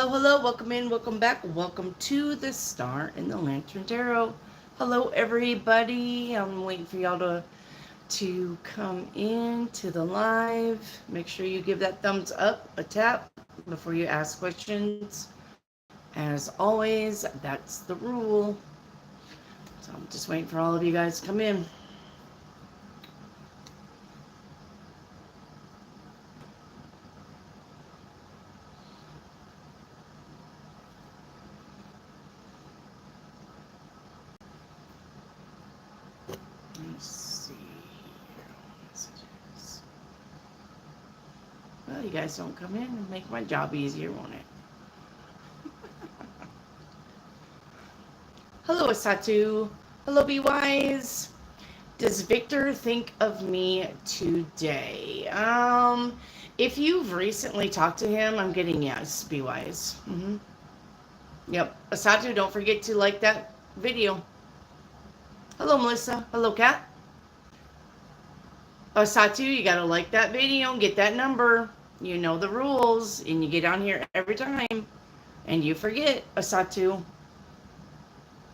Hello, welcome in, welcome back, welcome to the Star in the Lantern Tarot. Hello, everybody. I'm waiting for y'all to come in to the live. Make sure you give that thumbs up a tap before you ask questions. As always, that's the rule. So I'm just waiting for all of you guys to come in. Let's see here. Messages. Well, you guys don't come in and make my job easier, won't it? Hello, Asatu. Hello, Be Wise. Does Victor think of me today? If you've recently talked to him, I'm getting yes. Be Wise. Yep. Asatu, don't forget to like that video. Hello, Melissa. Hello, Kat. Asatu, you gotta like that video and get that number. You know the rules, and you get on here every time, and you forget, Asatu.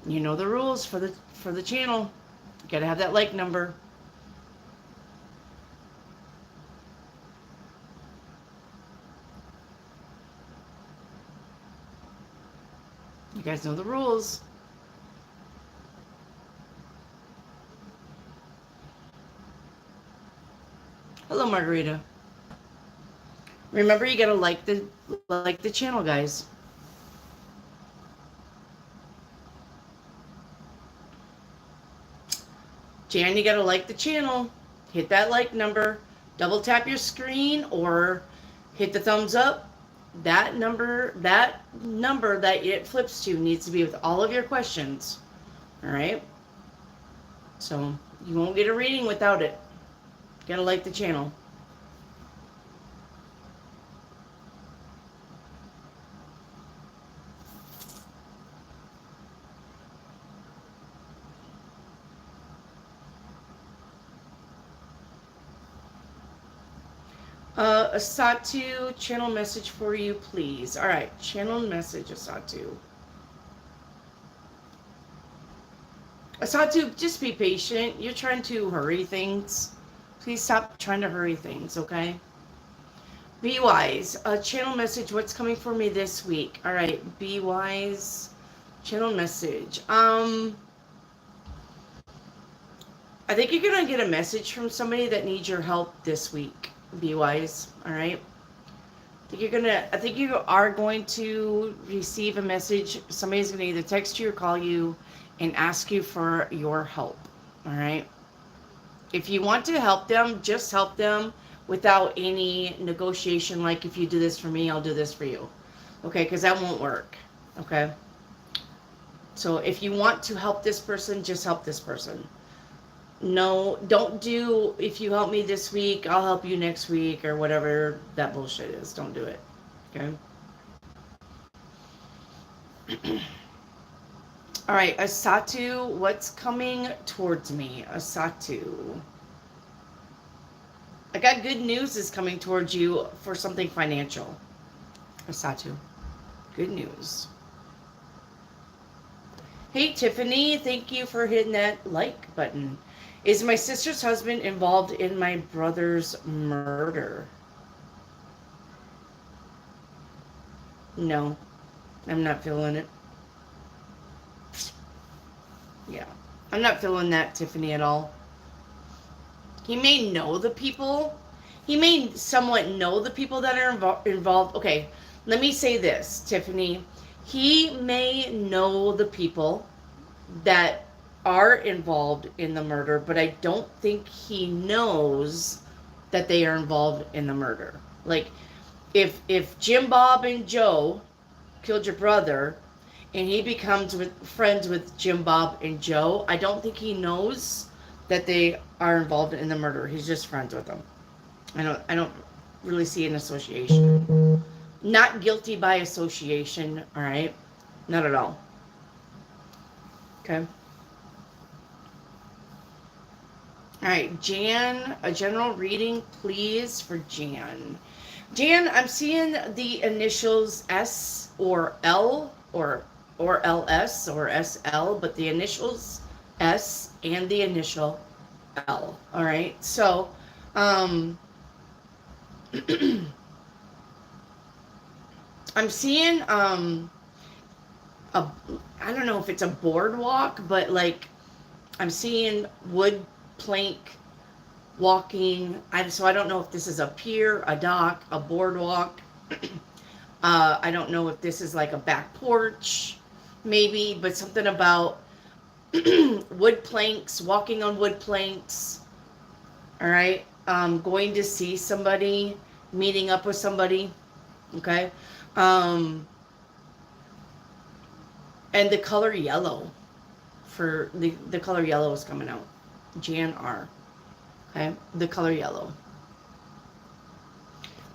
You know the rules for the channel. You gotta have that like number. You guys know the rules. Hello, Margarita. Remember, you gotta like the channel, guys. Jan, you gotta like the channel. Hit that like number. Double tap your screen or hit the thumbs up. That number that it flips to needs to be with all of your questions. All right? So you won't get a reading without it. You gotta like the channel. Asatu, channel message for you, please. All right, channel message, Asatu. Asatu, just be patient. You're trying to hurry things. Please stop trying to hurry things, okay? Be Wise, channel message, what's coming for me this week? All right, Be Wise, channel message. I think you're going to get a message from somebody that needs your help this week. Be Wise, all right? I think you are going to receive a message. Somebody's going to either text you or call you and ask you for your help, all right? If you want to help them, just help them without any negotiation, like if you do this for me, I'll do this for you, okay? Because that won't work, okay? So if you want to help this person, just help this person. No, don't do, if you help me this week, I'll help you next week, or whatever that bullshit is. Don't do it, okay? All right, Asatu, what's coming towards me? Asatu. I got good news is coming towards you for something financial. Asatu, good news. Hey, Tiffany, thank you for hitting that like button. Is my sister's husband involved in my brother's murder? No, I'm not feeling it. Yeah, I'm not feeling that, Tiffany, at all. He may know the people. He may somewhat know the people that are involved. Okay, let me say this, Tiffany. He may know the people that are involved in the murder, but I don't think he knows that they are involved in the murder. Like, if Jim, Bob, and Joe killed your brother, and he becomes friends with Jim, Bob, and Joe, I don't think he knows that they are involved in the murder. He's just friends with them. I don't really see an association. Not guilty by association, all right? Not at all. Okay. All right, Jan, a general reading, please, for Jan. Jan, I'm seeing the initials S or L or LS or SL, but the initials S and the initial L. All right. So, I'm seeing a, I don't know if it's a boardwalk, but like I'm seeing wood plank walking. So I don't know if this is a pier, a dock, a boardwalk. I don't know if this is like a back porch, maybe, but something about wood planks, walking on wood planks. All right. Going to see somebody, meeting up with somebody. Okay. And the color yellow for the color yellow is coming out. Jan R. Okay. The color yellow.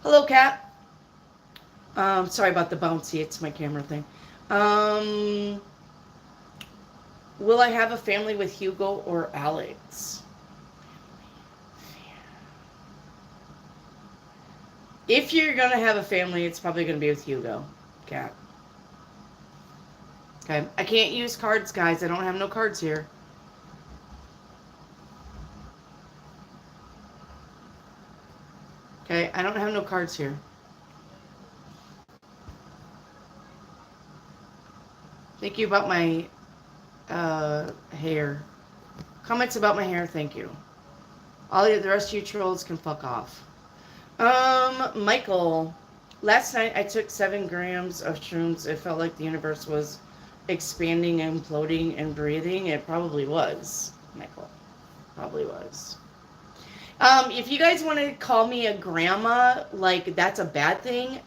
Hello, Kat. Sorry about the bouncy. It's my camera thing. Will I have a family with Hugo or Alex? If you're going to have a family, it's probably going to be with Hugo, Kat. Okay. I can't use cards, guys. I don't have no cards here. Okay. I don't have no cards here. Thank you about my hair. Comments about my hair, thank you. All the rest of you trolls can fuck off. Michael. Last night I took 7 grams of shrooms. It felt like the universe was expanding, imploding, and breathing. It probably was, Michael. Probably was. If you guys want to call me a grandma, like that's a bad thing,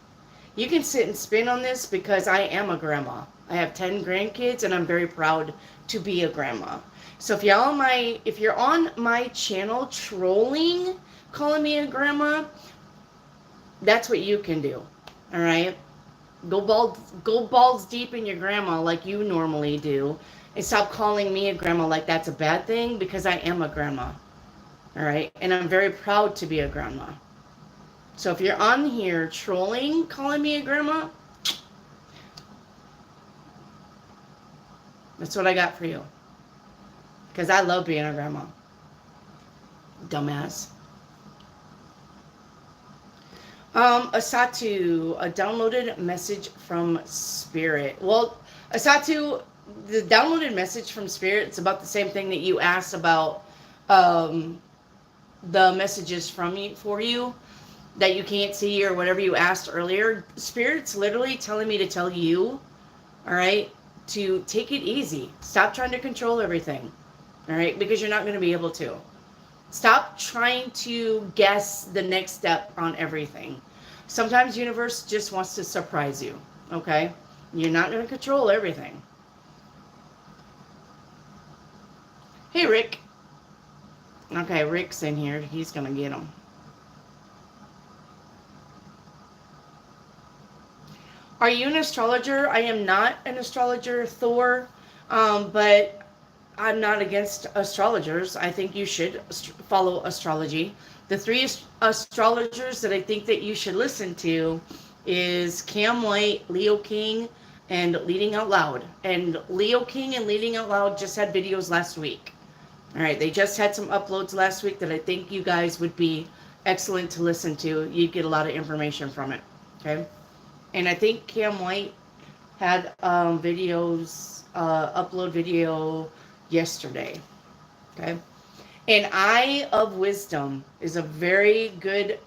you can sit and spin on this because I am a grandma. I have 10 grandkids and I'm very proud to be a grandma. So if you're on my channel trolling, calling me a grandma, that's what you can do. All right? Go balls deep in your grandma like you normally do and stop calling me a grandma like that's a bad thing because I am a grandma. All right? And I'm very proud to be a grandma. So if you're on here trolling, calling me a grandma, that's what I got for you. Because I love being a grandma. Dumbass. Asatu, a downloaded message from Spirit. Well, Asatu, the downloaded message from Spirit, it's about the same thing that you asked about the messages from you for you that you can't see or whatever you asked earlier. Spirit's literally telling me to tell you, all right, to take it easy. Stop trying to control everything, all right, because you're not going to be able to. Stop trying to guess the next step on everything. Sometimes the universe just wants to surprise you, okay? You're not going to control everything. Hey, Rick. Okay, Rick's in here. He's going to get them. Are you an astrologer? I am not an astrologer, Thor, but I'm not against astrologers. I think you should follow astrology. The 3 astrologers that I think that you should listen to is Cam White, Leo King, and Leading Out Loud. And Leo King and Leading Out Loud just had videos last week. All right, they just had some uploads last week that I think you guys would be excellent to listen to. You'd get a lot of information from it, okay? And I think Cam White had upload video yesterday, okay? And Eye of Wisdom is a very good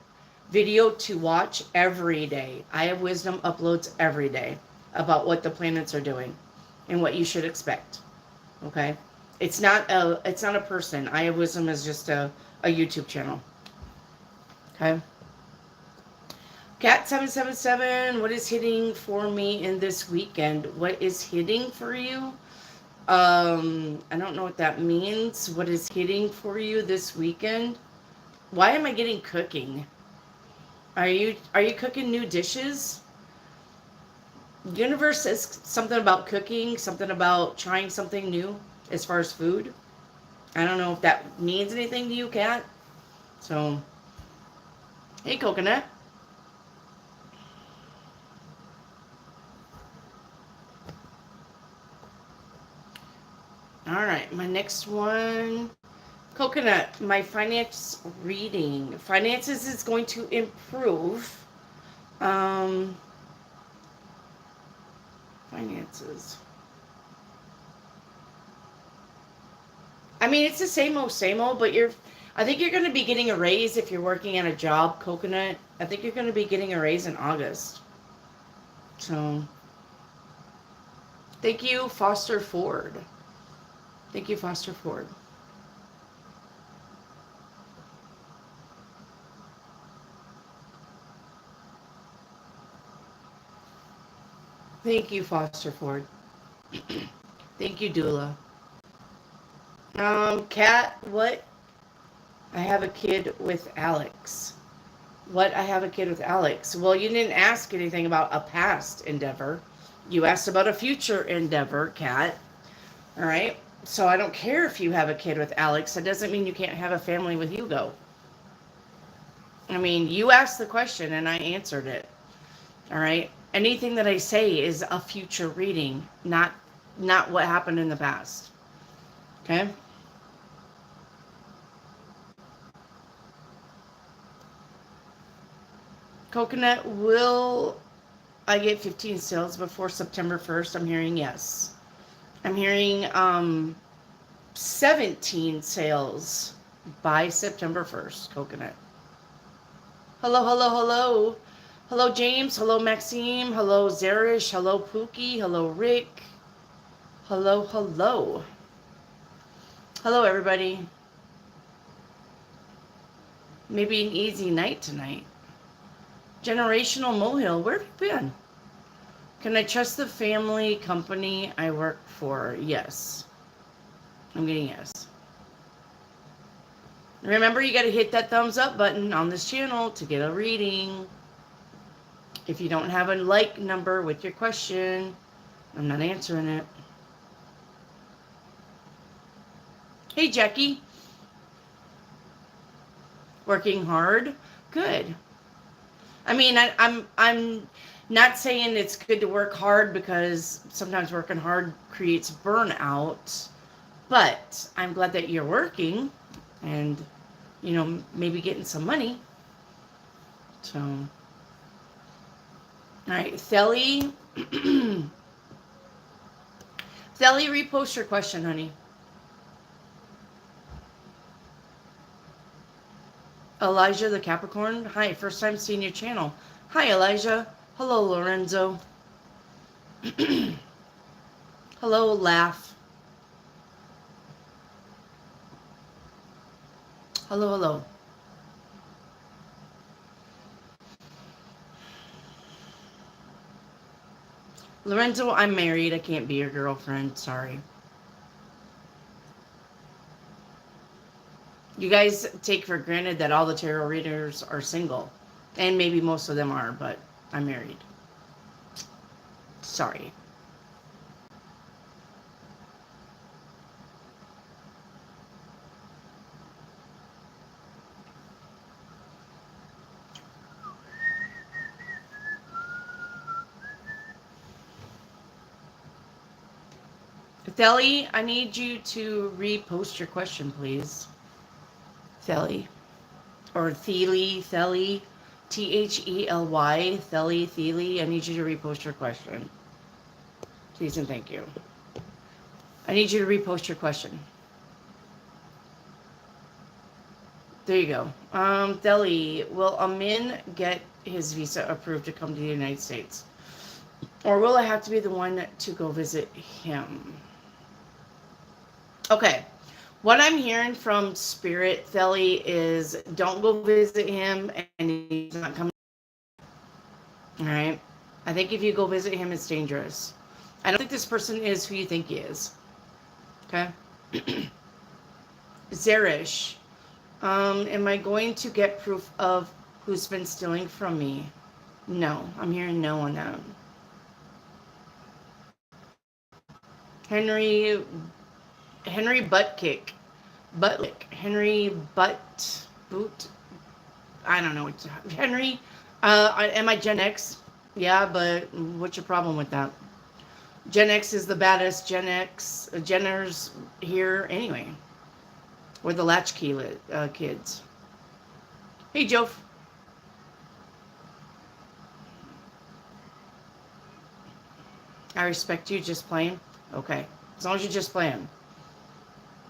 video to watch every day. Eye of Wisdom uploads every day about what the planets are doing and what you should expect, okay? It's not a person. Eye of Wisdom is just a YouTube channel, okay? Cat777, what is hitting for me in this weekend? What is hitting for you? I don't know what that means. What is hitting for you this weekend? Why am I getting cooking? Are you cooking new dishes? The universe says something about cooking, something about trying something new as far as food. I don't know if that means anything to you, Cat. So, hey, Coconut. All right, my next one. Coconut, my finance reading. Finances is going to improve. Finances. I mean, it's the same old, but I think you're going to be getting a raise if you're working at a job, Coconut. I think you're going to be getting a raise in August. So, thank you, Foster Ford. Thank you, Foster Ford. Thank you, Foster Ford. Thank you, Dula. Kat, what? I have a kid with Alex. What? I have a kid with Alex. Well, you didn't ask anything about a past endeavor. You asked about a future endeavor, Kat. All right? So I don't care if you have a kid with Alex. That doesn't mean you can't have a family with Hugo. I mean, you asked the question and I answered it. All right? Anything that I say is a future reading, not what happened in the past. Okay? Coconut, will I get 15 sales before September 1st? I'm hearing yes. I'm hearing 17 sales by September 1st, Coconut. Hello, hello, hello. Hello, James. Hello, Maxime. Hello, Zerish. Hello, Pookie. Hello, Rick. Hello, hello. Hello, everybody. Maybe an easy night tonight. Generational Molehill, where have you been? Can I trust the family company I work for? Yes. I'm getting yes. Remember, you got to hit that thumbs up button on this channel to get a reading. If you don't have a like number with your question, I'm not answering it. Hey, Jackie. Working hard? Good. I mean, I'm not saying it's good to work hard because sometimes working hard creates burnout, but I'm glad that you're working and, you know, maybe getting some money. So, all right, Thelly. Thelly, repost your question, honey. Elijah the Capricorn. Hi, first time seeing your channel. Hi, Elijah. Hello, Lorenzo. Hello, Laugh. Hello, hello. Lorenzo, I'm married. I can't be your girlfriend. Sorry. You guys take for granted that all the tarot readers are single. And maybe most of them are, but I'm married. Sorry. Thelly, I need you to repost your question, please. Thelly. Or Thely, Thely. Thely, Thelly, Thely. I need you to repost your question. Please and thank you. I need you to repost your question. There you go. Thely, will Amin get his visa approved to come to the United States? Or will I have to be the one to go visit him? Okay. What I'm hearing from Spirit, Thelly, is don't go visit him and he's not coming. All right. I think if you go visit him, it's dangerous. I don't think this person is who you think he is. Okay. Zerish. Am I going to get proof of who's been stealing from me? No. I'm hearing no on that. Henry Buttkick. Buttlick. Henry Boot. I don't know. Henry. Am I Gen X? Yeah, but what's your problem with that? Gen X is the baddest. Jenner's here anyway. We're the latchkey kids. Hey, Joe. I respect you just playing. Okay. As long as you're just playing.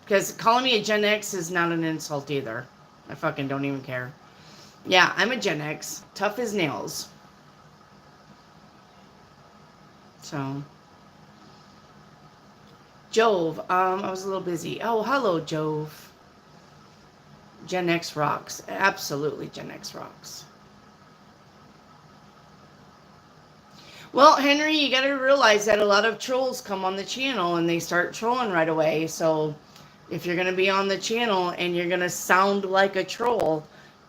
Because calling me a Gen X is not an insult either. I fucking don't even care. Yeah, I'm a Gen X. Tough as nails. So. Jove. I was a little busy. Oh, hello, Jove. Gen X rocks. Absolutely Gen X rocks. Well, Henry, you got to realize that a lot of trolls come on the channel and they start trolling right away. So if you're going to be on the channel and you're going to sound like a troll,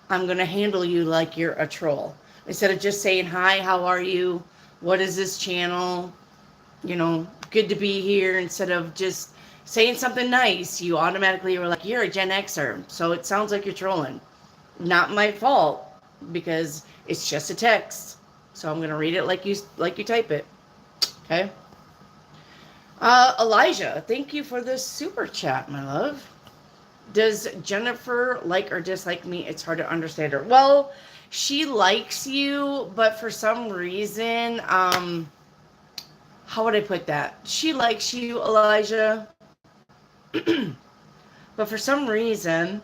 I'm going to handle you like you're a troll. Instead of just saying, hi, how are you? What is this channel? You know, good to be here. Instead of just saying something nice, you automatically were like, you're a Gen Xer. So it sounds like you're trolling. Not my fault, because it's just a text. So I'm going to read it like you type it. Okay? Elijah, thank you for this super chat, my love. Does Jennifer like or dislike me? It's hard to understand her. Well, she likes you, but for some reason, how would I put that? She likes you, Elijah. But for some reason,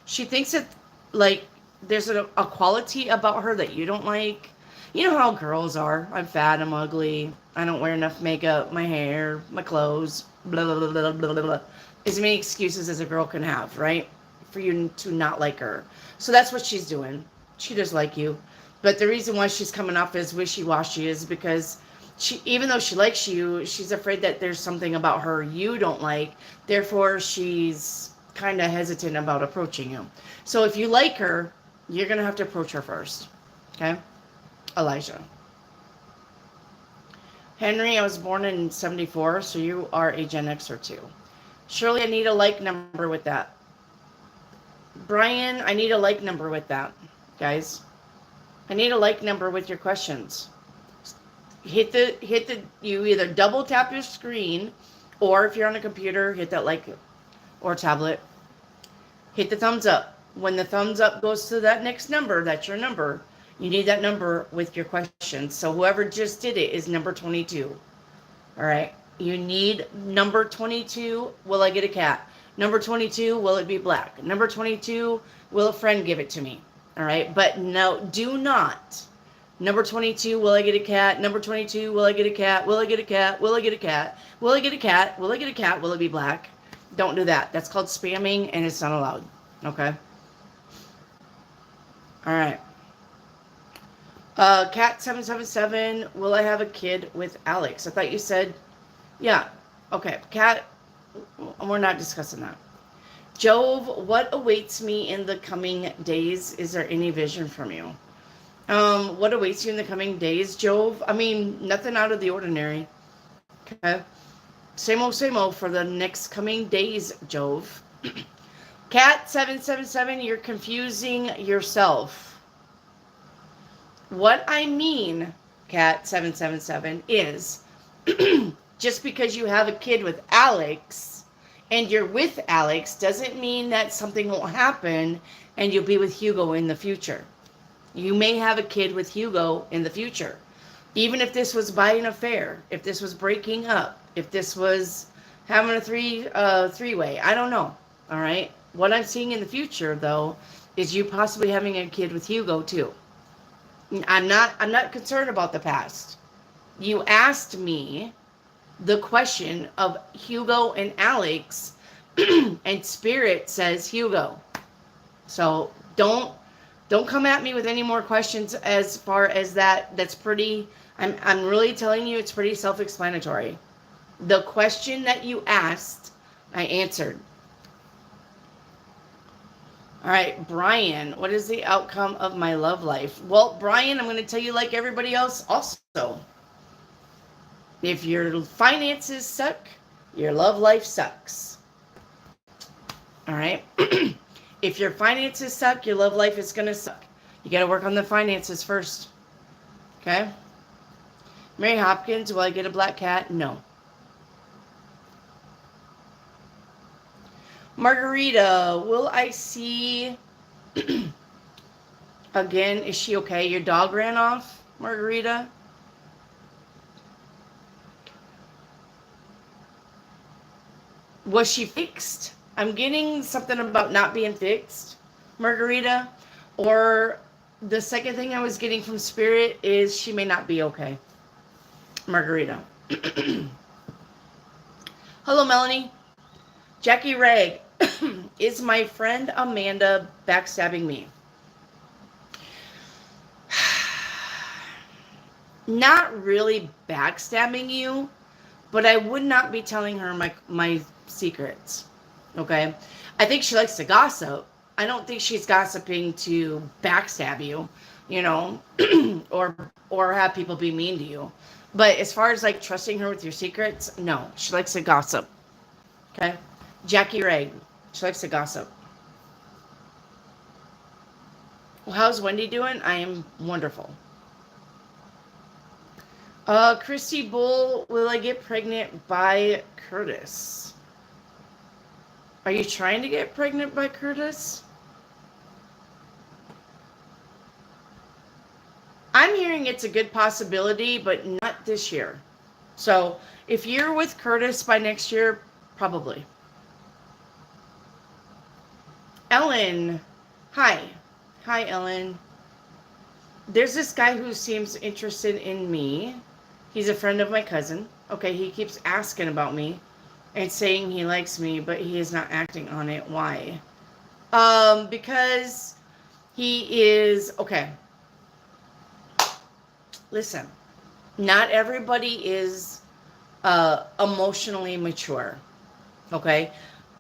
she thinks that, like, there's a quality about her that you don't like. You know how girls are. I'm fat, I'm ugly, I don't wear enough makeup, my hair, my clothes, blah, blah, blah, blah, blah, blah, blah. As many excuses as a girl can have, right? For you to not like her. So that's what she's doing. She does like you. But the reason why she's coming off as wishy-washy is because she, even though she likes you, she's afraid that there's something about her you don't like. Therefore, she's kind of hesitant about approaching you. So if you like her, you're going to have to approach her first. Okay? Elijah. Henry, I was born in 74, so you are a Gen Xer too. Shirley, I need a like number with that. Brian, I need a like number with that. Guys, I need a like number with your questions. You either double tap your screen, or if you're on a computer, hit that like or tablet. Hit the thumbs up. When the thumbs up goes to that next number, that's your number. You need that number with your questions. So whoever just did it is number 22. All right. You need number 22. Will I get a cat? Number 22. Will it be black? Number 22. Will a friend give it to me? All right. But no, do not. Number 22. Will I get a cat? Number 22. Will I get a cat? Will I get a cat? Will I get a cat? Will I get a cat? Will I get a cat? Will it be black? Don't do that. That's called spamming and it's not allowed. Okay. All right. Cat 777, will I have a kid with Alex? I thought you said, yeah. Okay, Cat, we're not discussing that. Jove, what awaits me in the coming days? Is there any vision from you? What awaits you in the coming days, Jove? I mean, nothing out of the ordinary. Okay. Same old for the next coming days, Jove. Cat 777, you're confusing yourself. What I mean, Cat 777, is just because you have a kid with Alex and you're with Alex doesn't mean that something will happen and you'll be with Hugo in the future. You may have a kid with Hugo in the future. Even if this was by an affair, if this was breaking up, if this was having a three-way, I don't know. All right. What I'm seeing in the future, though, is you possibly having a kid with Hugo too. I'm not concerned about the past. You asked me the question of Hugo and Alex, and Spirit says Hugo. So don't come at me with any more questions as far as that. That's pretty. I'm really telling you, it's pretty self-explanatory. The question that you asked, I answered. All right, Brian, what is the outcome of my love life? Well, Brian, I'm going to tell you like everybody else also. If your finances suck, your love life sucks. All right? If your finances suck, your love life is going to suck. You got to work on the finances first. Okay? Mary Hopkins, will I get a black cat? No. Margarita, will I see again? Is she okay? Your dog ran off, Margarita? Was she fixed? I'm getting something about not being fixed, Margarita. Or the second thing I was getting from Spirit is she may not be okay, Margarita. Hello, Melanie. Jackie Rag. Is my friend Amanda backstabbing me? Not really backstabbing you, but I would not be telling her my secrets. Okay? I think she likes to gossip. I don't think she's gossiping to backstab you, you know, or have people be mean to you. But as far as like trusting her with your secrets, no. She likes to gossip. Okay? Jackie Ray. She likes to gossip. Well, how's Wendy doing? I am wonderful. Christy Bull, will I get pregnant by Curtis? Are you trying to get pregnant by Curtis? I'm hearing it's a good possibility, but not this year. So if you're with Curtis by next year, probably. Ellen. Hi. Hi, Ellen. There's this guy who seems interested in me. He's a friend of my cousin. Okay, he keeps asking about me and saying he likes me, but he is not acting on it. Why? Because he is, okay. Listen, not everybody is emotionally mature. Okay?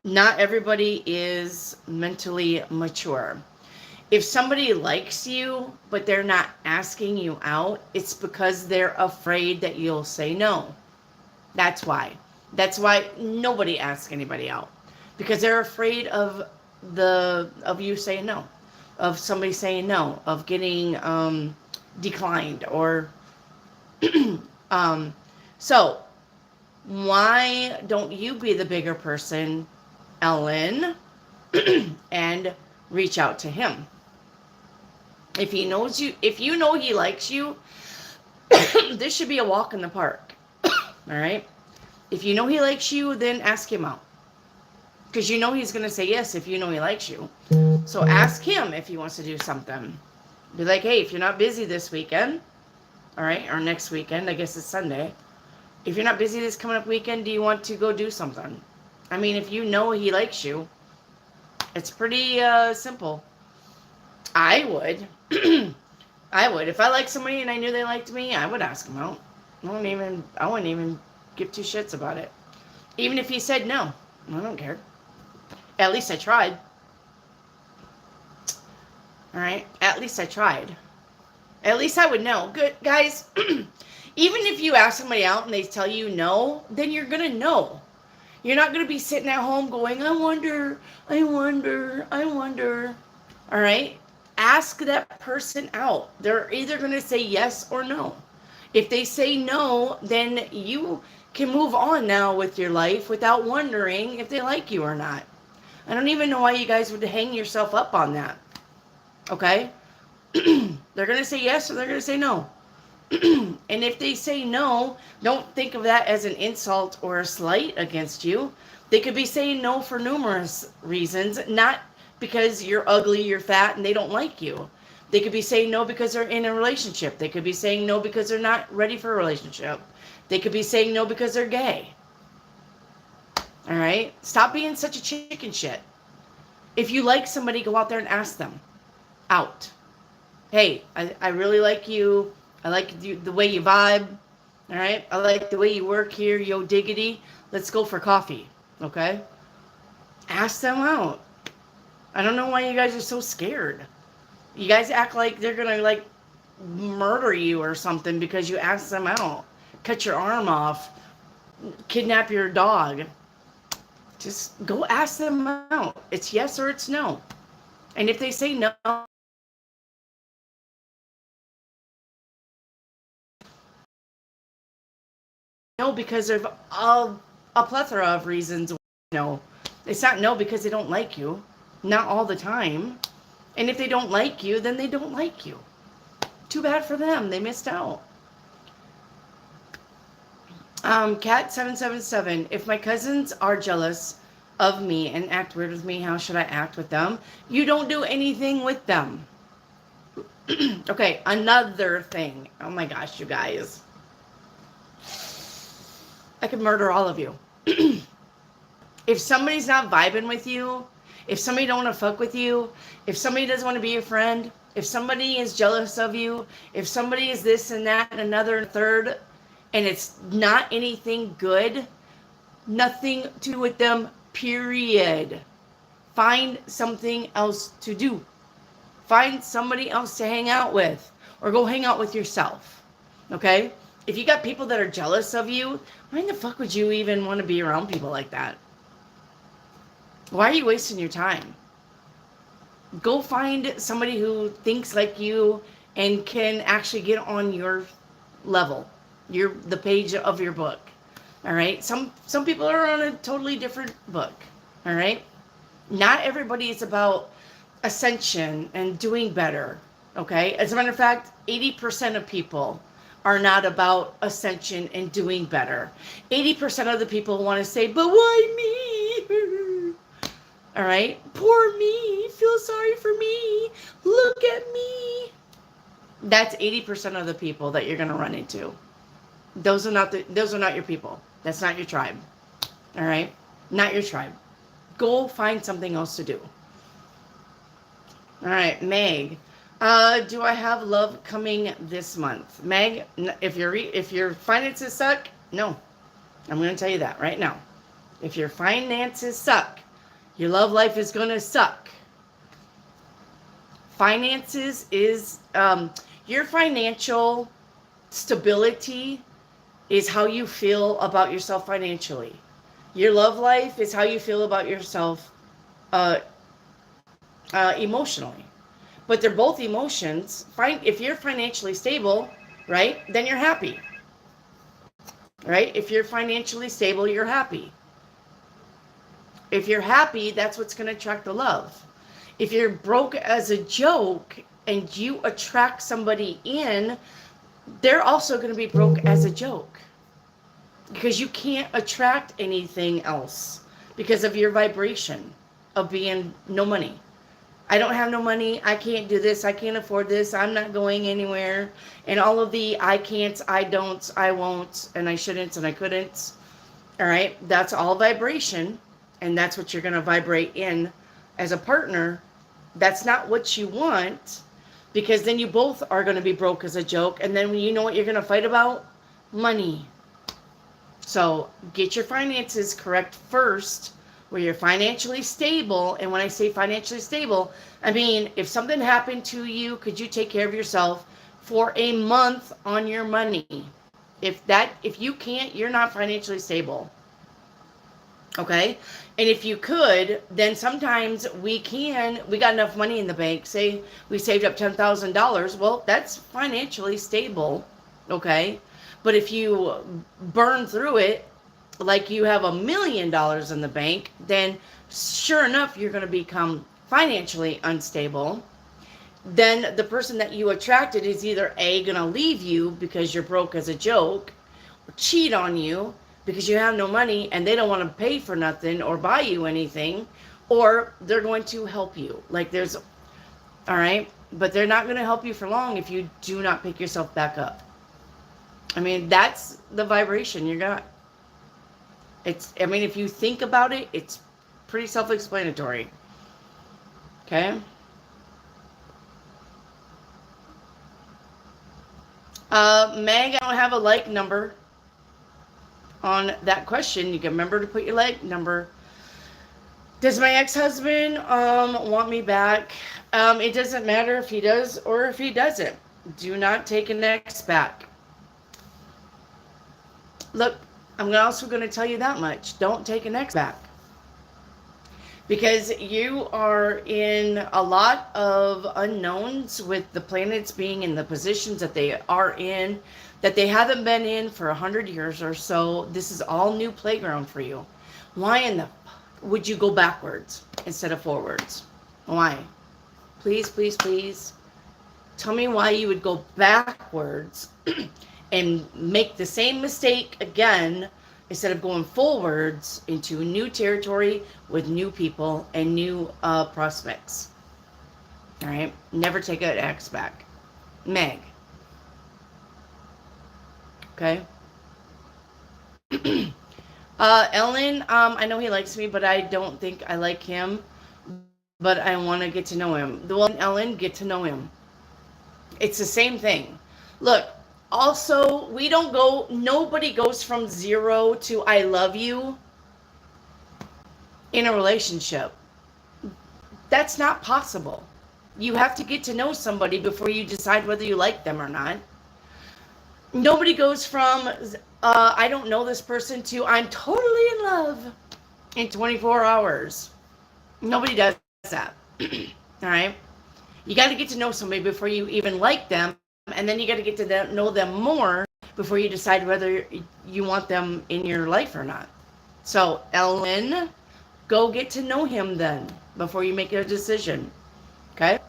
Not everybody is mentally mature. If somebody likes you, but they're not asking you out, it's because they're afraid that you'll say no. That's why. That's why nobody asks anybody out. Because they're afraid of you saying no. Of somebody saying no. Of getting declined or so why don't you be the bigger person, Ellen, and reach out to him? If he knows you, if you know he likes you, this should be a walk in the park. All right? If you know he likes you, then ask him out. Because you know he's going to say yes if you know he likes you. So ask him if he wants to do something. Be like, hey, if you're not busy this weekend, all right, or next weekend, I guess it's Sunday. If you're not busy this coming up weekend, do you want to go do something? I mean, if you know he likes you, it's pretty simple. I would. I would. If I liked somebody and I knew they liked me, I would ask them out. I wouldn't even give two shits about it. Even if he said no, I don't care. At least I tried. All right? At least I tried. At least I would know. Good, guys. Even if you ask somebody out and they tell you no, then you're going to know. You're not going to be sitting at home going, I wonder. All right? Ask that person out. They're either going to say yes or no. If they say no, then you can move on now with your life without wondering if they like you or not. I don't even know why you guys would hang yourself up on that. Okay? They're going to say yes or they're going to say no. And if they say no, don't think of that as an insult or a slight against you. They could be saying no for numerous reasons, not because you're ugly, you're fat, and they don't like you. They could be saying no because they're in a relationship. They could be saying no because they're not ready for a relationship. They could be saying no because they're gay. All right? Stop being such a chicken shit. If you like somebody, go out there and ask them out. Hey, I really like you. I like you, the way you vibe. All right? I like the way you work here. Yo diggity. Let's go for coffee. Okay? Ask them out. I don't know why you guys are so scared. You guys act like they're going to, like, murder you or something because you ask them out. Cut your arm off. Kidnap your dog. Just go ask them out. It's yes or it's no. And if they say no, no because of a plethora of reasons. No, it's not no because they don't like you. Not all the time. And if they don't like you, then they don't like you. Too bad for them. They missed out. Cat777. If my cousins are jealous of me and act weird with me, how should I act with them? You don't do anything with them. Okay, another thing. Oh my gosh, you guys. I could murder all of you. If somebody's not vibing with you, if somebody don't want to fuck with you, if somebody doesn't want to be your friend, if somebody is jealous of you, if somebody is this and that and another and third, and it's not anything good, nothing to do with them, period. Find something else to do. Find somebody else to hang out with, or go hang out with yourself. Okay? If you got people that are jealous of you, why in the fuck would you even want to be around people like that? Why are you wasting your time? Go find somebody who thinks like you and can actually get on your level, the page of your book. All right? Some people are on a totally different book. All right? Not everybody is about ascension and doing better. Okay? As a matter of fact, 80% of people are not about ascension and doing better. 80% of the people want to say, but why me? All right? Poor me. Feel sorry for me. Look at me. That's 80% of the people that you're going to run into. Those are not your people. That's not your tribe. All right? Not your tribe. Go find something else to do. All right, Meg. Do I have love coming this month? Meg, if your finances suck, no. I'm going to tell you that right now. If your finances suck, your love life is going to suck. Finances is, your financial stability is how you feel about yourself financially. Your love life is how you feel about yourself emotionally. But they're both emotions. If you're financially stable, right, then you're happy. Right? If you're financially stable, you're happy. If you're happy, that's what's going to attract the love. If you're broke as a joke and you attract somebody in, they're also going to be broke as a joke. Because you can't attract anything else because of your vibration of being no money. I don't have no money. I can't do this. I can't afford this. I'm not going anywhere. And all of the I can'ts, I don'ts, I won't, and I shouldn't, and I couldn't. All right. That's all vibration. And that's what you're going to vibrate in as a partner. That's not what you want, because then you both are going to be broke as a joke. And then you know what you're going to fight about? Money. So get your finances correct first, where you're financially stable. And when I say financially stable, I mean, if something happened to you, could you take care of yourself for a month on your money? If you can't, you're not financially stable. Okay? And if you could, then sometimes we got enough money in the bank. Say we saved up $10,000. Well, that's financially stable. Okay? But if you burn through it, like you have $1 million in the bank, then sure enough, you're going to become financially unstable. Then the person that you attracted is either A, going to leave you because you're broke as a joke, or cheat on you because you have no money and they don't want to pay for nothing or buy you anything, or they're going to help you. All right, but they're not going to help you for long if you do not pick yourself back up. I mean, that's the vibration you got. If you think about it, it's pretty self-explanatory. Okay? Meg, I don't have a like number on that question. You can remember to put your like number. Does my ex-husband want me back? It doesn't matter if he does or if he doesn't. Do not take an ex back. Look, I'm also going to tell you that much. Don't take an ex back. because you are in a lot of unknowns with the planets being in the positions that they are in, that they haven't been in for 100 years or so. This is all new playground for you. Why in the would you go backwards instead of forwards? Why? Please, please, please. Tell me why you would go backwards and make the same mistake again instead of going forwards into new territory with new people and new prospects. All right? Never take an ex back. Meg. Okay? Ellen, I know he likes me, but I don't think I like him. But I want to get to know him. The one, Ellen, get to know him. It's the same thing. Look, also, nobody goes from 0 to I love you in a relationship. That's not possible. You have to get to know somebody before you decide whether you like them or not. Nobody goes from I don't know this person to I'm totally in love in 24 hours. Nobody does that. All right? You got to get to know somebody before you even like them, and then you got to get to know them more before you decide whether you want them in your life or not. So, Ellen, go get to know him then before you make a decision. Okay?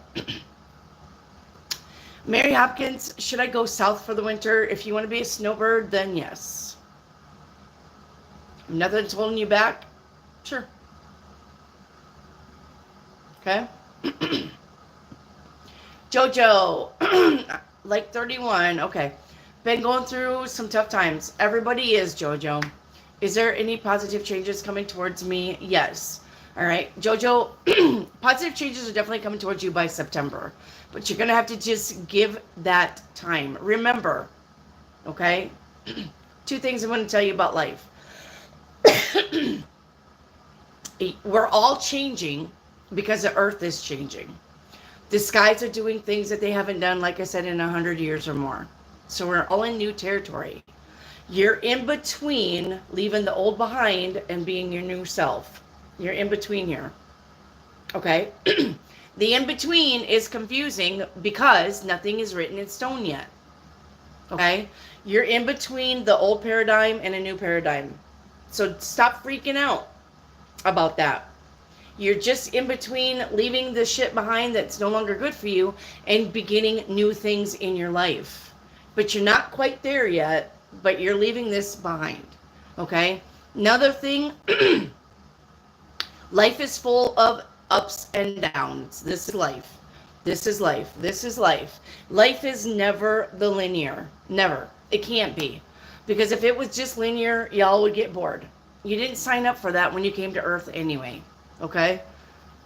Mary Hopkins, should I go south for the winter? If you want to be a snowbird, then yes. Nothing's holding you back? Sure. Okay? Jojo, like 31. Okay. Been going through some tough times. Everybody is, Jojo. Is there any positive changes coming towards me? Yes. All right. Jojo, positive changes are definitely coming towards you by September. But you're going to have to just give that time. Remember, okay? 2 things I'm going to tell you about life. We're all changing because the earth is changing. The skies are doing things that they haven't done, like I said, in 100 years or more. So we're all in new territory. You're in between leaving the old behind and being your new self. You're in between here. Okay? The in between is confusing because nothing is written in stone yet. Okay? You're in between the old paradigm and a new paradigm. So stop freaking out about that. You're just in between leaving the shit behind that's no longer good for you and beginning new things in your life. But you're not quite there yet, but you're leaving this behind. Okay? Another thing, life is full of ups and downs. This is life. This is life. This is life. Life is never the linear. Never. It can't be. Because if it was just linear, y'all would get bored. You didn't sign up for that when you came to Earth anyway. Okay?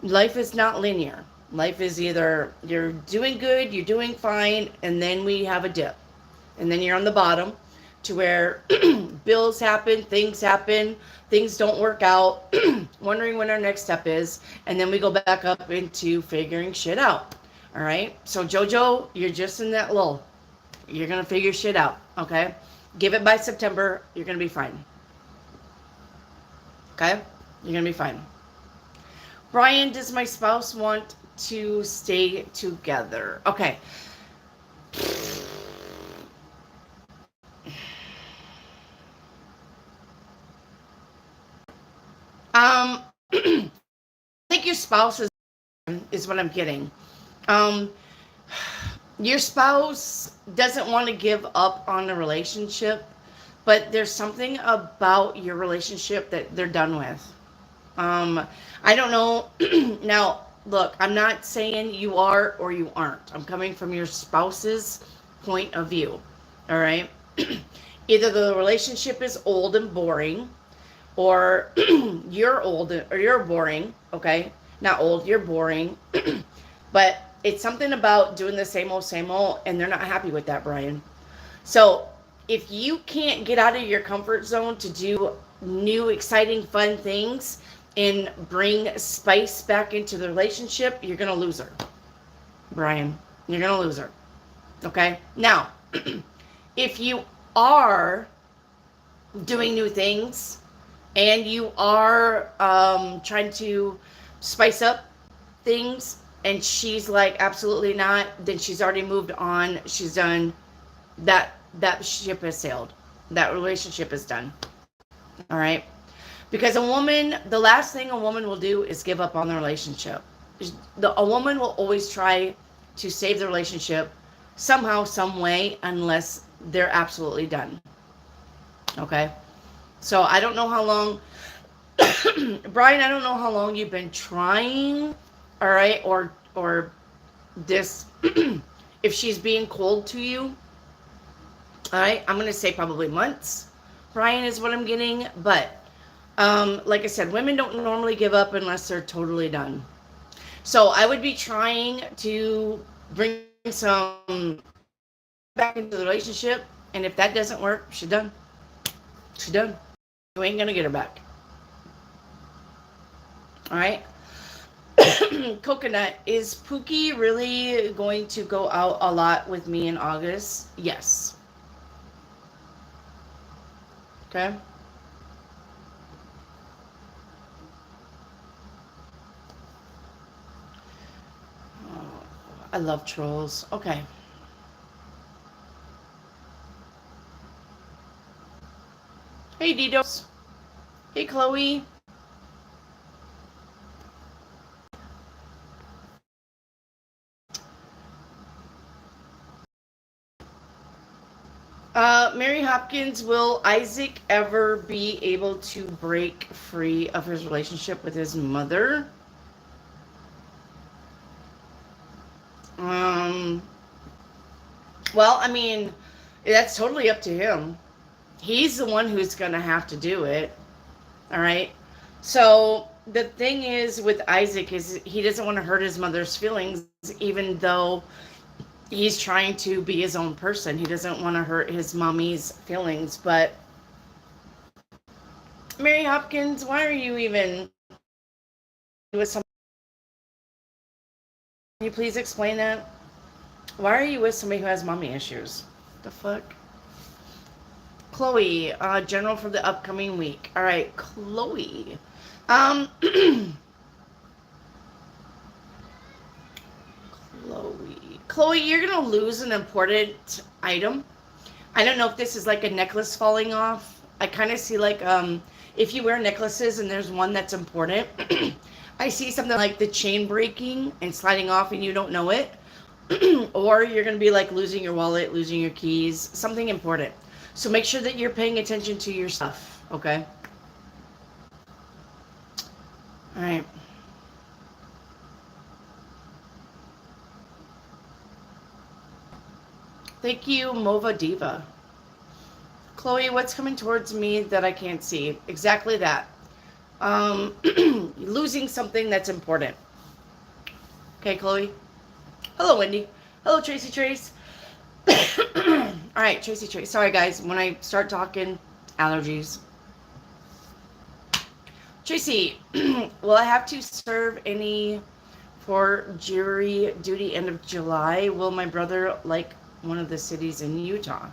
Life is not linear. Life is either you're doing good, you're doing fine, and then we have a dip. And then you're on the bottom to where bills happen, things don't work out, wondering when our next step is, and then we go back up into figuring shit out. All right? So Jojo, you're just in that lull. You're going to figure shit out, okay? Give it by September, you're going to be fine. Okay? You're going to be fine. Brian, does my spouse want to stay together? Okay. I think your spouse is what I'm getting. Your spouse doesn't want to give up on the relationship, but there's something about your relationship that they're done with. I don't know. Now, look, I'm not saying you are or you aren't. I'm coming from your spouse's point of view. All right? Either the relationship is old and boring, or you're old or you're boring. Okay? Not old, you're boring. But it's something about doing the same old, and they're not happy with that, Brian. So if you can't get out of your comfort zone to do new, exciting, fun things and bring spice back into the relationship, you're going to lose her, Brian. You're going to lose her. Okay? Now, if you are doing new things and you are trying to spice up things, and she's like, absolutely not, then she's already moved on. She's done. That ship has sailed. That relationship is done. All right. Because a woman, the last thing a woman will do is give up on the relationship. A woman will always try to save the relationship somehow, some way, unless they're absolutely done. Okay. So I don't know how long, Brian. I don't know how long you've been trying. All right, or this, if she's being cold to you. All right, I'm gonna say probably months. Brian is what I'm getting, but like I said, women don't normally give up unless they're totally done. So I would be trying to bring some back into the relationship, and if that doesn't work, she's done. She's done. You ain't gonna get her back. All right. Coconut, is Pookie really going to go out a lot with me in August? Yes. Okay. Oh, I love trolls. Okay. Hey, Didos. Hey, Chloe. Mary Hopkins, will Isaac ever be able to break free of his relationship with his mother? Um, well, I mean, that's totally up to him. He's the one who's going to have to do it. All right. So the thing is with Isaac is he doesn't want to hurt his mother's feelings, even though he's trying to be his own person. He doesn't want to hurt his mommy's feelings. But Mary Hopkins, why are you even with someone? Can you please explain that? Why are you with somebody who has mommy issues? The fuck? Chloe, general for the upcoming week. All right, Chloe. Um, Chloe. Chloe, you're gonna lose an important item. I don't know if this is like a necklace falling off. I kind of see like if you wear necklaces and there's one that's important. I see something like the chain breaking and sliding off and you don't know it. Or you're going to be like losing your wallet, losing your keys, something important. So make sure that you're paying attention to your stuff, okay? All right. Thank you, Mova Diva. Chloe, what's coming towards me that I can't see? Exactly that. Losing something that's important. Okay, Chloe. Hello, Wendy. Hello, Tracy Trace. All right, Tracy Trace. Sorry, guys. When I start talking, allergies. Tracy, will I have to serve any for jury duty end of July? Will my brother like one of the cities in Utah?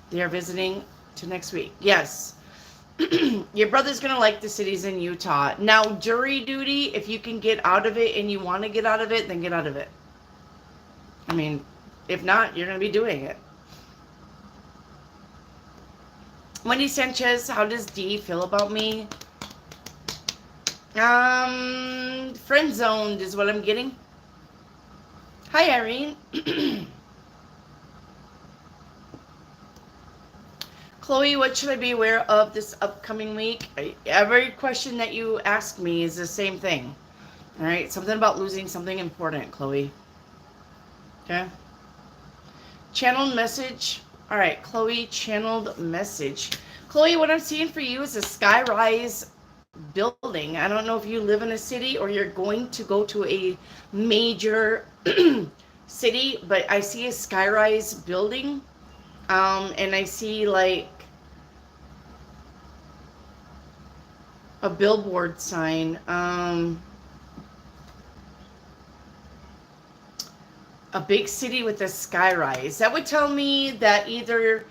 They are visiting to next week. Yes. Your brother's going to like the cities in Utah. Now, jury duty, if you can get out of it and you want to get out of it, then get out of it. I mean, if not, you're going to be doing it. Wendy Sanchez, how does Dee feel about me? Friend zoned is what I'm getting. Hi, Irene. Chloe, what should I be aware of this upcoming week? Every question that you ask me is the same thing. All right, something about losing something important, Chloe. Okay. Channeled message. All right, Chloe, channeled message. Chloe, what I'm seeing for you is a skyrise building. I don't know if you live in a city or you're going to go to a major city, but I see a skyrise building. And I see like a billboard sign. A big city with a skyrise. That would tell me that either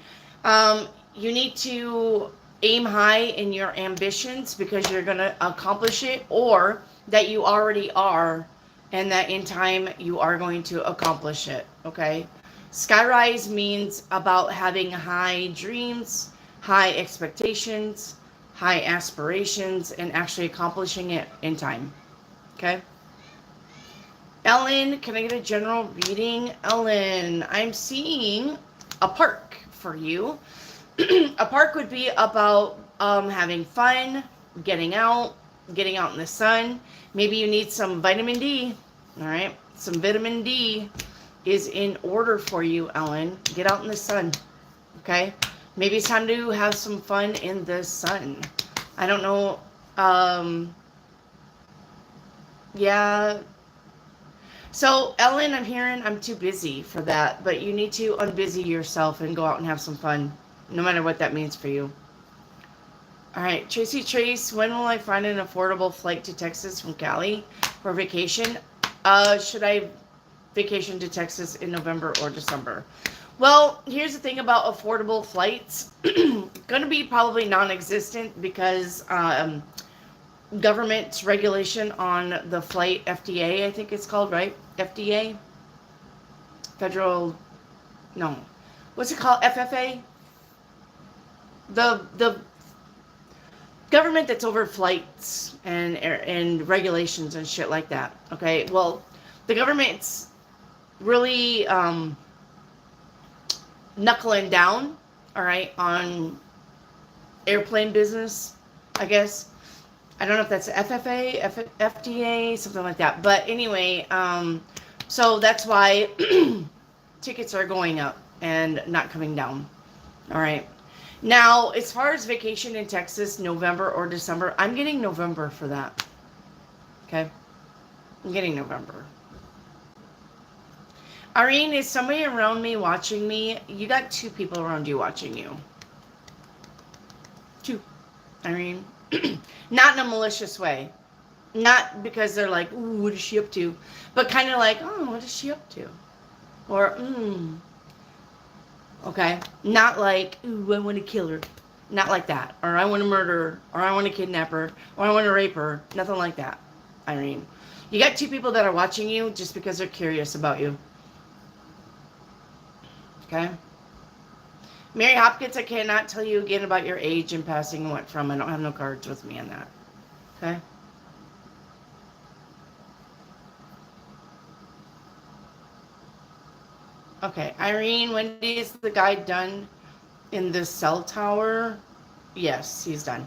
you need to aim high in your ambitions because you're going to accomplish it, or that you already are and that in time you are going to accomplish it. Okay. Skyrise means about having high dreams, high expectations, high aspirations, and actually accomplishing it in time. Okay. Ellen, can I get a general reading? Ellen, I'm seeing a park for you. A park would be about having fun, getting out, getting out in the sun. Maybe you need some vitamin D. All right. Some vitamin D is in order for you, Ellen. Get out in the sun. Okay. Maybe it's time to have some fun in the sun. I don't know. Yeah. So, Ellen, I'm hearing I'm too busy for that, but you need to unbusy yourself and go out and have some fun, no matter what that means for you. All right, Tracy Trace, when will I find an affordable flight to Texas from Cali for vacation? Should I vacation to Texas in November or December? Well, here's the thing about affordable flights. Going to be probably non-existent because government regulation on the flight, FDA, I think it's called, right? FDA? Federal, no. What's it called? FFA? The government that's over flights and regulations and shit like that. Okay, well, the government's really knuckling down, all right, on airplane business, I guess. I don't know if that's FFA, FDA, something like that. But anyway, so that's why tickets are going up and not coming down. All right. Now, as far as vacation in Texas, November or December, I'm getting November for that. Okay? I'm getting November. Irene, is somebody around me watching me? You got 2 people around you watching you. 2. Irene. Not in a malicious way. Not because they're like, ooh, what is she up to? But kind of like, oh, what is she up to? Or, okay? Not like, ooh, I want to kill her. Not like that. Or I want to murder her. Or I want to kidnap her. Or I want to rape her. Nothing like that, Irene. You got 2 people that are watching you just because they're curious about you. Okay? Mary Hopkins, I cannot tell you again about your age and passing and what from. I don't have no cards with me on that. Okay? Okay. Irene, Wendy, is the guy done in the cell tower? Yes, he's done.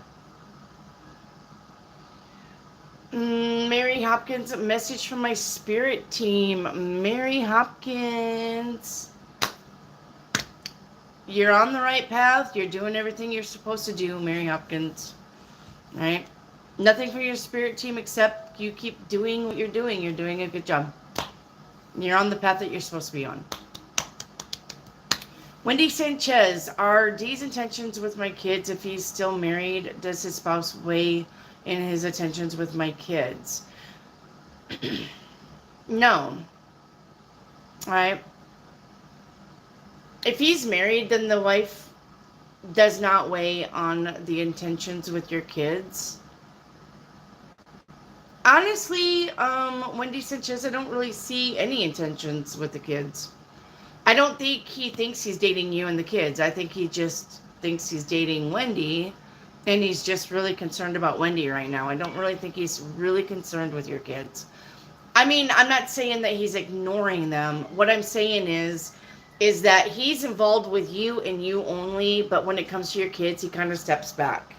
Mary Hopkins, a message from my spirit team. Mary Hopkins. You're on the right path. You're doing everything you're supposed to do, Mary Hopkins. All right? Nothing for your spirit team except you keep doing what you're doing. You're doing a good job. You're on the path that you're supposed to be on. Wendy Sanchez, are Dee's intentions with my kids if he's still married? Does his spouse weigh in his attentions with my kids? No. All right? If he's married, then the wife does not weigh on the intentions with your kids. Honestly, Wendy Sanchez, I don't really see any intentions with the kids. I don't think he thinks he's dating you and the kids. I think he just thinks he's dating Wendy, and he's just really concerned about Wendy right now. I don't really think he's really concerned with your kids. I mean, I'm not saying that he's ignoring them. What I'm saying is that he's involved with you and you only, but when it comes to your kids, he kind of steps back.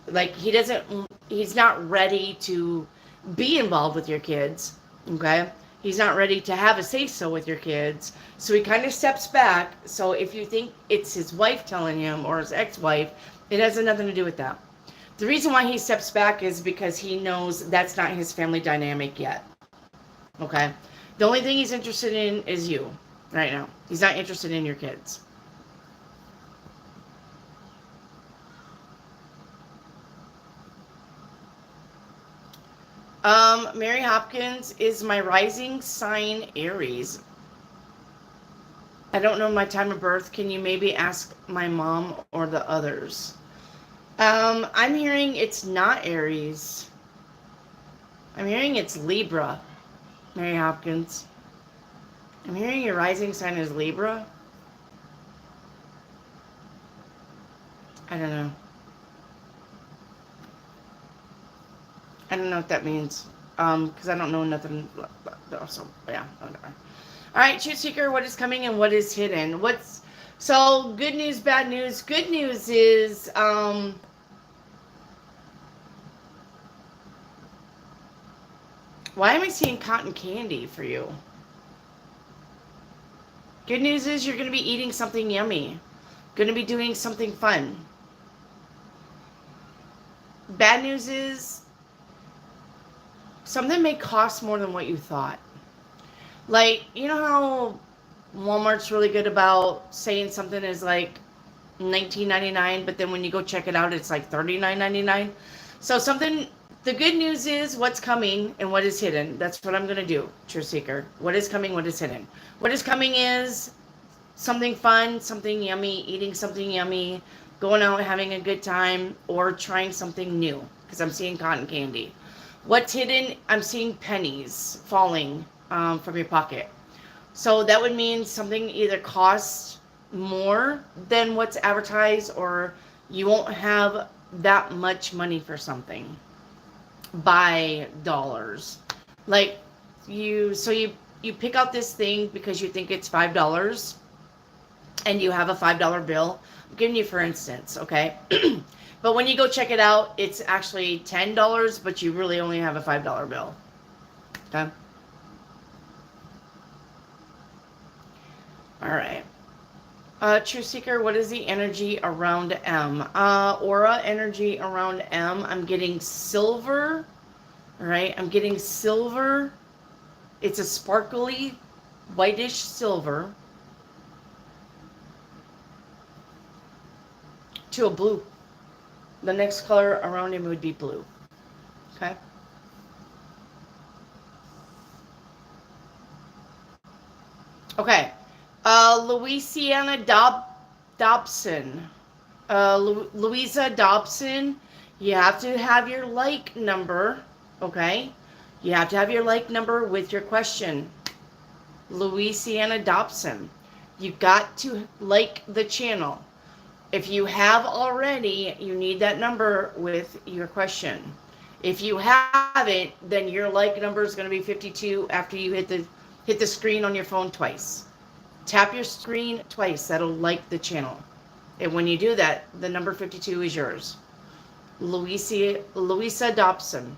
Like, he's not ready to be involved with your kids, okay? He's not ready to have a say-so with your kids, so he kind of steps back. So if you think it's his wife telling him or his ex-wife, it has nothing to do with that. The reason why he steps back is because he knows that's not his family dynamic yet, okay? The only thing he's interested in is you right now. He's not interested in your kids. Mary Hopkins, is my rising sign Aries? I don't know my time of birth. Can you maybe ask my mom or the others? I'm hearing it's not Aries. I'm hearing it's Libra, Mary Hopkins. I'm hearing your rising sign is Libra. I don't know. I don't know what that means. Because I don't know nothing. So, yeah, whatever. All right, Truth Seeker, what is coming and what is hidden? So, good news, bad news. Good news is, why am I seeing cotton candy for you? Good news is you're going to be eating something yummy. Going to be doing something fun. Bad news is something may cost more than what you thought. Like, you know how Walmart's really good about saying something is like $19.99, but then when you go check it out, it's like $39.99. So the good news is what's coming and what is hidden. That's what I'm going to do, Truth Seeker. What is coming, what is hidden. What is coming is something fun, something yummy, eating something yummy, going out having a good time, or trying something new, because I'm seeing cotton candy. What's hidden? I'm seeing pennies falling from your pocket. So that would mean something either costs more than what's advertised, or you won't have that much money for something by dollars. Like you pick out this thing because you think it's $5 and you have a $5 bill. I'm giving you for instance, okay? But when you go check it out, it's actually $10, but you really only have a $5 bill. Okay? All right. True Seeker, what is the energy around M? Aura energy around M. I'm getting silver. All right. I'm getting silver. It's a sparkly, whitish silver to a blue. The next color around him would be blue. Okay. Okay. Louisiana Dobson. Louisa Dobson, you have to have your like number, okay? You have to have your like number with your question. Louisiana Dobson, you got to like the channel. If you have already, you need that number with your question. If you haven't, then your like number is going to be 52 after you hit the screen on your phone twice. Tap your screen twice. That'll like the channel. And when you do that, the number 52 is yours. Louisa Dobson.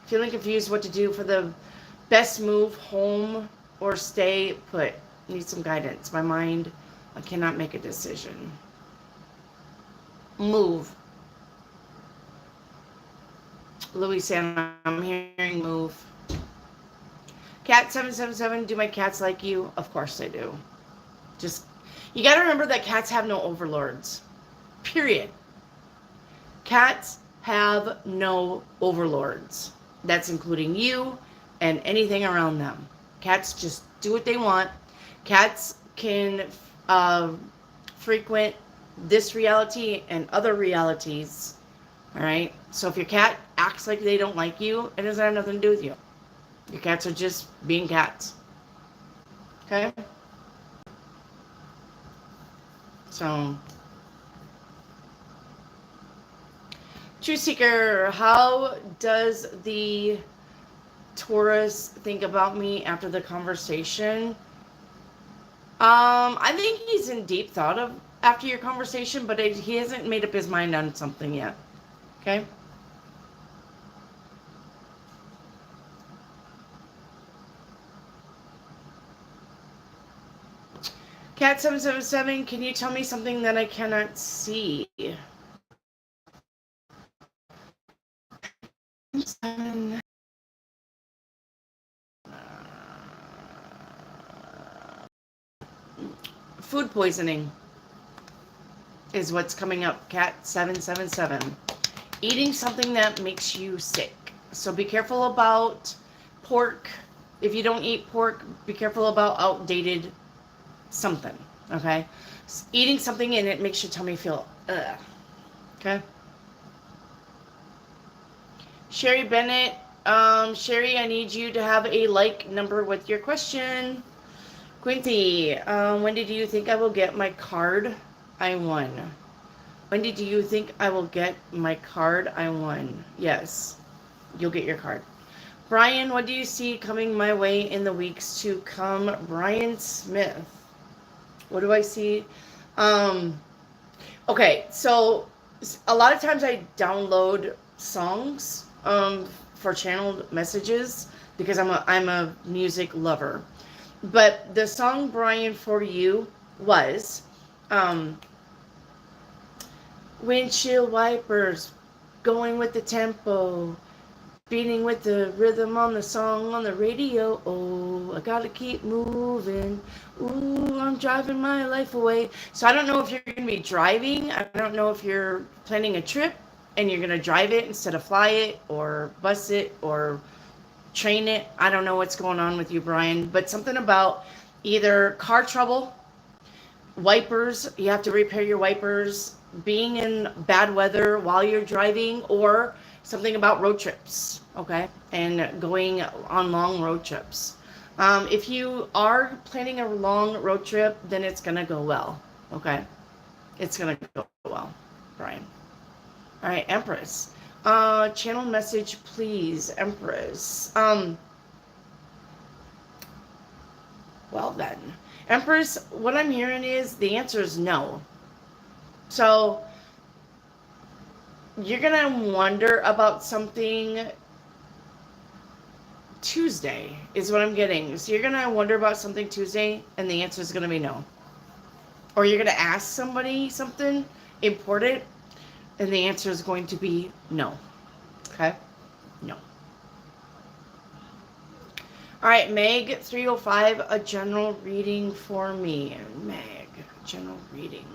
Feeling confused what to do for the best move, home or stay put. Need some guidance. My mind, I cannot make a decision. Move. Louisiana, I'm hearing move. Cat 777, do my cats like you? Of course they do. Just, you got to remember that cats have no overlords. Period. Cats have no overlords. That's including you and anything around them. Cats just do what they want. Cats can frequent this reality and other realities. All right? So if your cat acts like they don't like you, it doesn't have nothing to do with you. Your cats are just being cats. Okay? So, True Seeker, how does the Taurus think about me after the conversation? I think he's in deep thought of after your conversation, but he hasn't made up his mind on something yet. Okay? Cat 777, can you tell me something that I cannot see? Food poisoning is what's coming up. Cat 777. Eating something that makes you sick. So be careful about pork. If you don't eat pork, be careful about outdated something. Okay? Eating something and it makes your tummy feel ugh. Okay? Sherry Bennett. Sherry, I need you to have a like number with your question. Quincy, when did you think I will get my card I won? When did you think I will get my card I won? Yes, you'll get your card. Brian, what do you see coming my way in the weeks to come? Brian Smith. What do I see? Um, okay, so a lot of times I download songs for channeled messages because I'm a music lover. But the song Brian for you was um, windshield wipers going with the tempo, beating with the rhythm on the song on the radio. Oh, I gotta keep moving. Ooh, I'm driving my life away. So I don't know if you're gonna be driving. I don't know if you're planning a trip and you're gonna drive it instead of fly it or bus it or train it. I don't know what's going on with you, Brian, but something about either car trouble, wipers, you have to repair your wipers, being in bad weather while you're driving, or something about road trips, okay? And going on long road trips. If you are planning a long road trip, then it's going to go well, okay? It's going to go well, Brian. All right, Empress. Channel message, please, Empress. Well then. Empress, what I'm hearing is the answer is no. So you're going to wonder about something Tuesday is what I'm getting. So you're going to wonder about something Tuesday and the answer is going to be no. Or you're going to ask somebody something important and the answer is going to be no. Okay? No. All right, Meg 305, a general reading for me. Meg, general reading.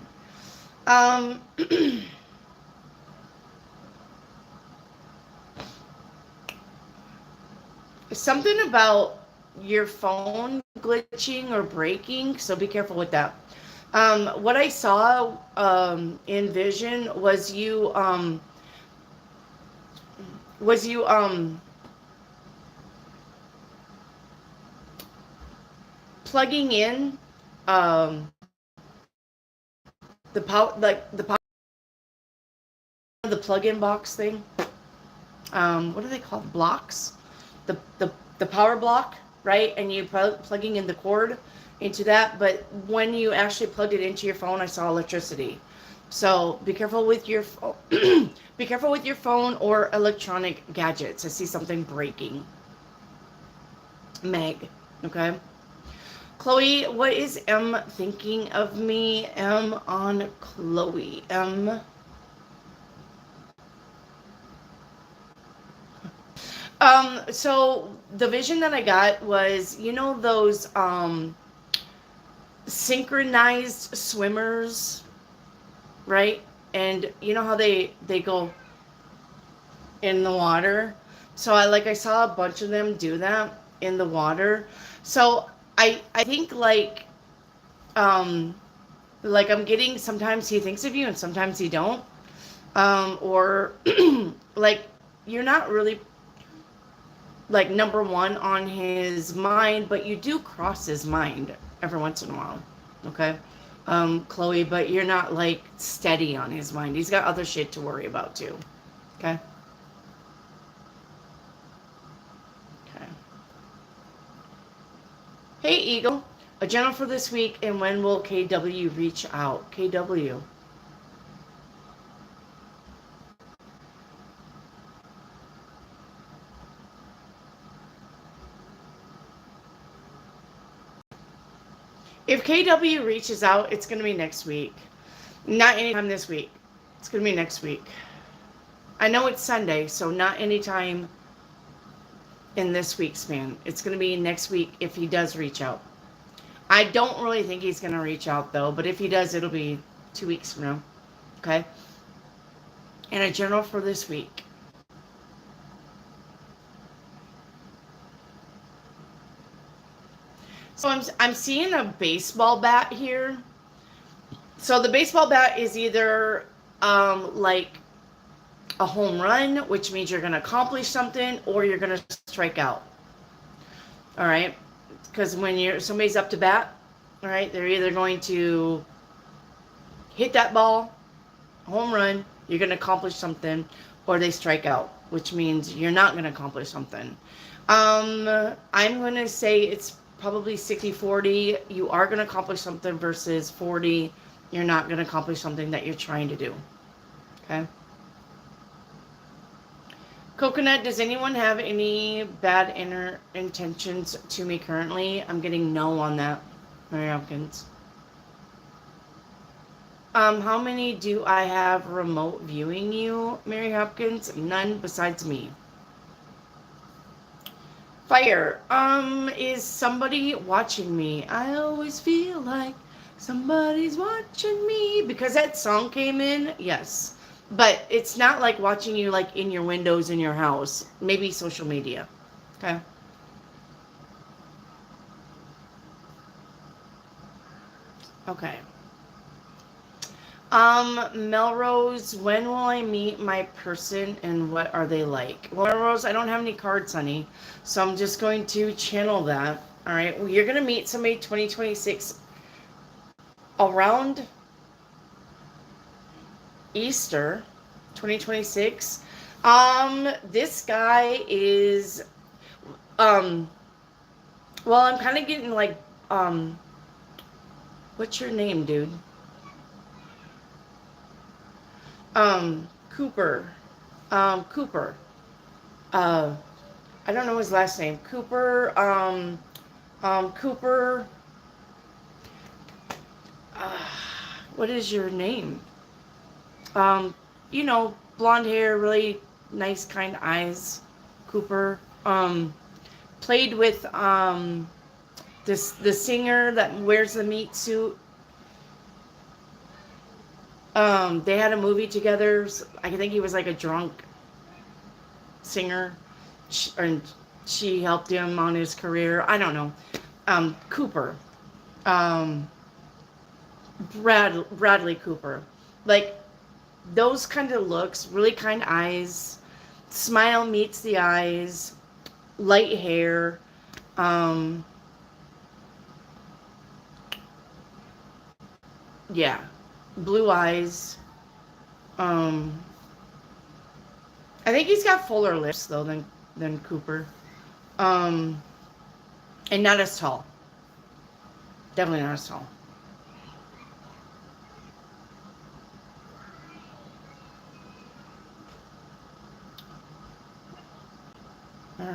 Something about your phone glitching or breaking, so be careful with that. What I saw in vision was you plugging in the power, like the power, the plug-in box thing. What do they call it? Blocks? The power block, right? And you plugging in the cord into that. But when you actually plugged it into your phone, I saw electricity. So be careful with your phone. Be careful with your phone or electronic gadgets. I see something breaking. Meg, okay? Chloe, what is M thinking of me? M on Chloe. M. So the vision that I got was, you know, those synchronized swimmers, right? And you know how they go in the water. So I saw a bunch of them do that in the water. So I think I'm getting, sometimes he thinks of you and sometimes he don't. Or like you're not really like number one on his mind, but you do cross his mind every once in a while. Okay? Chloe, but you're not like steady on his mind. He's got other shit to worry about too. Okay? Okay. Hey Eagle, a general for this week, and when will KW reach out? KW. If KW reaches out, it's going to be next week. Not anytime this week. It's going to be next week. I know it's Sunday, so not anytime in this week's span. It's going to be next week if he does reach out. I don't really think he's going to reach out, though, but if he does, it'll be 2 weeks from now. Okay? And a general for this week. So I'm seeing a baseball bat here. So the baseball bat is either like a home run, which means you're going to accomplish something, or you're going to strike out. All right? Because when somebody's up to bat, all right, they're either going to hit that ball, home run, you're going to accomplish something, or they strike out, which means you're not going to accomplish something. I'm going to say it's probably 60-40. You are going to accomplish something versus 40. You're not going to accomplish something that you're trying to do. Okay? Coconut, does anyone have any bad inner intentions to me currently? I'm getting no on that, Mary Hopkins. How many do I have remote viewing you, Mary Hopkins? None besides me. Fire. Is somebody watching me? I always feel like somebody's watching me. Because that song came in, yes. But it's not like watching you like in your windows in your house. Maybe social media. Okay. Okay. Melrose, when will I meet my person and what are they like? Well, Melrose, I don't have any cards, honey. So I'm just going to channel that. All right. Well, you're going to meet somebody 2026 around Easter 2026. This guy is, well, I'm kind of getting like, what's your name, dude? Cooper. Cooper. I don't know his last name. Cooper. Cooper. What is your name? You know, blonde hair, really nice, kind eyes. Cooper. Played with the singer that wears the meat suit. They had a movie together. I think he was like a drunk singer, and she helped him on his career. I don't know. Cooper. Bradley Cooper. Like, those kind of looks, really kind eyes, smile meets the eyes, light hair, yeah, blue eyes. I think he's got fuller lips though than Cooper, and not as tall. Definitely not as tall. All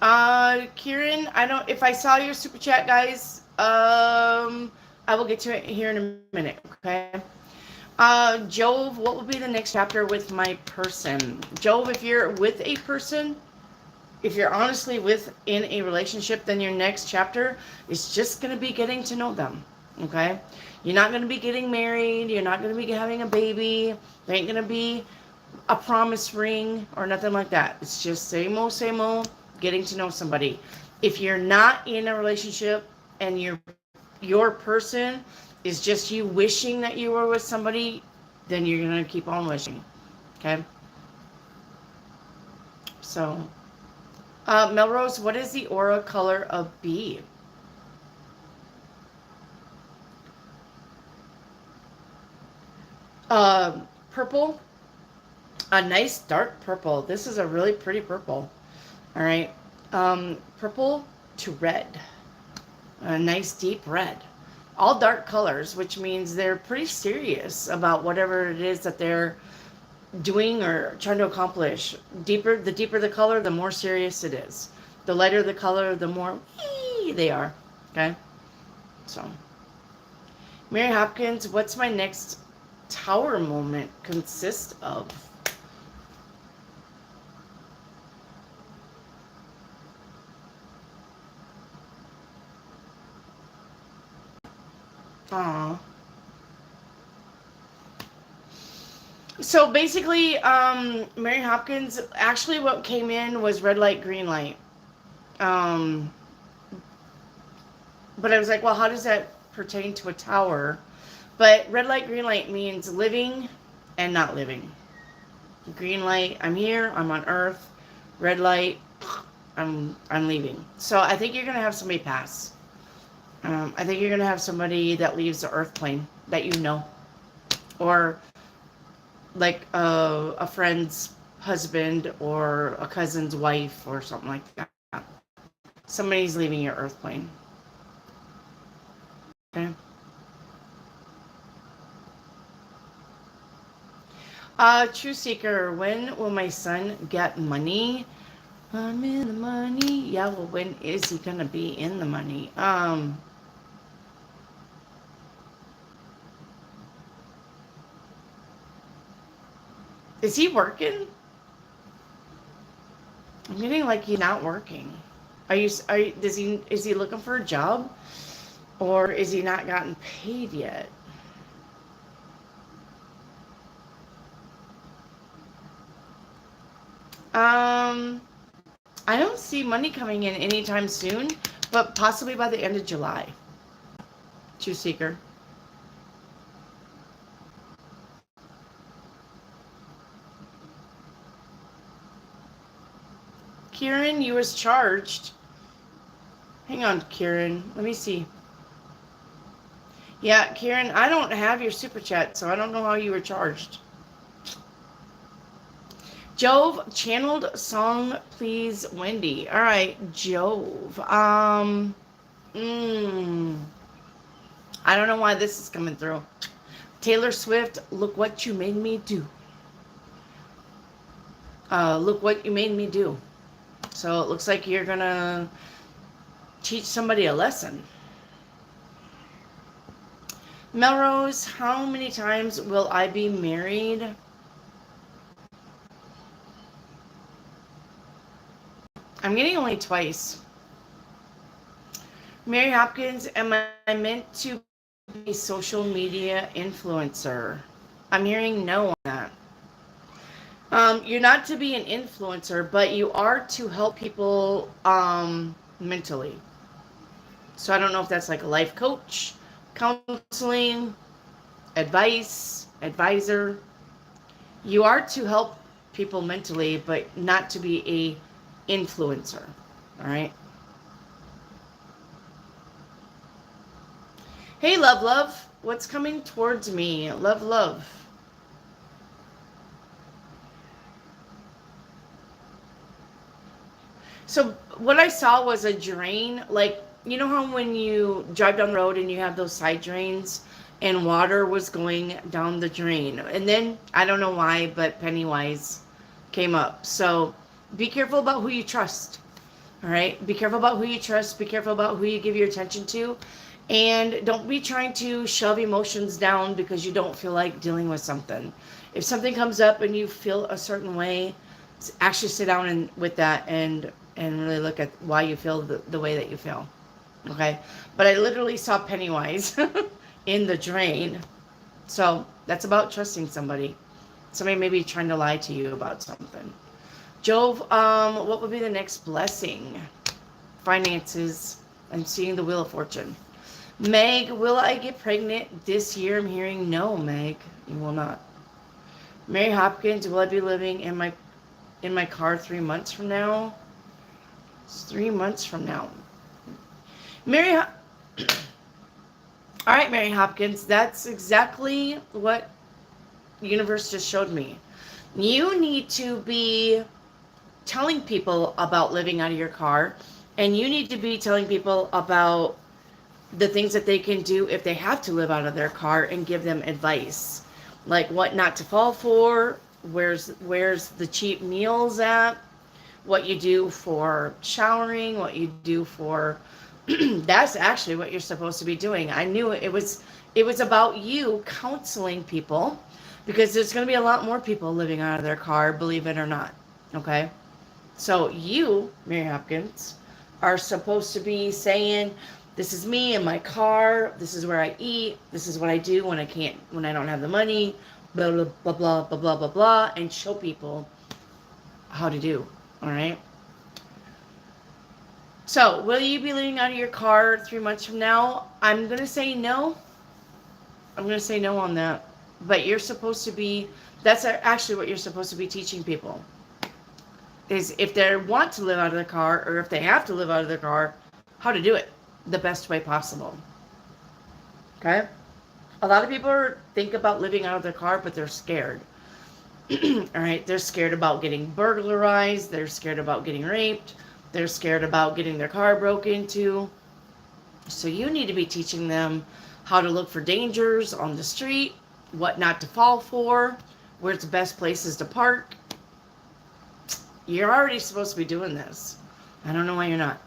right. Kieran, I don't. If I saw your super chat, guys, I will get to it here in a minute. Okay. Jove, what will be the next chapter with my person? Jove, if you're with a person, if you're honestly in a relationship, then your next chapter is just going to be getting to know them. Okay? You're not going to be getting married. You're not going to be having a baby. There ain't going to be a promise ring or nothing like that. It's just same old, getting to know somebody. If you're not in a relationship and your person is just you wishing that you were with somebody, then you're going to keep on wishing. Okay? So, Melrose, what is the aura color of B? Purple. A nice dark purple. This is a really pretty purple. All right. Purple to red. A nice deep red. All dark colors, which means they're pretty serious about whatever it is that they're doing or trying to accomplish. The deeper the color, the more serious it is. The lighter the color, the more they are. Okay? So, Mary Hopkins, what's my next tower moment consist of? Aww. So basically, Mary Hopkins, actually what came in was red light, green light. But I was like, well, how does that pertain to a tower? But red light, green light means living and not living. Green light, I'm here, I'm on Earth. Red light, I'm leaving. So I think you're gonna have somebody pass. I think you're gonna have somebody that leaves the Earth plane that you know, or like a friend's husband or a cousin's wife or something like that. Somebody's leaving your Earth plane. Okay. True Seeker, when will my son get money? I'm in the money. Yeah, well, when is he gonna be in the money? Is he working? I'm getting like he's not working. Is he looking for a job? Or is he not gotten paid yet? Um, I don't see money coming in anytime soon, but possibly by the end of July. True Seeker. Kieran, you was charged. Hang on, Kieran. Let me see. Yeah, Kieran, I don't have your super chat, so I don't know how you were charged. Jove, channeled song, please, Wendy. All right, Jove. I don't know why this is coming through. Taylor Swift, look what you made me do. Look what you made me do. So it looks like you're gonna teach somebody a lesson. Melrose, how many times will I be married? I'm getting only twice. Mary Hopkins, am I meant to be a social media influencer? I'm hearing no on that. You're not to be an influencer, but you are to help people mentally. So I don't know if that's like a life coach, counseling, advice, advisor. You are to help people mentally, but not to be a influencer. All right. Hey, love, love. What's coming towards me? Love, love. So what I saw was a drain. Like, you know how when you drive down the road and you have those side drains and water was going down the drain. And then, I don't know why, but Pennywise came up. So be careful about who you trust. All right? Be careful about who you trust. Be careful about who you give your attention to. And don't be trying to shove emotions down because you don't feel like dealing with something. If something comes up and you feel a certain way, actually sit down and with that and really look at why you feel the way that you feel. Okay? But I literally saw Pennywise in the drain. So that's about trusting somebody. Somebody may be trying to lie to you about something. Jove, what would be the next blessing? Finances. I'm seeing the Wheel of Fortune. Meg, will I get pregnant this year? I'm hearing no, Meg. You will not. Mary Hopkins, will I be living in my car 3 months from now? It's 3 months from now. All right, Mary Hopkins, that's exactly what the universe just showed me. You need to be telling people about living out of your car, and you need to be telling people about the things that they can do if they have to live out of their car and give them advice. Like what not to fall for, where's the cheap meals at, what you do for showering, what you do for that's actually what you're supposed to be doing. I knew it was about you counseling people because there's going to be a lot more people living out of their car, believe it or not. Okay? So you, Mary Hopkins, are supposed to be saying, this is me in my car, this is where I eat, this is what I do when I don't have the money, blah blah blah blah blah blah blah blah, and show people how to do. All right? So, will you be living out of your car 3 months from now? I'm going to say no. I'm going to say no on that. But you're supposed to be, that's actually what you're supposed to be teaching people. Is if they want to live out of their car, or if they have to live out of their car, how to do it the best way possible. Okay? A lot of people think about living out of their car, but they're scared. All right? They're scared about getting burglarized. They're scared about getting raped. They're scared about getting their car broken into. So you need to be teaching them how to look for dangers on the street, what not to fall for, where's the best places to park. You're already supposed to be doing this. I don't know why you're not.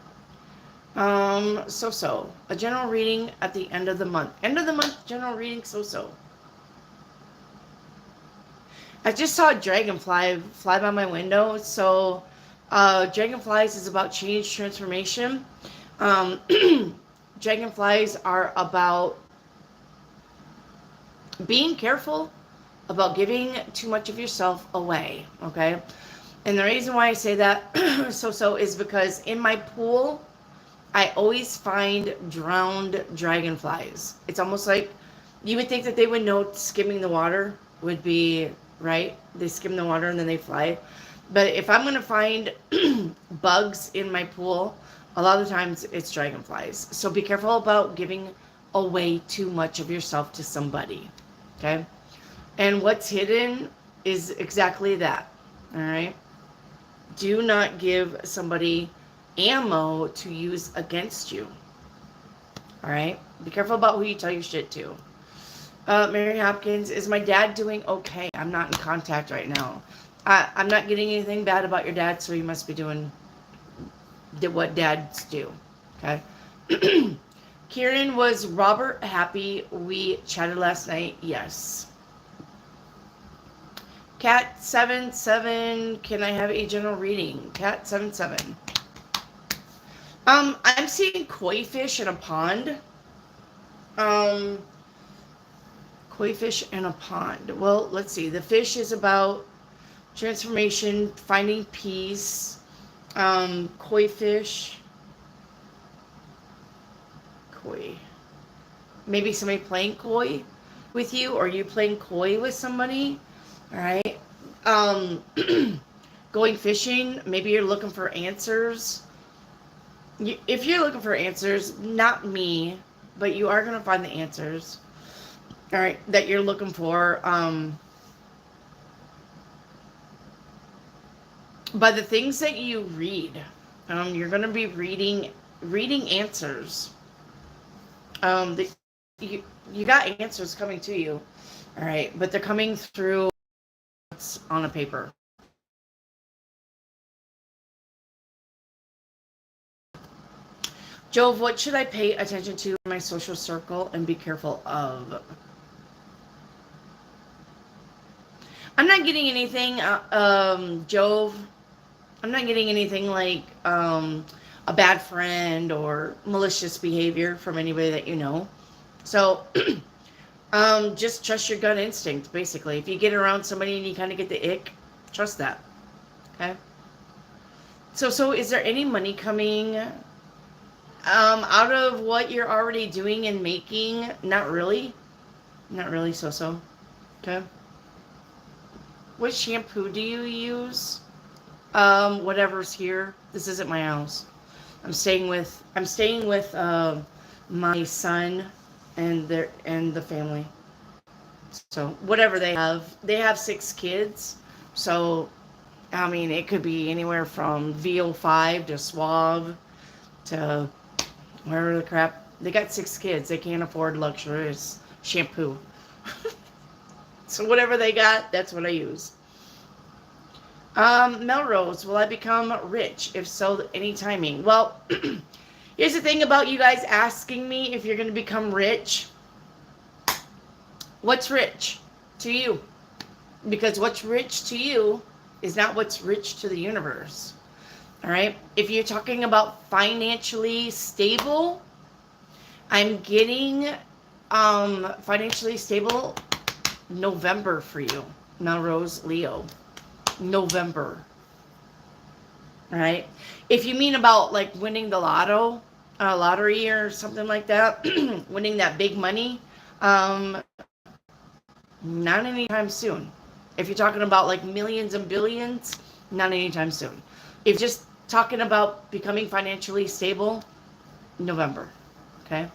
So. A general reading at the end of the month. End of the month, general reading, so. I just saw a dragonfly fly by my window. So, dragonflies is about change, transformation. Dragonflies are about being careful about giving too much of yourself away, okay? And the reason why I say that so is because in my pool, I always find drowned dragonflies. It's almost like you would think that they would know skimming the water would be right. They skim the water and then they fly. But if I'm going to find bugs in my pool, a lot of the times it's dragonflies. So be careful about giving away too much of yourself to somebody. Okay? And what's hidden is exactly that. All right? Do not give somebody ammo to use against you. All right? Be careful about who you tell your shit to. Mary Hopkins, is my dad doing okay? I'm not in contact right now. I'm not getting anything bad about your dad, so you must be doing what dads do. Okay? Kieran, was Robert happy we chatted last night? Yes. Cat77, can I have a general reading? Cat77. I'm seeing koi fish in a pond. Koi fish in a pond. Well, let's see. The fish is about transformation, finding peace. Koi fish. Koi. Maybe somebody playing koi with you, or you playing koi with somebody. All right. Going fishing. Maybe you're looking for answers. If you're looking for answers, not me, but you are going to find the answers. All right, that you're looking for. By the things that you read, you're going to be reading answers. You got answers coming to you. All right, but they're coming through on a paper. Jove, what should I pay attention to in my social circle and be careful of? I'm not getting anything, Jove. I'm not getting anything like a bad friend or malicious behavior from anybody that you know. So, just trust your gut instinct, basically. If you get around somebody and you kind of get the ick, trust that. Okay? So is there any money coming out of what you're already doing and making? Not really. Not really, so. Okay? What shampoo do you use? Whatever's here. This isn't my house. I'm staying with my son and the family. So whatever they have 6 kids. So I mean, it could be anywhere from VO5 to Suave to whatever the crap. They got 6 kids. They can't afford luxurious shampoo. So whatever they got, that's what I use. Melrose, will I become rich? If so, any timing? Well, here's the thing about you guys asking me if you're going to become rich. What's rich to you? Because what's rich to you is not what's rich to the universe. All right? If you're talking about financially stable, I'm getting financially stable November for you. Melrose, Leo. November. All right? If you mean about like winning the lottery or something like that, winning that big money, Not anytime soon. If you're talking about like millions and billions, not anytime soon. If you're just talking about becoming financially stable, November. Okay.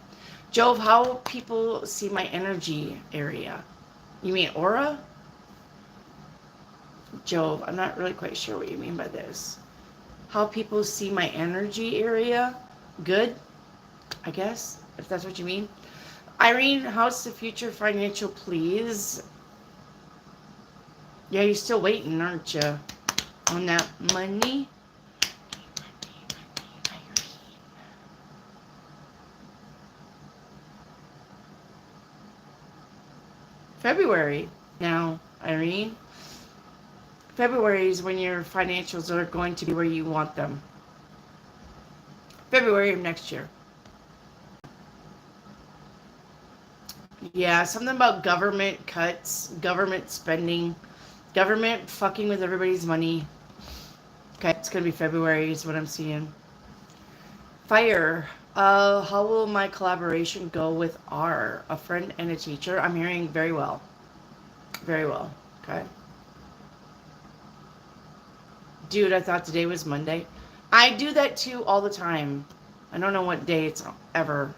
Jove, how people see my energy area? You mean aura? Jove, I'm not really quite sure what you mean by this. How people see my energy area? Good, I guess, if that's what you mean. Irene, how's the future financial, please? Yeah, you're still waiting, aren't you? On that money? February now, Irene. February is when your financials are going to be where you want them. February of next year. Yeah, something about government cuts, government spending, government fucking with everybody's money. Okay, it's going to be February is what I'm seeing. Fire. How will my collaboration go with R, a friend and a teacher? I'm hearing very well. Very well. Okay. Dude, I thought today was Monday. I do that too all the time. I don't know what day it's ever.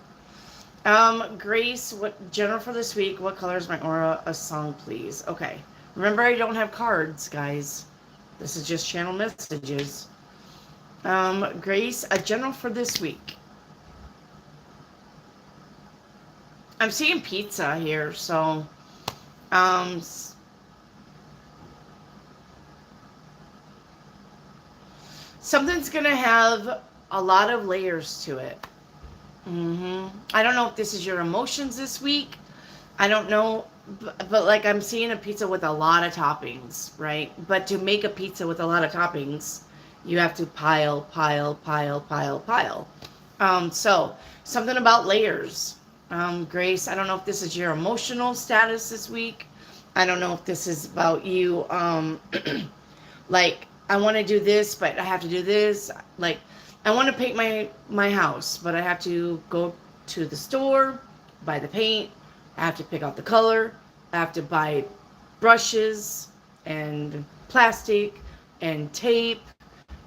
Grace, what general for this week? What color is my aura? A song, please. Okay. Remember, I don't have cards, guys. This is just channel messages. Grace, a general for this week. I'm seeing pizza here, so something's gonna have a lot of layers to it. I don't know if this is your emotions this week. I don't know, but like I'm seeing a pizza with a lot of toppings, right? But to make a pizza with a lot of toppings, you have to pile. So something about layers. Grace, I don't know if this is your emotional status this week. I don't know if this is about you, like, I want to do this, but I have to do this. Like, I want to paint my house, but I have to go to the store, buy the paint. I have to pick out the color. I have to buy brushes and plastic and tape.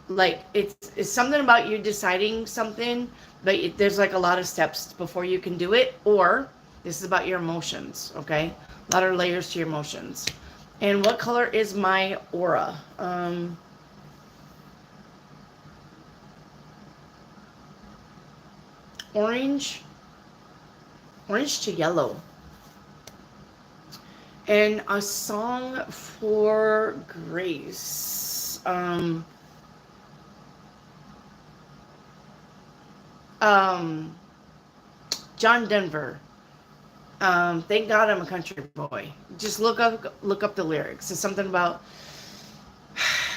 Like, it's something about you deciding something, but there's like a lot of steps before you can do it. Or this is about your emotions, okay? A lot of layers to your emotions. And what color is my aura? Orange to yellow. And a song for Grace. John Denver. Thank God I'm a country boy. Just look up the lyrics. It's something about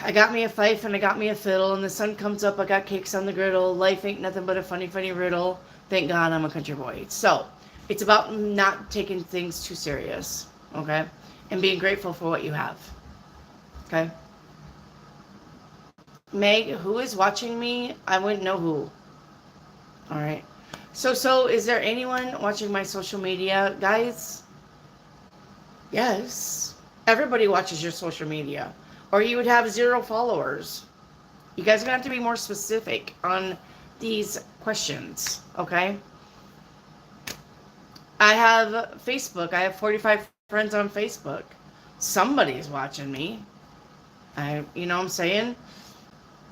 I got me a fife and I got me a fiddle, and the sun comes up, I got cakes on the griddle. Life ain't nothing but a funny riddle. Thank God I'm a country boy. So it's about not taking things too serious, okay? And being grateful for what you have, okay? Meg, who is watching me? I wouldn't know who. All right. So is there anyone watching my social media, guys? Yes. Everybody watches your social media, or you would have 0 followers. You guys are gonna have to be more specific on these questions, okay? I have Facebook. I have 45 friends on Facebook. Somebody's watching me. You know what I'm saying?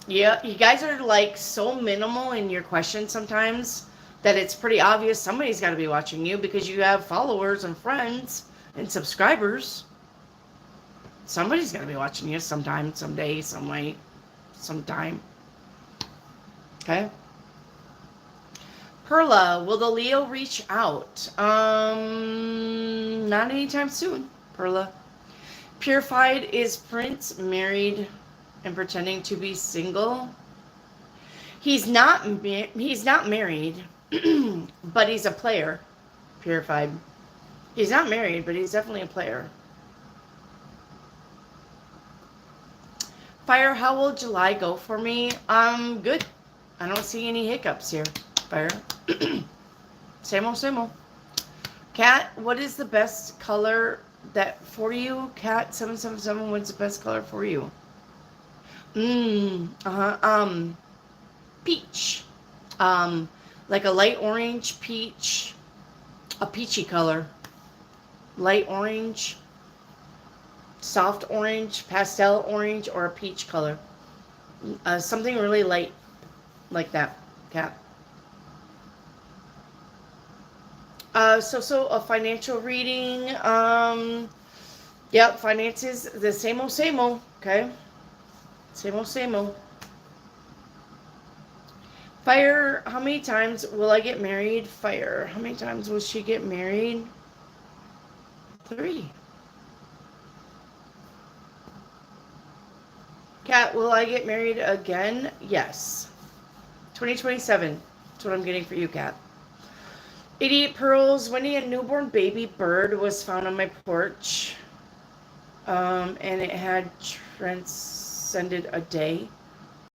Yeah, you guys are like so minimal in your questions sometimes that it's pretty obvious somebody's got to be watching you because you have followers and friends and subscribers. Somebody's got to be watching you sometime, someday, some way, sometime. Okay. Perla, will the Leo reach out? Not anytime soon, Perla. Purified, is Prince married and pretending to be single? He's not married, but he's a player. Purified. He's not married, but he's definitely a player. Fire, how will July go for me? Good. I don't see any hiccups here. Fire. Same old, same old. Cat, what is the best color that for you, Cat 777. What's the best color for you? Peach. Like a light orange peach, a peachy color. Light orange, soft orange, pastel orange, or a peach color. Something really light like that, Cat. So a financial reading. Yep, finances, the same old, okay? Same old. Fire, how many times will I get married? Fire, how many times will she get married? 3. Cat, will I get married again? Yes. 2027. That's what I'm getting for you, Cat. 88 pearls. Wendy, a newborn baby bird was found on my porch. And it had transcended a day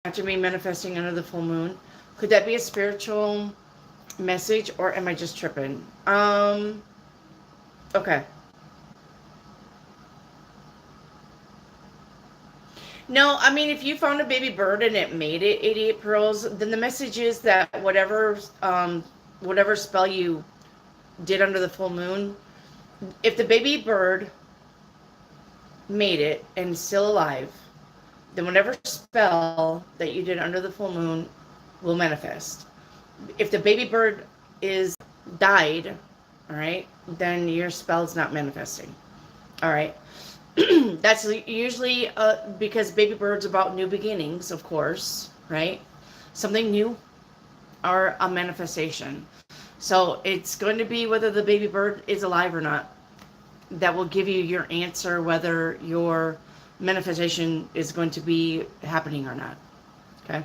after me manifesting under the full moon. Could that be a spiritual message, or am I just tripping? Okay. No, I mean, if you found a baby bird and it made it 88 pearls, then the message is that whatever spell you did under the full moon, if the baby bird made it and is still alive, then whatever spell that you did under the full moon will manifest. If the baby bird is died, all right, then your spell's not manifesting. All right. That's usually because baby bird's about new beginnings, of course, right? Something new or a manifestation. So it's going to be whether the baby bird is alive or not. That will give you your answer whether your manifestation is going to be happening or not. Okay.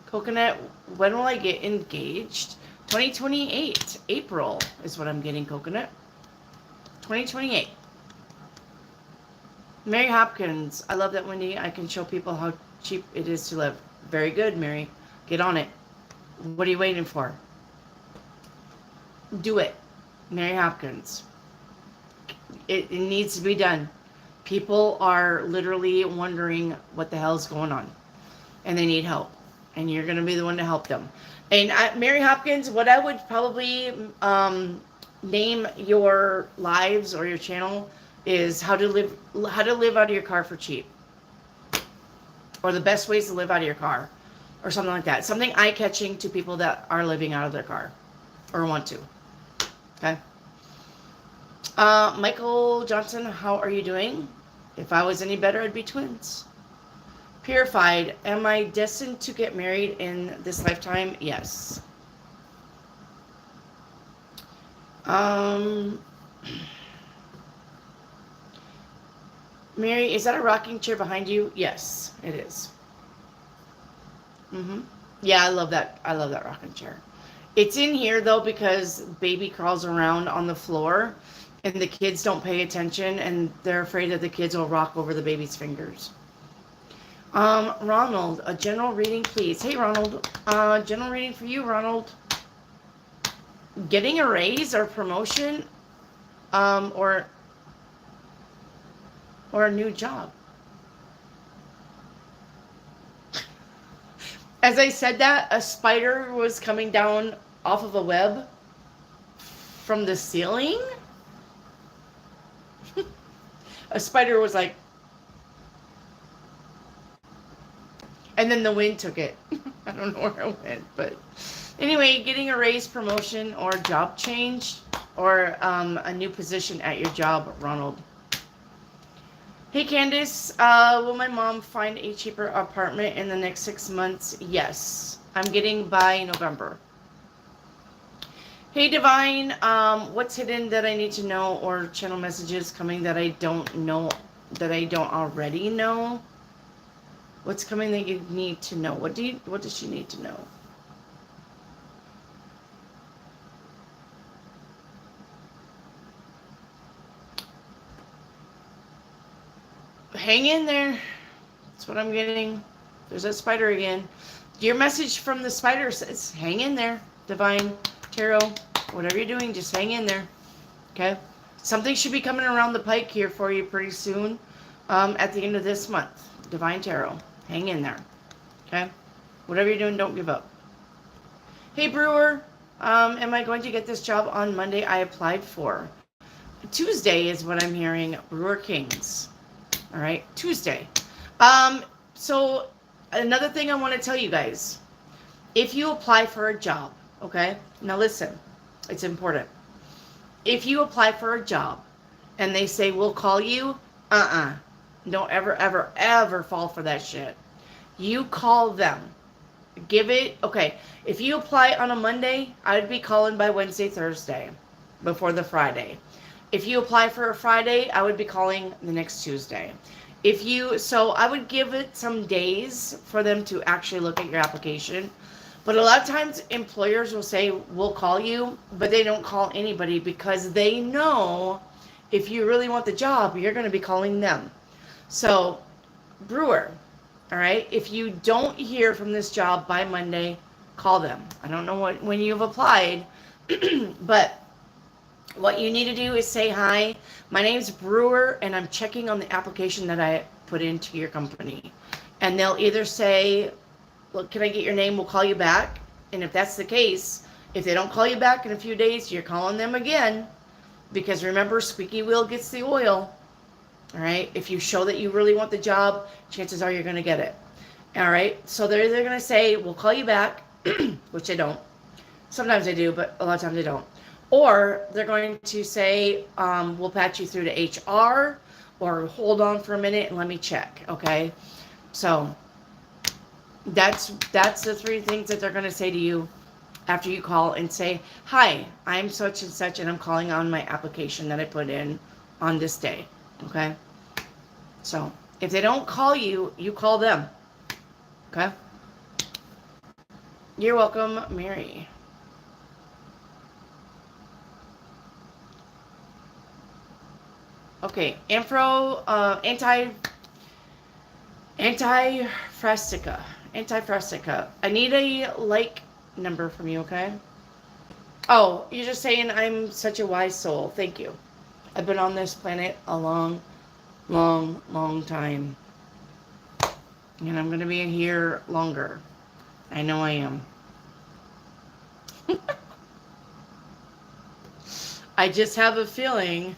Coconut, when will I get engaged? 2028. April is what I'm getting, Coconut. 2028. Mary Hopkins, I love that, Wendy. I can show people how cheap it is to live. Very good, Mary. Get on it. What are you waiting for? Do it. Mary Hopkins. It needs to be done. People are literally wondering what the hell's going on. And they need help. And you're going to be the one to help them. And Mary Hopkins, what I would probably name your lives or your channel is how to live out of your car for cheap, or the best ways to live out of your car, or something like that. Something eye-catching to people that are living out of their car or want to. Okay. Michael Johnson, how are you doing? If I was any better, I'd be twins. Purified, am I destined to get married in this lifetime? Yes. Mary, is that a rocking chair behind you? Yes, it is. Yeah, I love that. I love that rocking chair. It's in here though because baby crawls around on the floor and the kids don't pay attention and they're afraid that the kids will rock over the baby's fingers. Ronald, a general reading, please. Hey, Ronald. General reading for you, Ronald. Getting a raise or promotion, or a new job. As I said that, a spider was coming down off of a web from the ceiling. A spider was like, and then the wind took it. I don't know where it went, but anyway, getting a raise, promotion, or job change, or a new position at your job, Ronald. Hey, Candace, will my mom find a cheaper apartment in the next 6 months? Yes, I'm getting by November. Hey, Divine, what's hidden that I need to know, or channel messages coming that I don't know, that I don't already know? What's coming that you need to know? What does she need to know? Hang in there. That's what I'm getting. There's that spider again. Your message from the spider says, hang in there, Divine, Tarot, whatever you're doing, just hang in there. Okay? Something should be coming around the pike here for you pretty soon, at the end of this month. Divine Tarot. Hang in there. Okay? Whatever you're doing, don't give up. Hey, Brewer. Am I going to get this job on Monday I applied for? Tuesday is what I'm hearing. Brewer Kings. All right? Tuesday. So another thing I want to tell you guys. If you apply for a job, okay? Now listen. It's important. If you apply for a job and they say, we'll call you, don't ever, ever, ever fall for that shit. You call them. Give it, okay, if you apply on a Monday, I would be calling by Wednesday, Thursday, before the Friday. If you apply for a Friday, I would be calling the next Tuesday. So I would give it some days for them to actually look at your application. But a lot of times employers will say, we'll call you, but they don't call anybody because they know if you really want the job, you're going to be calling them. So, Brewer, all right, if you don't hear from this job by Monday, call them. I don't know when you've applied, but what you need to do is say, hi, my name's Brewer, and I'm checking on the application that I put into your company. And they'll either say, look, can I get your name? We'll call you back. And if that's the case, if they don't call you back in a few days, you're calling them again. Because remember, squeaky wheel gets the oil. All right? If you show that you really want the job, chances are you're going to get it. All right? So they're going to say, we'll call you back, which they don't. Sometimes they do, but a lot of times they don't. Or they're going to say, we'll patch you through to HR, or hold on for a minute and let me check. Okay? So that's the three things that they're going to say to you after you call and say, hi, I'm such and such, and I'm calling on my application that I put in on this day. Okay? So if they don't call you, you call them. Okay? You're welcome, Mary. Okay, Anti-Frastica. I need a like number from you, okay? Oh, you're just saying I'm such a wise soul. Thank you. I've been on this planet a long, long, long time. And I'm going to be here longer. I know I am. I just have a feeling.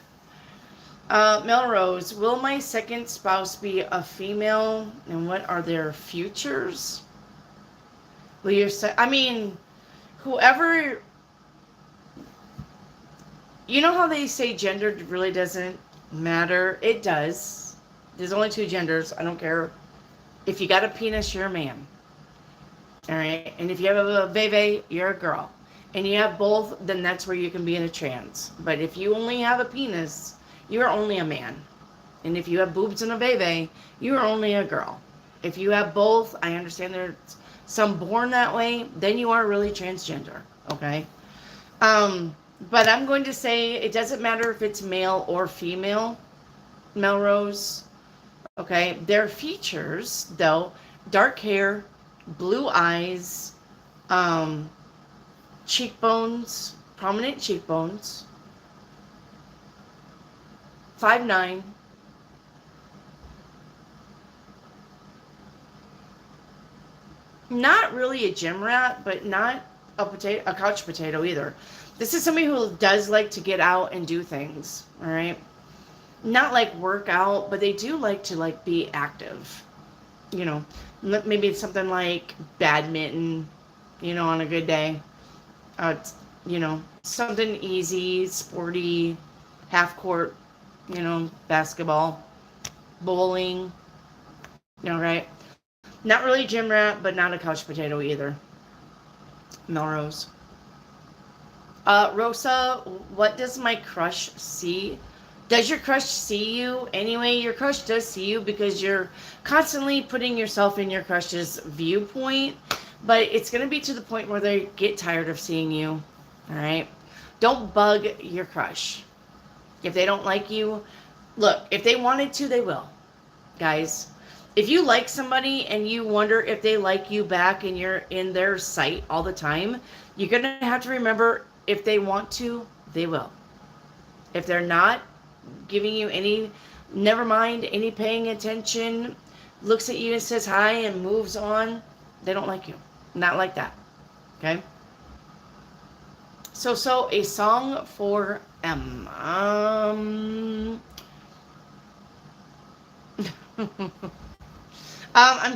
Melrose, will my second spouse be a female? And what are their futures? Will your whoever, you know how they say gender really doesn't matter? It does. There's only two genders. I don't care. If you got a penis, you're a man. All right? And if you have a veve, you're a girl. And you have both, then that's where you can be in a trans. But if you only have a penis, you are only a man. And if you have boobs and a veve, you are only a girl. If you have both, I understand there's some born that way, then you are really transgender. Okay? But I'm going to say it doesn't matter if it's male or female, Melrose. Okay? Their features, though, dark hair, blue eyes, cheekbones, prominent cheekbones, 5'9", not really a gym rat, but not a couch potato either. This is somebody who does like to get out and do things, all right? Not like work out, but they do like to be active. You know, maybe it's something like badminton, on a good day. Something easy, sporty, half court, basketball, bowling, right? Not really gym rat, but not a couch potato either. Melrose. Rosa, what does my crush see? Does your crush see you? Anyway, your crush does see you because you're constantly putting yourself in your crush's viewpoint, but it's going to be to the point where they get tired of seeing you, all right? Don't bug your crush. If they don't like you, look, if they wanted to, they will. Guys, if you like somebody and you wonder if they like you back and you're in their sight all the time, you're going to have to remember if they want to, they will. If they're not giving you any, never mind, any paying attention, looks at you and says hi and moves on, they don't like you. Not like that. Okay? So a song for M. I'm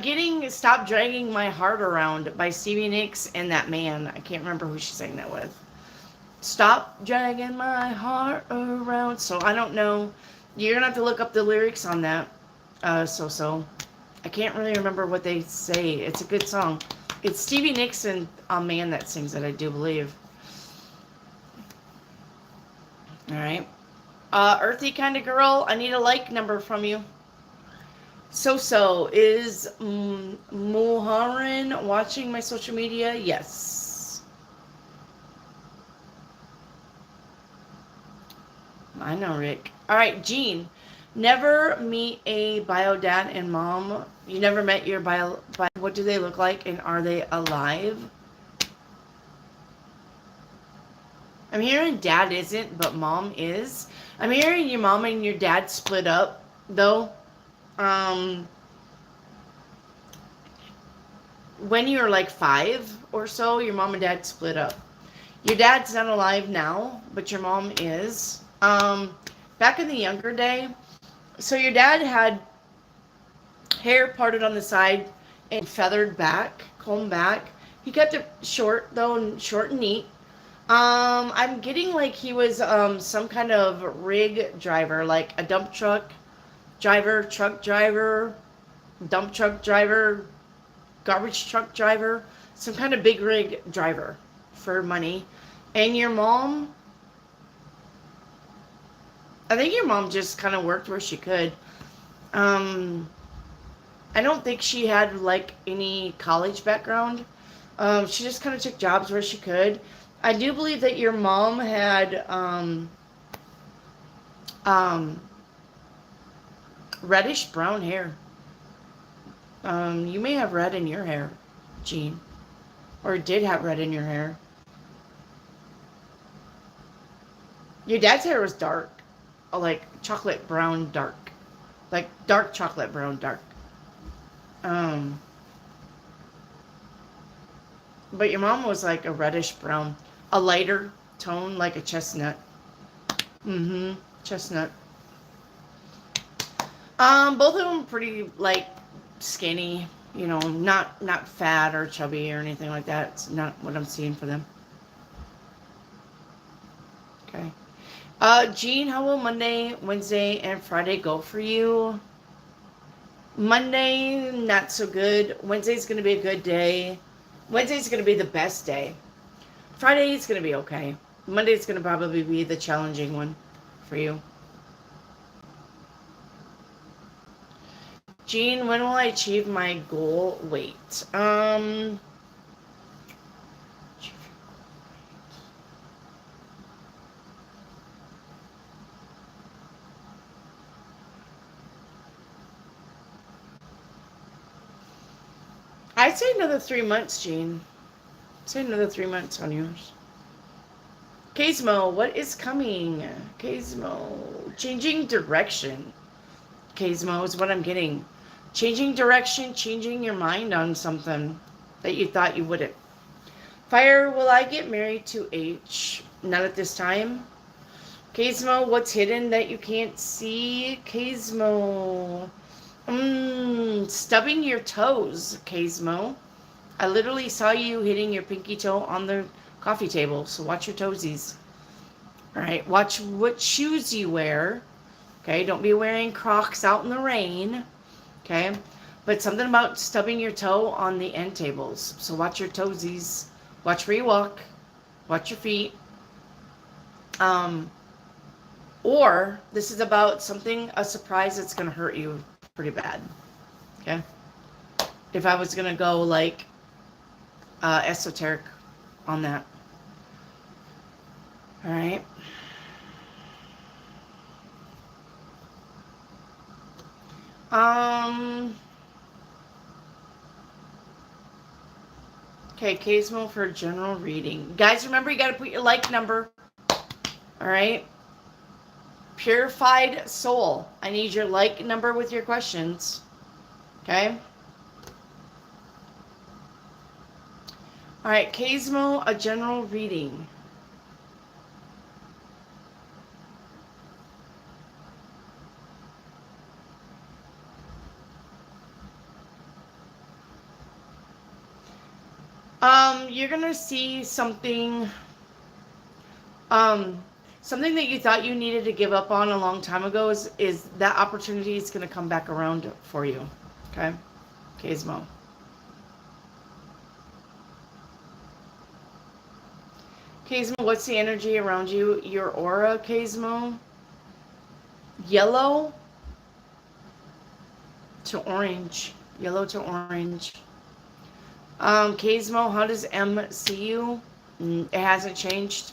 getting Stop Dragging My Heart Around by Stevie Nicks and that man. I can't remember who she sang that with. Stop dragging my heart around. So I don't know. You're going to have to look up the lyrics on that. So. I can't really remember what they say. It's a good song. It's Stevie Nicks and a man that sings it, I do believe. Alright. Earthy kind of girl, I need a like number from you. So is Muharin watching my social media? Yes. I know, Rick. Alright, Jean. Never meet a bio dad and mom. You never met your bio. What do they look like and are they alive? I'm hearing dad isn't, but mom is. I'm hearing your mom and your dad split up, though. When you were like 5 or so, your mom and dad split up. Your dad's not alive now, but your mom is. Back in the younger day, so your dad had hair parted on the side and feathered back, combed back. He kept it short though, and short and neat. I'm getting like he was some kind of rig driver, like a dump truck driver, dump truck driver, garbage truck driver, some kind of big rig driver for money. And your mom, I think your mom just kind of worked where she could. I don't think she had like any college background. She just kind of took jobs where she could. I do believe that your mom had reddish brown hair. You may have red in your hair, Jean, or did have red in your hair. Your dad's hair was dark, like chocolate brown dark, like dark chocolate brown dark. But your mom was like a reddish brown, a lighter tone, like a chestnut. Chestnut. Both of them pretty like skinny, you know, not fat or chubby or anything like that. It's not what I'm seeing for them. Okay. Jean, how will Monday, Wednesday, and Friday go for you? Monday, not so good. Wednesday's going to be a good day. Wednesday's going to be the best day. Friday's going to be okay. Monday's going to probably be the challenging one for you. Jean, when will I achieve my goal weight? I'd say another 3 months, Jean. I'd say another 3 months on yours. Kazmo, what is coming? Kazmo, changing direction. Kazmo is what I'm getting. Changing direction, changing your mind on something that you thought you wouldn't. Fire, will I get married to H? Not at this time. Kazmo, what's hidden that you can't see? Kazmo. Stubbing your toes, Kazmo. I literally saw you hitting your pinky toe on the coffee table, so watch your toesies. Alright, watch what shoes you wear. Okay, don't be wearing Crocs out in the rain. Okay, but something about stubbing your toe on the end tables. So watch your toesies. Watch where you walk. Watch your feet. Or this is about something, a surprise that's going to hurt you pretty bad. Okay, if I was going to go like esoteric on that. All right. Okay, Kazmo for general reading. Guys, remember you got to put your like number. All right. Purified soul. I need your like number with your questions. Okay? All right, Kazmo, a general reading. You're gonna see something, something that you thought you needed to give up on a long time ago is that opportunity is gonna come back around for you. Okay, Kazmo. Kazmo, what's the energy around you? Your aura, Kazmo? Yellow to orange. Yellow to orange. Kazmo, how does M see you? It hasn't changed.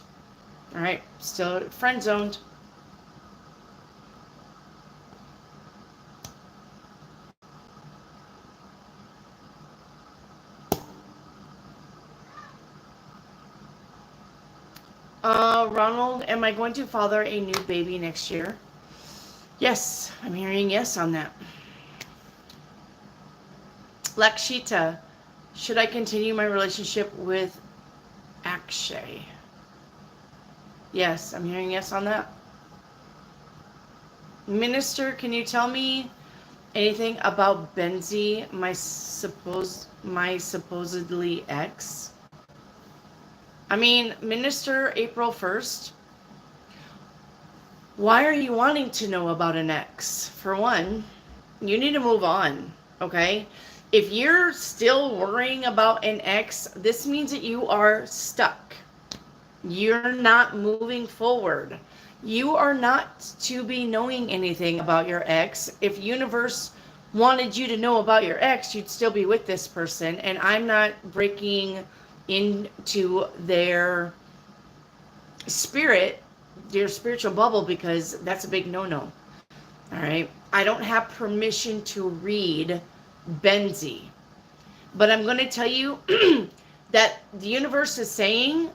Alright, still friend zoned. Ronald, am I going to father a new baby next year? Yes, I'm hearing yes on that. Lakshita, should I continue my relationship with Akshay? Yes, I'm hearing yes on that. Minister, can you tell me anything about Benzie, my supposedly ex? I mean, Minister, April 1st. Why are you wanting to know about an ex? For one, you need to move on, okay? If you're still worrying about an ex, this means that you are stuck. You're not moving forward. You are not to be knowing anything about your ex. If universe wanted you to know about your ex, you'd still be with this person. And I'm not breaking into their spirit, their spiritual bubble, because that's a big no-no. All right. I don't have permission to read Benzie. But I'm going to tell you that the universe is saying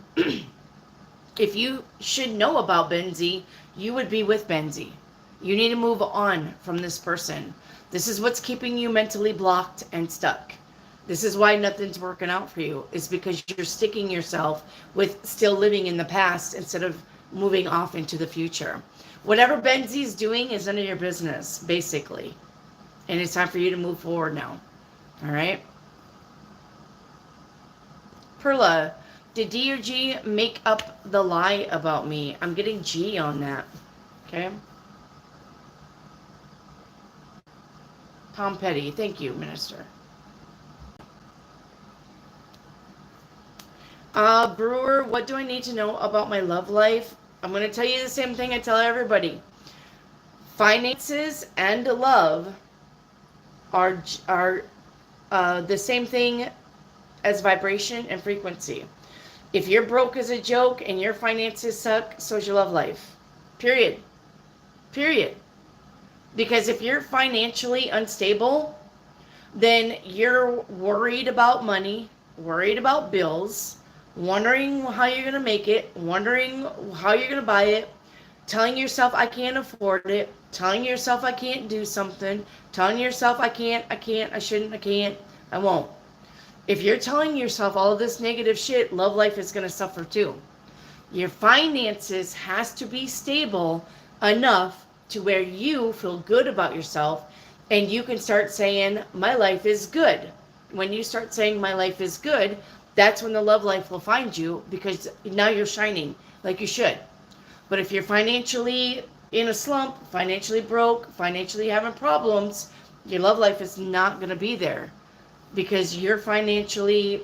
if you should know about Benzie, you would be with Benzie. You need to move on from this person. This is what's keeping you mentally blocked and stuck. This is why nothing's working out for you. It's because you're sticking yourself with still living in the past instead of moving off into the future. Whatever Benzie's doing is none of your business, basically. And it's time for you to move forward now. All right? Perla, did D or G make up the lie about me? I'm getting G on that. Okay? Tom Petty. Thank you, Minister. Brewer, what do I need to know about my love life? I'm going to tell you the same thing I tell everybody. Finances and love are the same thing as vibration and frequency. If you're broke as a joke and your finances suck, so is your love life. Period. Period. Because if you're financially unstable, then you're worried about money, worried about bills, wondering how you're going to make it, wondering how you're going to buy it, telling yourself I can't afford it, telling yourself I can't do something, telling yourself I can't, I shouldn't, I can't, I won't. If you're telling yourself all of this negative shit, love life is going to suffer too. Your finances has to be stable enough to where you feel good about yourself and you can start saying, my life is good. When you start saying my life is good, that's when the love life will find you, because now you're shining like you should. But if you're financially in a slump, financially broke, financially having problems, your love life is not going to be there because you're financially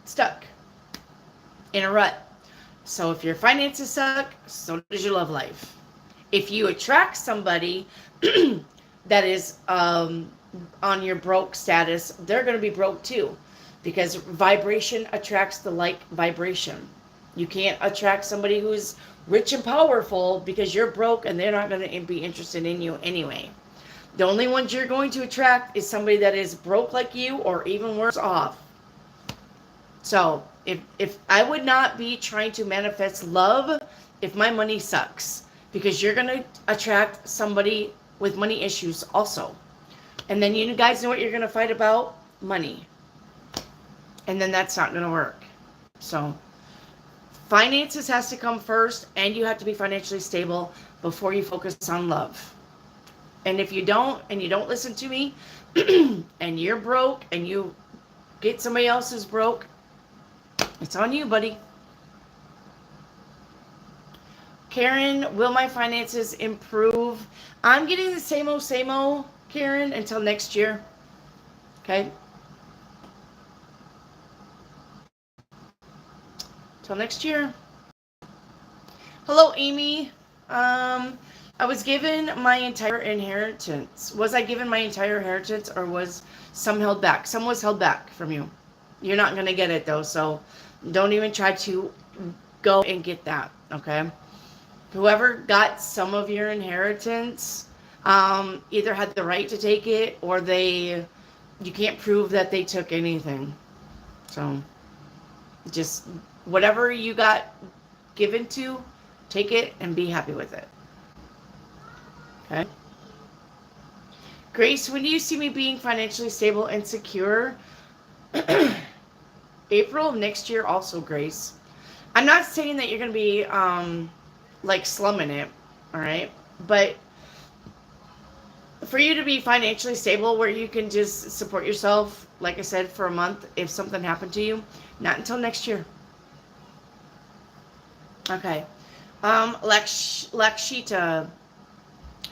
stuck in a rut. So if your finances suck, so does your love life. If you attract somebody that is on your broke status, they're going to be broke too, because vibration attracts the like vibration. You can't attract somebody who's rich and powerful because you're broke and they're not going to be interested in you anyway. The only ones you're going to attract is somebody that is broke like you or even worse off. So if I would not be trying to manifest love if my money sucks, because you're going to attract somebody with money issues also. And then you guys know what you're going to fight about? Money. And then that's not going to work. So finances has to come first, and you have to be financially stable before you focus on love. And if you don't, and you don't listen to me, and you're broke, and you get somebody else who's broke, it's on you, buddy. Karen, will my finances improve? I'm getting the same old, Karen, until next year. Okay? Till next year. Hello, Amy. I was given my entire inheritance. Was I given my entire inheritance, or was some held back? Some was held back from you. You're not going to get it, though, so don't even try to go and get that, okay? Whoever got some of your inheritance either had the right to take it, or you can't prove that they took anything. So just whatever you got given to, take it and be happy with it. Okay? Grace, when do you see me being financially stable and secure? April of next year also, Grace. I'm not saying that you're going to be like slumming it, all right? But for you to be financially stable where you can just support yourself, like I said, for a month if something happened to you, not until next year. Okay. Lakshita,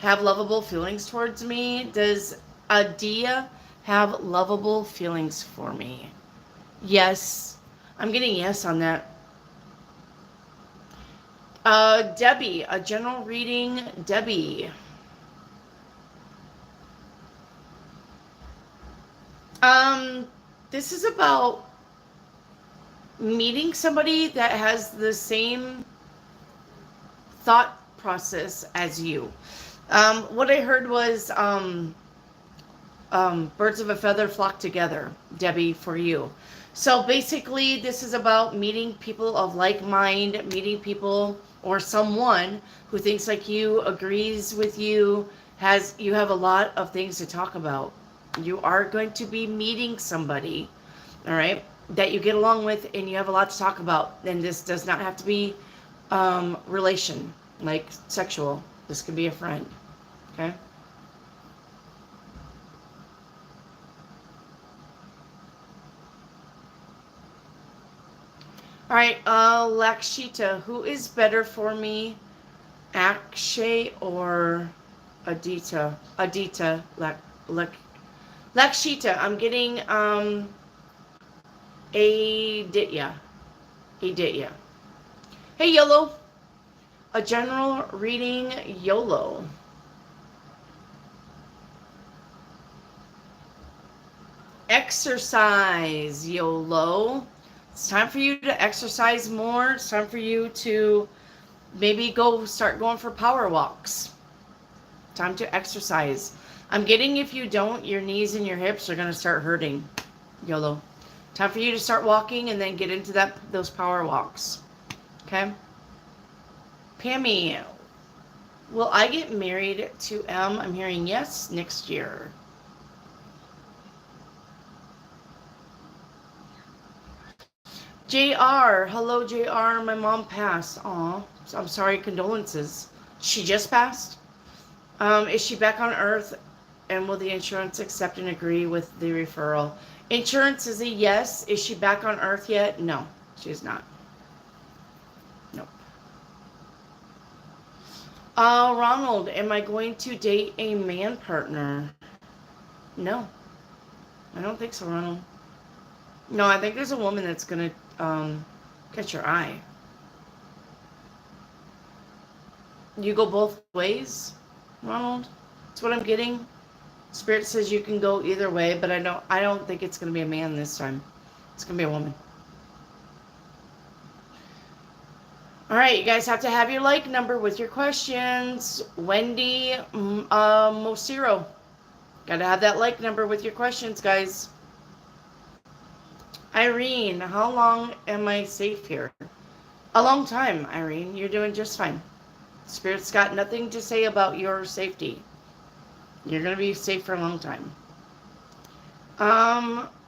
have lovable feelings towards me. Does Adia have lovable feelings for me? Yes. I'm getting yes on that. Debbie, a general reading. Debbie. This is about meeting somebody that has the same thought process as you. What I heard was birds of a feather flock together, Debbie, for you. So basically, this is about meeting people of like mind, meeting people or someone who thinks like you, agrees with you, you have a lot of things to talk about. You are going to be meeting somebody, all right, that you get along with, and you have a lot to talk about. And this does not have to be relation, like sexual. This could be a friend, okay? All right, Lakshita, who is better for me, Akshay or Adita? Lakshita, I'm getting Aditya. Hey, YOLO. A general reading, YOLO. Exercise, YOLO. It's time for you to exercise more. It's time for you to maybe start going for power walks. Time to exercise. I'm getting if you don't, your knees and your hips are going to start hurting. YOLO. Time for you to start walking and then get into those power walks. Okay? Pammy, will I get married to M? I'm hearing yes next year. JR, hello JR, my mom passed. Aw, I'm sorry, condolences. She just passed? Is she back on Earth? And will the insurance accept and agree with the referral? Insurance is a yes. Is she back on Earth yet? No, she is not. Nope. Ronald, am I going to date a man partner? No. I don't think so, Ronald. No, I think there's a woman that's going to catch your eye. You go both ways, Ronald? That's what I'm getting. Spirit says you can go either way, but I don't think it's going to be a man this time. It's going to be a woman. All right, you guys have to have your like number with your questions. Wendy Mosiro. Got to have that like number with your questions, guys. Irene, how long am I safe here? A long time, Irene. You're doing just fine. Spirit's got nothing to say about your safety. You're going to be safe for a long time.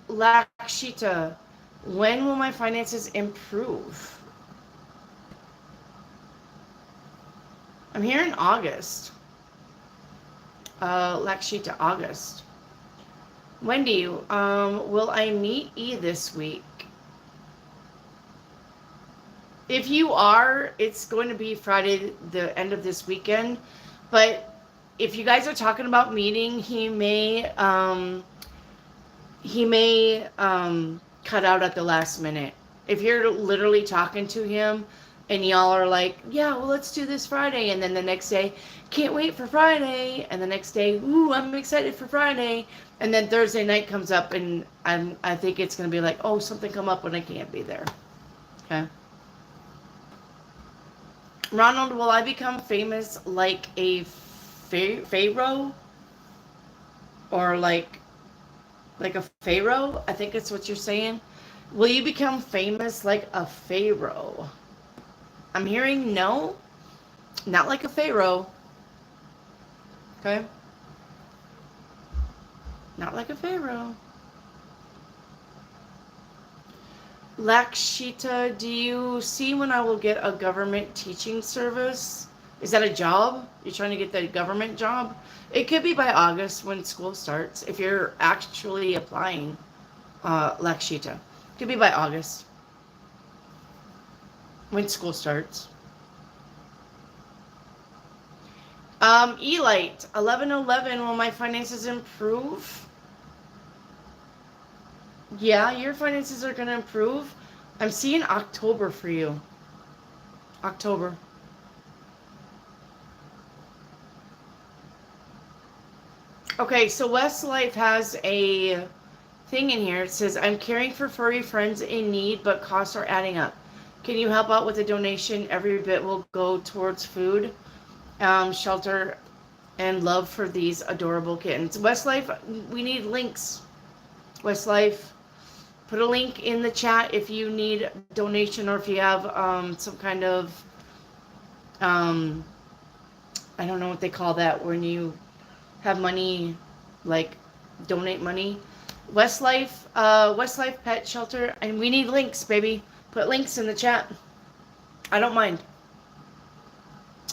Lakshita, when will my finances improve? I'm here in August. Lakshita, August. Wendy, will I meet E this week? If you are, it's going to be Friday, the end of this weekend. But if you guys are talking about meeting, he may cut out at the last minute. If you're literally talking to him and y'all are like, yeah, well, let's do this Friday. And then the next day, can't wait for Friday. And the next day, ooh, I'm excited for Friday. And then Thursday night comes up and I think it's going to be like, oh, something come up when I can't be there. Okay. Ronald, will I become famous like a pharaoh? Or like a pharaoh? I think it's what you're saying. Will you become famous like a pharaoh? I'm hearing no. Not like a pharaoh. Okay? Not like a pharaoh. Lakshita, do you see when I will get a government teaching service? Is that a job? You're trying to get the government job? It could be by August when school starts. If you're actually applying, Lakshita. It could be by August when school starts. Elite, 11:11, will my finances improve? Yeah, your finances are going to improve. I'm seeing October for you. October. Okay, so Westlife has a thing in here. It says, I'm caring for furry friends in need, but costs are adding up. Can you help out with a donation? Every bit will go towards food, shelter, and love for these adorable kittens. Westlife, we need links. Westlife, put a link in the chat if you need donation or if you have some kind of, I don't know what they call that when you have money, like donate money. Westlife Pet Shelter, and we need links, baby. Put links in the chat. I don't mind.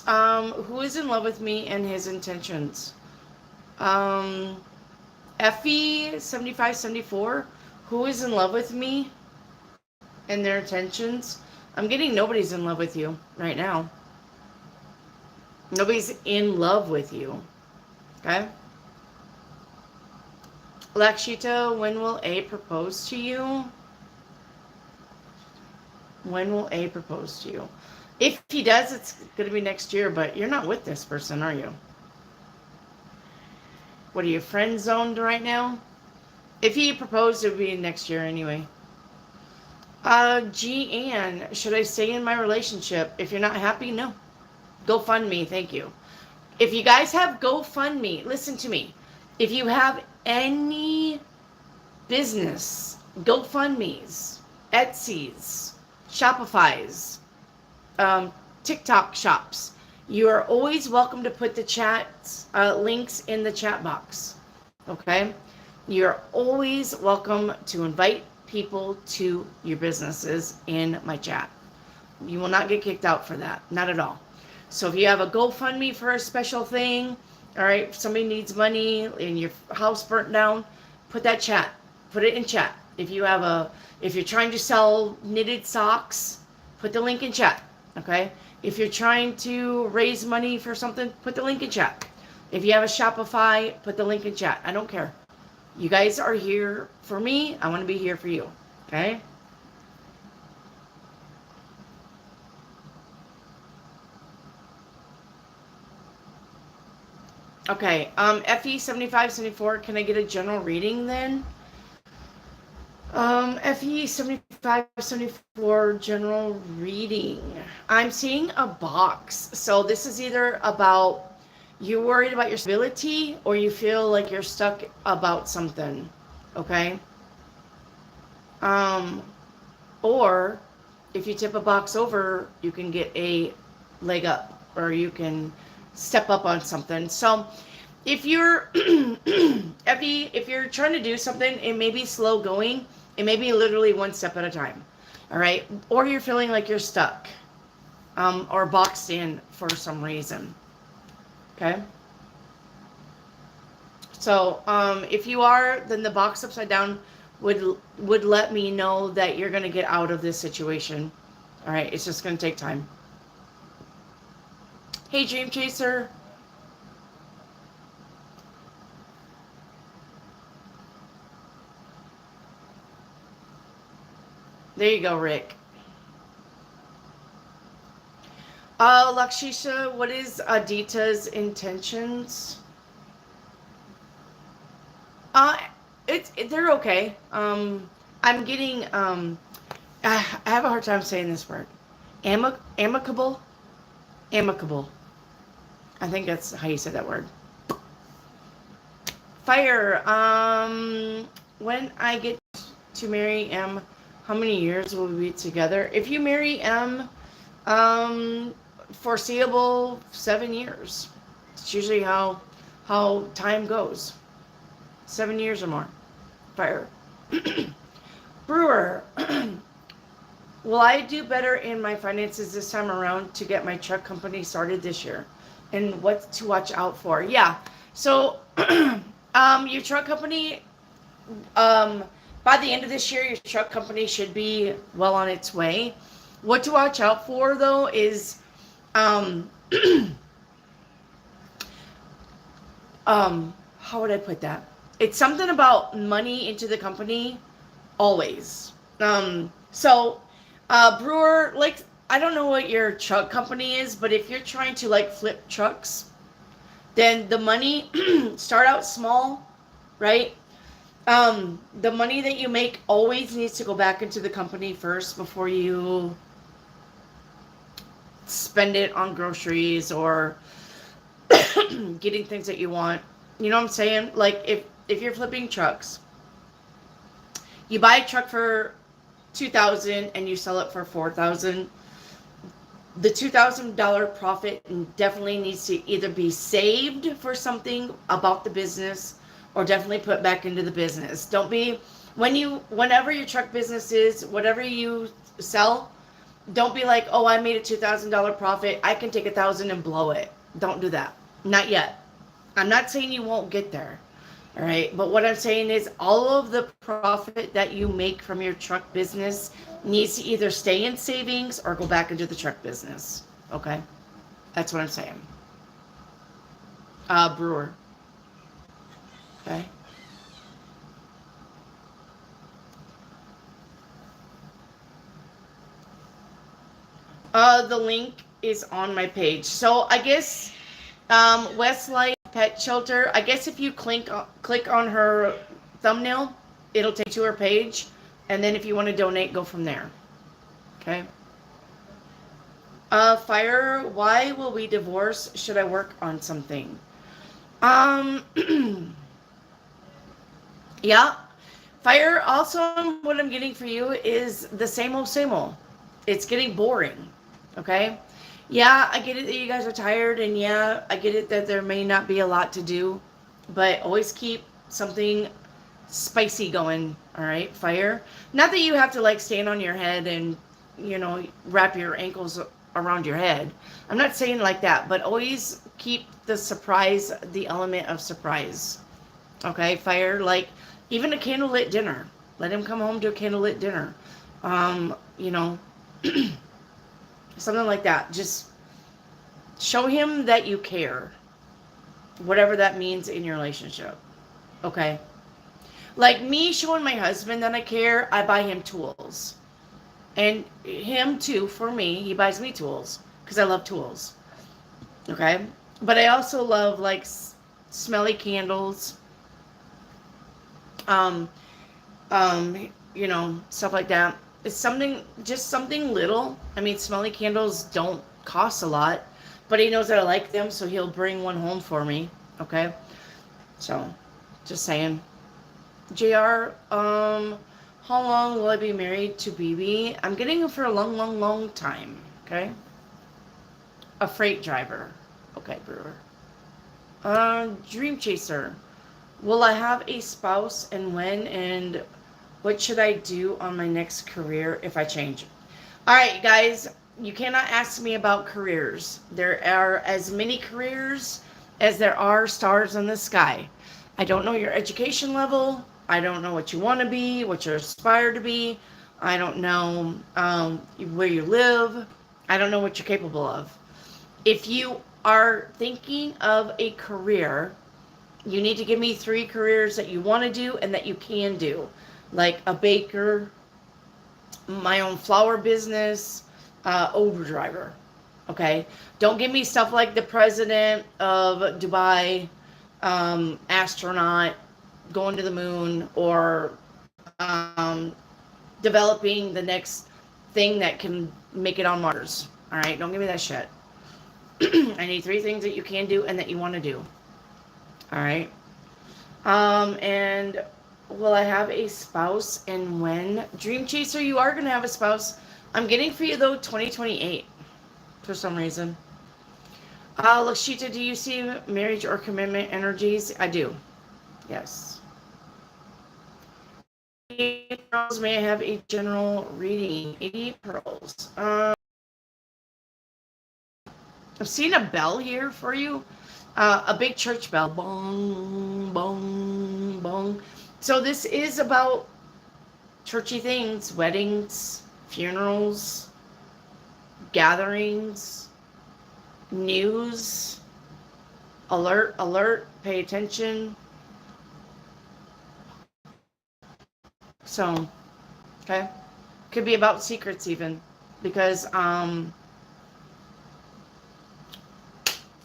Who is in love with me and his intentions? Effie 7574. Who is in love with me and their intentions? I'm getting nobody's in love with you right now. Nobody's in love with you. Okay? Lakshita, when will A propose to you? When will A propose to you? If he does, it's going to be next year, but you're not with this person, are you? What are you, friend zoned right now? If he proposed, it would be next year anyway. G. Ann, should I stay in my relationship? If you're not happy, no. GoFundMe, thank you. If you guys have GoFundMe, listen to me. If you have any business, GoFundMes, Etsy's, Shopify's, TikTok shops, you are always welcome to put the chat links in the chat box. Okay? You're always welcome to invite people to your businesses in my chat. You will not get kicked out for that. Not at all. So if you have a GoFundMe for a special thing, all right, if somebody needs money and your house burnt down, put that chat. Put it in chat. If you're trying to sell knitted socks, put the link in chat. Okay? If you're trying to raise money for something, put the link in chat. If you have a Shopify, put the link in chat. I don't care. You guys are here for me. I want to be here for you. Okay? Okay, FE7574, can I get a general reading then? FE7574, general reading. I'm seeing a box. So this is either about you're worried about your stability or you feel like you're stuck about something. Okay? Or if you tip a box over, you can get a leg up. or you can step up on something. So if you're if you're trying to do something, it may be slow going. It may be literally one step at a time. All right, or you're feeling like you're stuck, or boxed in for some reason. Okay. So if you are, then the box upside down would let me know that you're going to get out of this situation. All right, it's just going to take time. Hey, Dream Chaser. There you go, Rick. Lakshisha, what is Adita's intentions? Uh, they're okay. I'm getting I have a hard time saying this word. Amicable, amicable. I think that's how you say that word. Fire. When I get to marry M, how many years will we be together? If you marry M, foreseeable 7 years. It's usually how time goes. 7 years or more. Fire. Brewer. Will I do better in my finances this time around to get my truck company started this year? And what to watch out for? Yeah. So, your truck company, by the end of this year, your truck company should be well on its way. What to watch out for, though, is, how would I put that? It's something about money into the company, always. So, Brewer, like, I don't know what your truck company is, but if you're trying to, like, flip trucks, then the money, start out small, right? The money that you make always needs to go back into the company first before you spend it on groceries or getting things that you want. You know what I'm saying? Like, if you're flipping trucks, you buy a truck for $2,000 and you sell it for $4,000. The $2,000 profit definitely needs to either be saved for something about the business or definitely put back into the business. Don't be, whenever your truck business is, whatever you sell, don't be like, oh, I made a $2,000 profit, I can take $1,000 and blow it. Don't do that. Not yet. I'm not saying you won't get there. All right. But what I'm saying is all of the profit that you make from your truck business needs to either stay in savings or go back into the truck business. Okay. That's what I'm saying. Brewer. Okay. The link is on my page. So I guess Westlife Pet Shelter. I guess if you click on her thumbnail, it'll take you to her page, and then if you want to donate, go from there. Okay. Fire. Why will we divorce? Should I work on something? Yeah. Fire. Also, what I'm getting for you is the same old, same old. It's getting boring. Okay. Yeah, I get it that you guys are tired, and yeah, I get it that there may not be a lot to do, but always keep something spicy going. All right, fire. Not that you have to like stand on your head and wrap your ankles around your head. I'm not saying like that, but always keep the surprise, the element of surprise. Okay, fire. Like even a candlelit dinner. Let him come home to a candlelit dinner. You know. Something like that. Just show him that you care. Whatever that means in your relationship. Okay? Like me showing my husband that I care, I buy him tools. And him too, for me, he buys me tools. Because I love tools. Okay? But I also love like smelly candles. Stuff like that. It's just something little. I mean, smelly candles don't cost a lot, but he knows that I like them, so he'll bring one home for me. Okay? So, just saying. JR, how long will I be married to BB? I'm getting him for a long, long, long time. Okay? A freight driver. Okay, Brewer. Dream chaser. Will I have a spouse and when? And what should I do on my next career if I change? All right, guys, you cannot ask me about careers. There are as many careers as there are stars in the sky. I don't know your education level. I don't know what you want to be, what you aspire to be. I don't know where you live. I don't know what you're capable of. If you are thinking of a career, you need to give me 3 careers that you want to do and that you can do, like a baker, my own flower business, Uber driver. Okay, don't give me stuff like the president of Dubai, astronaut, going to the moon, or developing the next thing that can make it on Mars. All right, don't give me that shit. I need 3 things that you can do and that you want to do. All right. And will I have a spouse and when? Dream Chaser, you are going to have a spouse. I'm getting for you, though, 2028 for some reason. Lakshita, do you see marriage or commitment energies? I do. Yes. Pearls, may I have a general reading? 88 pearls. I'm seeing a bell here for you. A big church bell. Bong, bong, bong. So this is about churchy things, weddings, funerals, gatherings, news, alert, alert, pay attention. So, okay. Could be about secrets even. Because,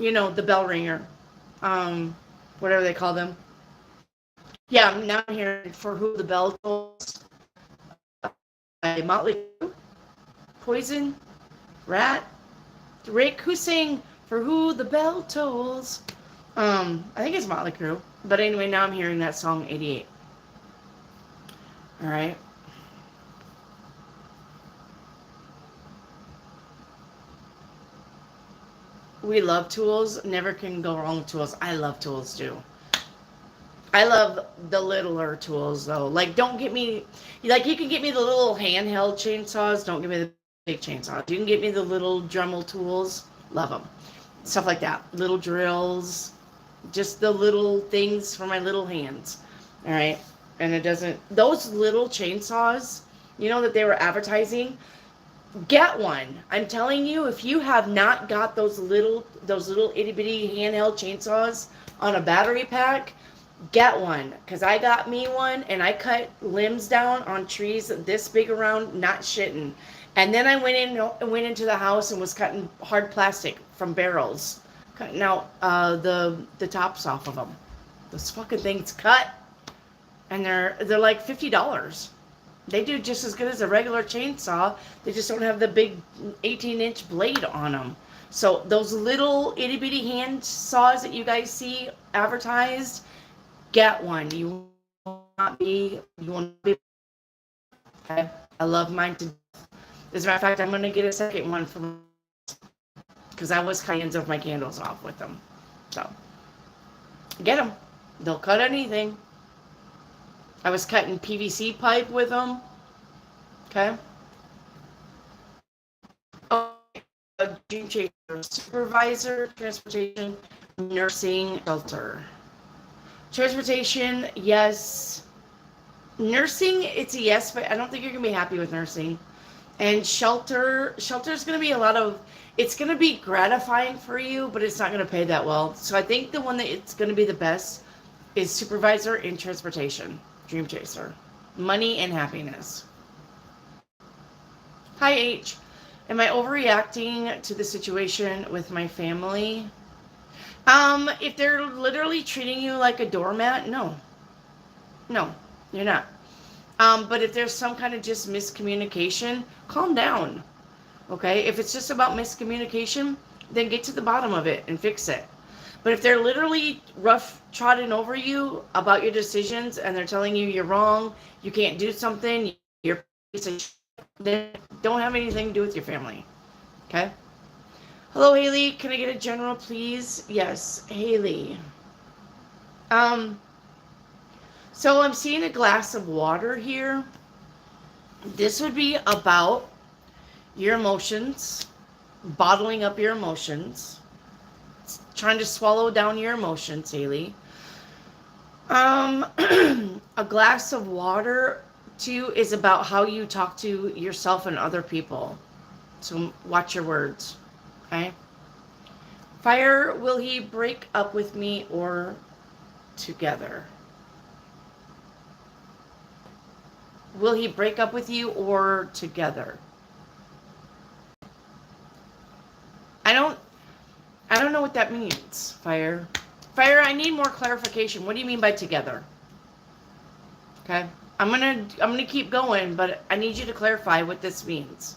you know, the bell ringer. Whatever they call them. Yeah, now I'm here for Who the Bell Tolls. Motley Crue, Poison, Rat, Rick Hussein for Who the Bell Tolls. I think it's Motley Crue. But anyway, now I'm hearing that song 88. Alright. We love tools. Never can go wrong with tools. I love tools too. I love the littler tools though. Like, don't get me, like, you can get me the little handheld chainsaws. Don't give me the big chainsaws. You can get me the little Dremel tools. Love them. Stuff like that. Little drills. Just the little things for my little hands. All right. And it doesn't, those little chainsaws, you know, that they were advertising, get one. I'm telling you, if you have not got those little itty bitty handheld chainsaws on a battery pack, get one. Because I got me one and I cut limbs down on trees this big around, not shitting. And then I went into the house and was cutting hard plastic from barrels, cutting out the tops off of them. Those fucking things cut, and they're like $50. They do just as good as a regular chainsaw. They just don't have the big 18-inch blade on them. So those little itty bitty hand saws that you guys see advertised, get one. You will not be. Okay? I love mine to death. As a matter of fact, I'm going to get a second one from, because I was cutting ends of my candles off with them. So get them. They'll cut anything. I was cutting PVC pipe with them. Okay. Oh, dream chaser, supervisor, transportation, nursing, shelter. Transportation, yes. Nursing, it's a yes, but I don't think you're gonna be happy with nursing. And shelter is gonna be it's gonna be gratifying for you, but it's not gonna pay that well. So I think the one that it's gonna be the best is supervisor in transportation. Dream chaser. Money and happiness. Hi, H. Am I overreacting to the situation with my family? If they're literally treating you like a doormat, no. No, you're not. But if there's some kind of just miscommunication, calm down. Okay? If it's just about miscommunication, then get to the bottom of it and fix it. But if they're literally rough trotting over you about your decisions and they're telling you you're wrong, you can't do something, you're then don't have anything to do with your family. Okay? Hello, Haley. Can I get a general, please? Yes, Haley. Um, so I'm seeing a glass of water here. This would be about your emotions, bottling up your emotions, trying to swallow down your emotions, Haley. Um, a glass of water, too, is about how you talk to yourself and other people. So watch your words, okay? Fire, will he break up with me or together? Will he break up with you or together? I don't I don't know what that means, Fire. Fire, I need more clarification. What do you mean by together? Okay? I'm gonna keep going, but I need you to clarify what this means.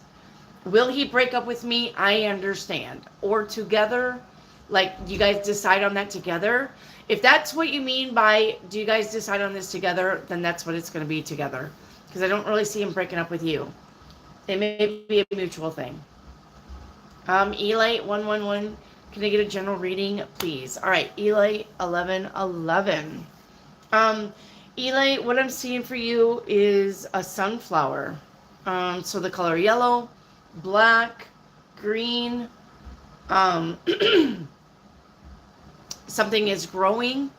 Will he break up with me? I understand. Or together? Like, you guys decide on that together? If that's what you mean by, do you guys decide on this together? Then that's what it's going to be, together. Because I don't really see him breaking up with you. It may be a mutual thing. Eli 111, can I get a general reading, please? All right, Eli 1111. Eli, what I'm seeing for you is a sunflower. So the color yellow, black, green. Um, something is growing.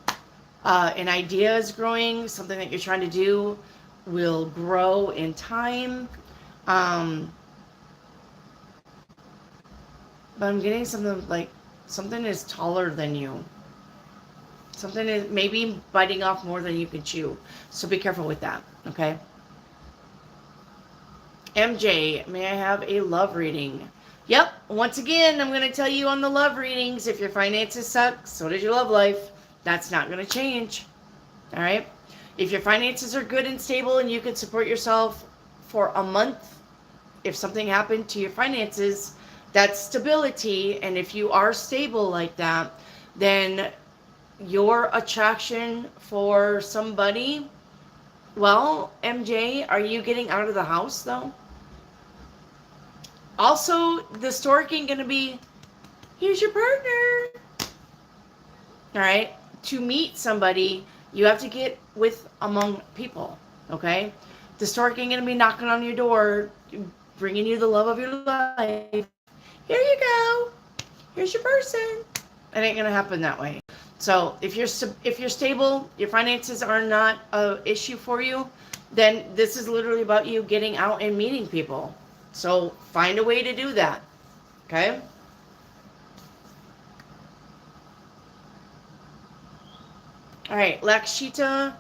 An idea is growing. Something that you're trying to do will grow in time. But I'm getting something like something is taller than you. Something is maybe biting off more than you can chew. So be careful with that, okay? MJ, may I have a love reading? Yep, once again, I'm going to tell you on the love readings, if your finances suck, so does your love life. That's not going to change, all right? If your finances are good and stable and you can support yourself for a month, if something happened to your finances, that's stability. And if you are stable like that, then your attraction for somebody, well, MJ, are you getting out of the house though? Also, the stork ain't gonna be, here's your partner. All right? To meet somebody, you have to get with among people, okay? The stork ain't gonna be knocking on your door, bringing you the love of your life. Here you go. Here's your person. It ain't gonna happen that way. So if you're stable, your finances are not an issue for you, then this is literally about you getting out and meeting people. So find a way to do that. Okay? All right, Lakshita.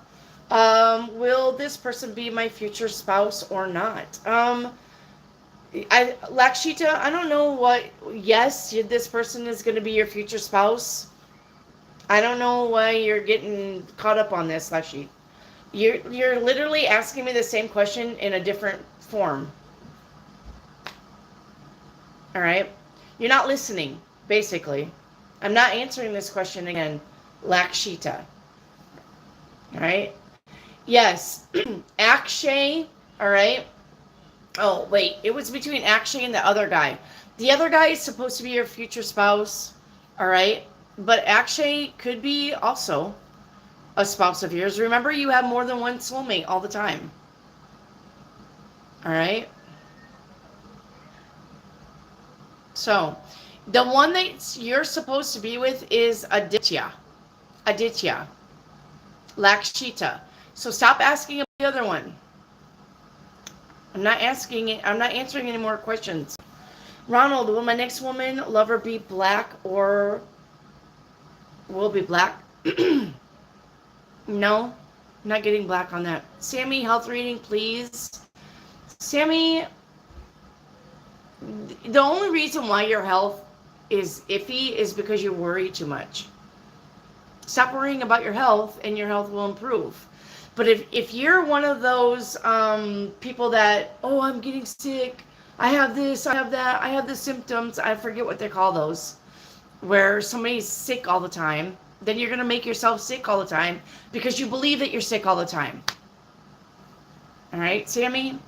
Will this person be my future spouse or not? Lakshita, I don't know what. Yes, this person is going to be your future spouse. I don't know why you're getting caught up on this, Lakshita. You're literally asking me the same question in a different form. All right? You're not listening, basically. I'm not answering this question again, Lakshita. All right? Yes, Akshay, all right? Oh, wait, it was between Akshay and the other guy. The other guy is supposed to be your future spouse, all right? But Akshay could be also a spouse of yours. Remember, you have more than one soulmate all the time. All right? So, the one that you're supposed to be with is Aditya. Aditya. Lakshita. So stop asking about the other one. I'm not answering any more questions. Ronald, will my next woman lover be black or will be black? No, I'm not getting black on that. Sammy, health reading, please. Sammy, the only reason why your health is iffy is because you worry too much. Stop worrying about your health and your health will improve. But if you're one of those people that, oh, I'm getting sick, I have this, I have that, I have the symptoms, I forget what they call those, where somebody's sick all the time, then you're going to make yourself sick all the time because you believe that you're sick all the time. All right, Sammy?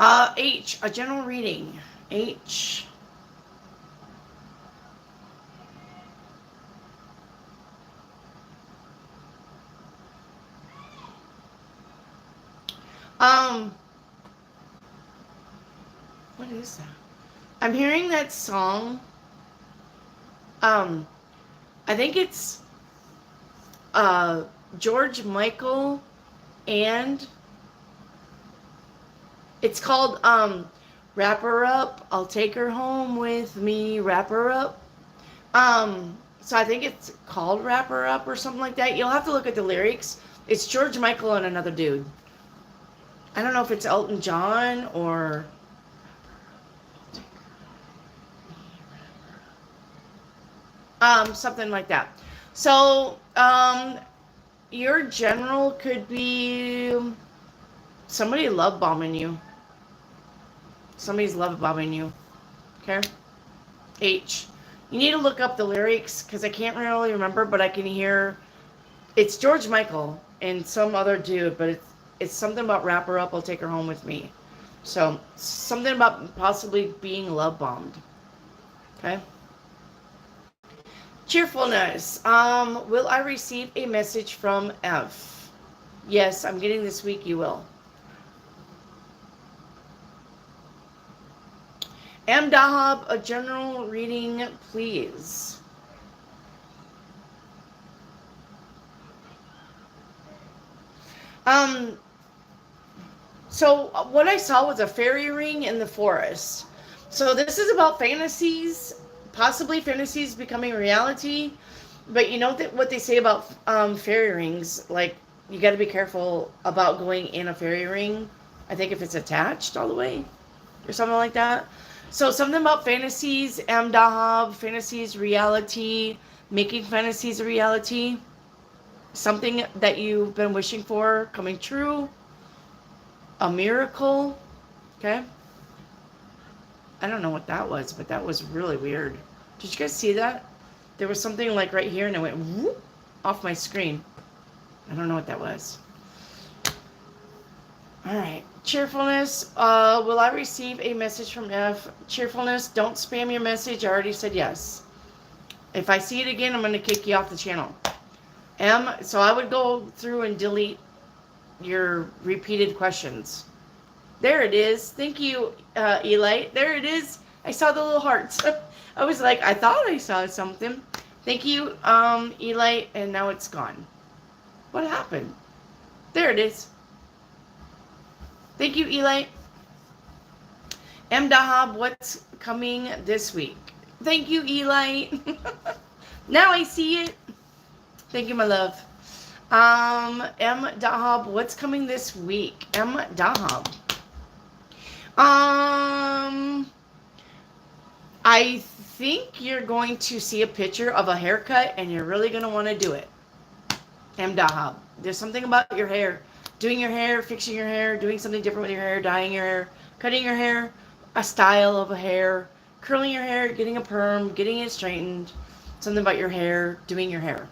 H, a general reading. H. What is that? I'm hearing that song. I think it's George Michael, and it's called Wrap Her Up, I'll Take Her Home with Me, Wrap Her Up. So I think it's called Wrap Her Up or something like that. You'll have to look at the lyrics. It's George Michael and another dude. I don't know if it's Elton John or something like that. So, your general could be somebody love bombing you. Somebody's love bombing you. Okay? H. You need to look up the lyrics because I can't really remember, but I can hear it's George Michael and some other dude, but it's something about wrap her up, I'll take her home with me. So, something about possibly being love bombed. Okay? Cheerfulness. Will I receive a message from F? Yes, I'm getting this week, you will. M. Dahab, a general reading, please. So what I saw was a fairy ring in the forest. So this is about fantasies, possibly fantasies becoming reality. But you know what they say about fairy rings? Like, you got to be careful about going in a fairy ring. I think if it's attached all the way or something like that. So something about fantasies, Dahab, fantasies, reality, making fantasies a reality. Something that you've been wishing for coming true. A miracle. Okay. I don't know what that was, but that was really weird. Did you guys see that? There was something like right here and it went whoop off my screen. I don't know what that was. All right. Cheerfulness. Will I receive a message from F? Cheerfulness. Don't spam your message. I already said yes. If I see it again, I'm going to kick you off the channel. M. So I would go through and delete your repeated questions. There it is. Thank you, Eli. There it is. I saw the little hearts. I was like, I thought I saw something. Thank you, Eli. And now it's gone. What happened? There it is. Thank you, Eli. M. Dahab, what's coming this week? Thank you, Eli. Now I see it. Thank you, my love. M. Dahab, what's coming this week? M. Dahab. I think you're going to see a picture of a haircut and you're really going to want to do it. M. Dahab. There's something about your hair. Doing your hair, fixing your hair, doing something different with your hair, dyeing your hair, cutting your hair, a style of a hair, curling your hair, getting a perm, getting it straightened, something about your hair, doing your hair.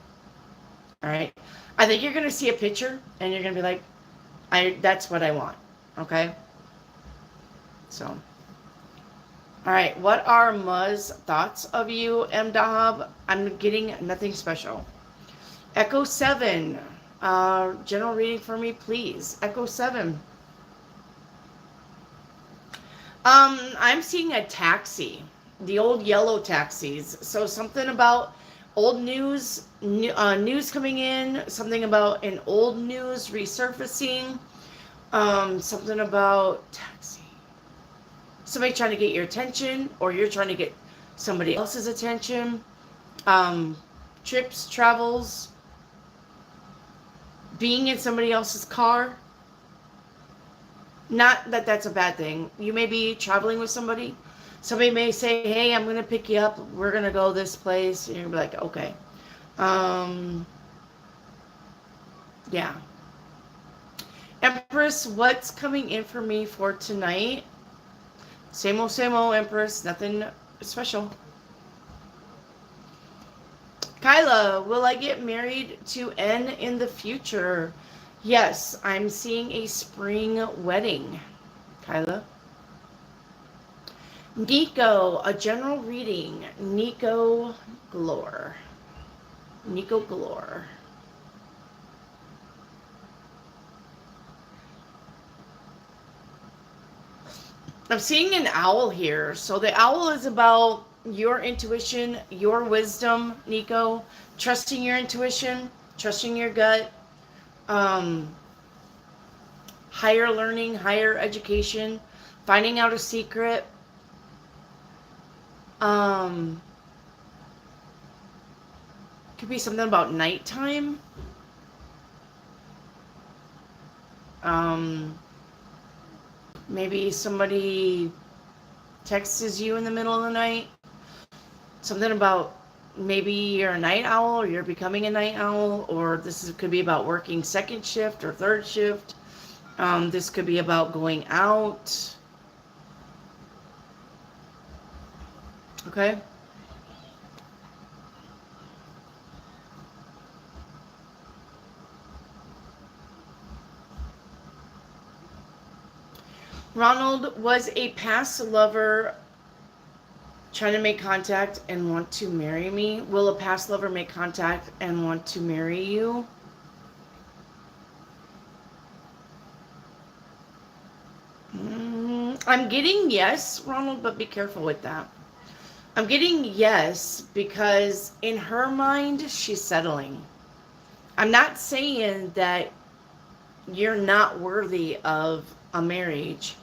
All right? I think you're going to see a picture and you're going to be like, that's what I want. Okay? So, all right. What are Ma's thoughts of you, M. Dahab? I'm getting nothing special. Echo 7. General reading for me, please. Echo 7. I'm seeing a taxi. The old yellow taxis. So something about old news, news coming in. Something about an old news resurfacing. Something about taxi. Somebody trying to get your attention, or you're trying to get somebody else's attention. Trips, travels. Being in somebody else's car. Not that that's a bad thing. You may be traveling with somebody. Somebody may say, hey, I'm going to pick you up. We're going to go this place. And you'll be like, okay. Yeah. Empress, what's coming in for me for tonight? Same old, Empress. Nothing special. Kyla, will I get married to N in the future? Yes, I'm seeing a spring wedding. Kyla. Nico, a general reading. Nico Galore. Nico Galore. I'm seeing an owl here. So the owl is about your intuition, your wisdom, Nico. Trusting your intuition, trusting your gut. Um, Higher learning, higher education, finding out a secret. Um, could be something about nighttime. Um, Maybe somebody texts you in the middle of the night. Something about maybe you're a night owl or you're becoming a night owl, or could be about working second shift or third shift. This could be about going out. Okay. Ronald, was a past lover trying to make contact and want to marry me? Will a past lover make contact and want to marry you? I'm getting yes, Ronald, but be careful with that. I'm getting yes because in her mind, she's settling. I'm not saying that you're not worthy of a marriage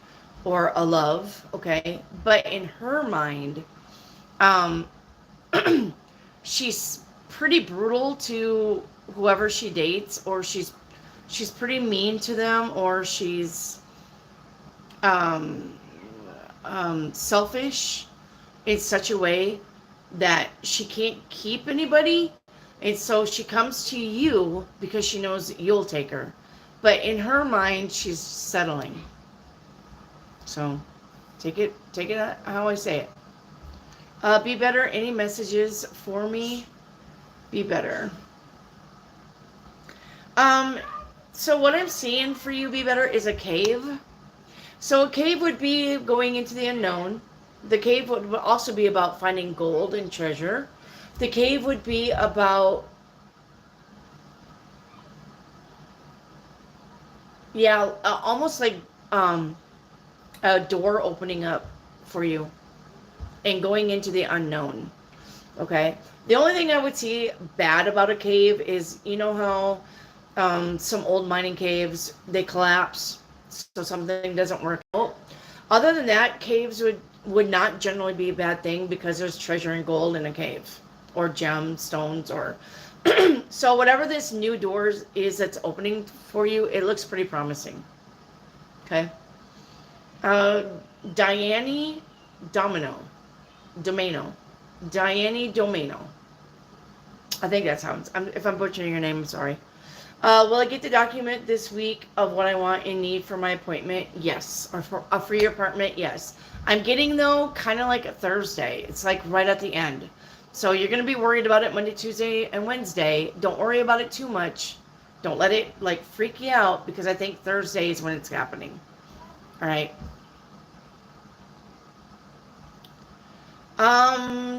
or a love, okay? But in her mind, um, she's pretty brutal to whoever she dates, or she's pretty mean to them, or she's um, selfish in such a way that she can't keep anybody. And so she comes to you because she knows you'll take her. But in her mind, she's settling. So take it how I say it. Be better. Any messages for me? Be better. So what I'm seeing for you, be better, is a cave. So a cave would be going into the unknown. The cave would also be about finding gold and treasure. The cave would be about, yeah, almost like a door opening up for you and going into the unknown. Okay. The only thing I would see bad about a cave is, you know how some old mining caves, they collapse, so something doesn't work out. Other than that, caves would not generally be a bad thing because there's treasure and gold in a cave, or gemstones, or so whatever this new door is that's opening for you, it looks pretty promising. Okay. Diane Domino. Domeno. Diane Domeno. I think that sounds. If I'm butchering your name, I'm sorry. Will I get the document this week of what I want and need for my appointment? Yes. Or for a free apartment? Yes. I'm getting, though, kind of like a Thursday. It's like right at the end. So you're going to be worried about it Monday, Tuesday, and Wednesday. Don't worry about it too much. Don't let it, like, freak you out, because I think Thursday is when it's happening. All right.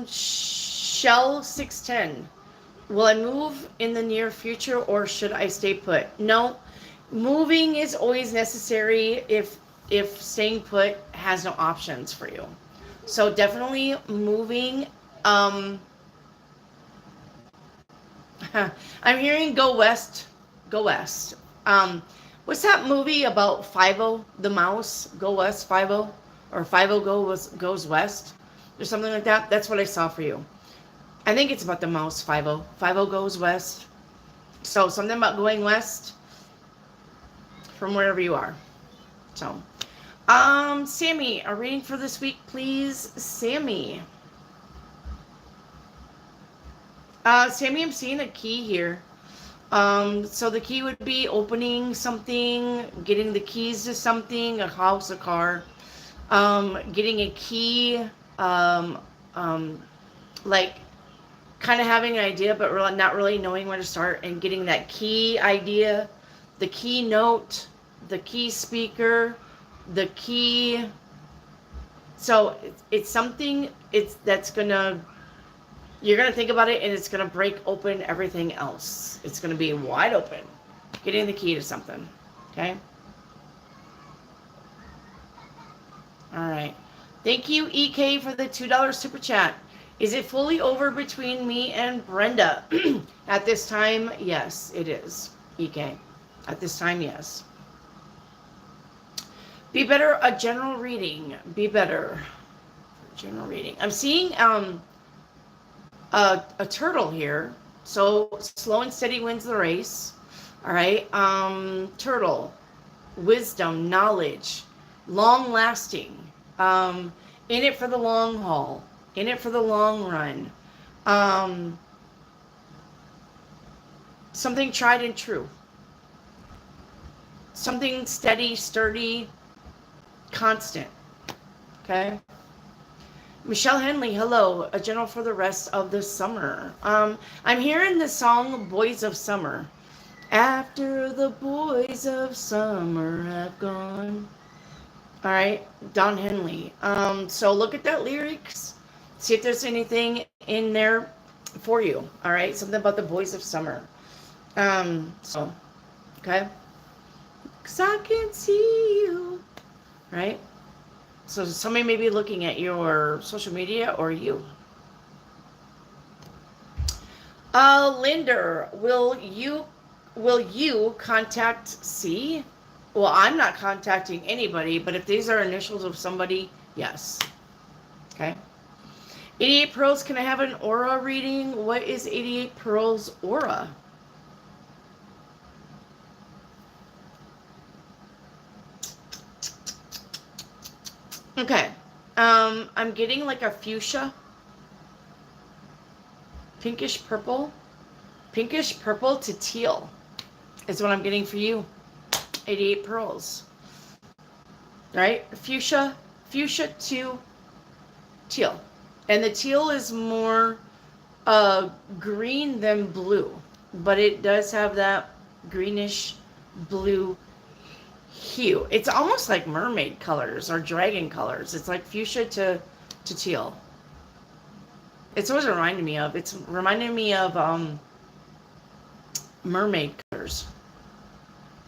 Shell 610. Will I move in the near future, or should I stay put? No, moving is always necessary if staying put has no options for you. So definitely moving. I'm hearing go west. Go west. What's that movie about 50, the mouse? Go west, 50, or 50 goes west, or something like that. That's what I saw for you. I think it's about the mouse, 50. 50 goes west. So something about going west from wherever you are. So, Sammy, a reading for this week, please. Sammy. Sammy, I'm seeing a key here. So the key would be opening something, getting the keys to something, a house, a car, getting a key, like kind of having an idea, but really not really knowing where to start, and getting that key idea, the key note, the key speaker, the key So it's something that's gonna, you're gonna think about it, and it's gonna break open everything else. It's gonna be wide open, getting the key to something. Okay. All right. Thank you, EK, for the $2 super chat. Is it fully over between me and Brenda? At this time, yes, it is. EK. At this time, yes. Be better, a general reading. Be better. General reading. I'm seeing a turtle here. So slow and steady wins the race. All right. Turtle. Wisdom, knowledge, long lasting. In it for the long haul. In it for the long run. Something tried and true. Something steady, sturdy, constant. Okay. Michelle Henley, hello. A general for the rest of the summer. I'm hearing the song Boys of Summer. After the boys of summer have gone. All right, Don Henley. So look at that lyrics. See if there's anything in there for you. All right, something about the boys of summer. So, okay. Because I can see you. Right? So somebody may be looking at your social media or you. Linder, will you contact C? Well, I'm not contacting anybody, but if these are initials of somebody, yes. Okay. 88 Pearls, can I have an aura reading? What is 88 Pearls aura? Okay. I'm getting like a fuchsia. Pinkish purple to teal is what I'm getting for you. 88 Pearls. Right? Fuchsia to teal. And the teal is more green than blue. But it does have that greenish blue hue. It's almost like mermaid colors or dragon colors. It's like fuchsia to teal. It's always reminding me of. It's reminding me of mermaid colors.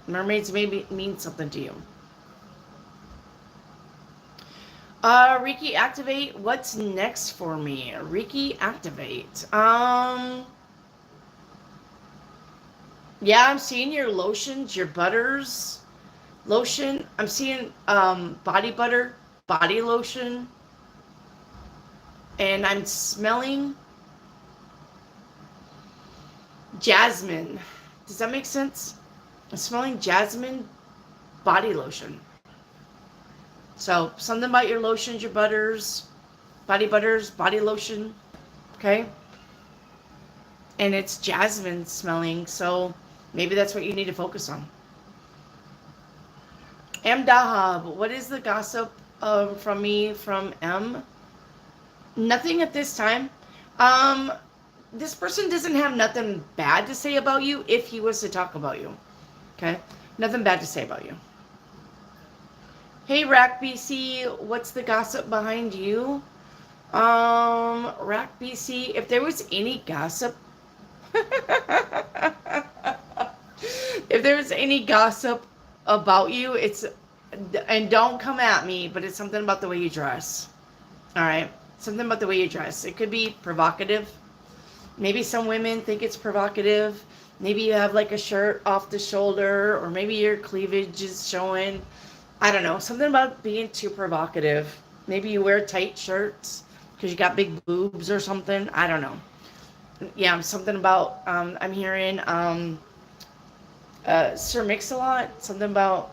Mermaids maybe mean something to you. Reiki activate. What's next for me? Reiki activate. Yeah, I'm seeing your lotions, your butters. Lotion. I'm seeing body butter, body lotion. And I'm smelling jasmine. Does that make sense? I'm smelling jasmine body lotion. So something about your lotions, your butters, body lotion. Okay? And it's jasmine smelling, so maybe that's what you need to focus on. M. Dahab, what is the gossip from me from M? Nothing at this time. This person doesn't have nothing bad to say about you if he was to talk about you. Okay? Nothing bad to say about you. Hey, Rack BC, what's the gossip behind you? Rack BC, if there was any gossip, if there was any gossip about you, it's, and don't come at me, but it's something about the way you dress. All right? Something about the way you dress. It could be provocative. Maybe some women think it's provocative. Maybe you have like a shirt off the shoulder, or maybe your cleavage is showing. I don't know. Something about being too provocative. Maybe you wear tight shirts because you got big boobs or something. I don't know. Yeah, something about, I'm hearing Sir Mix-a-Lot. Something about,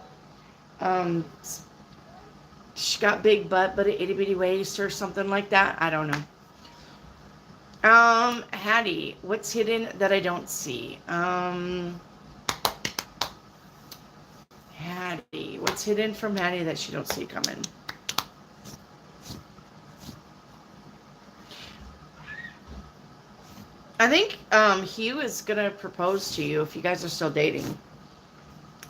she got big butt but an itty bitty waist or something like that. I don't know. Hattie, what's hidden that I don't see? Hattie, what's hidden from Hattie that she don't see coming? I think Hugh is gonna propose to you if you guys are still dating.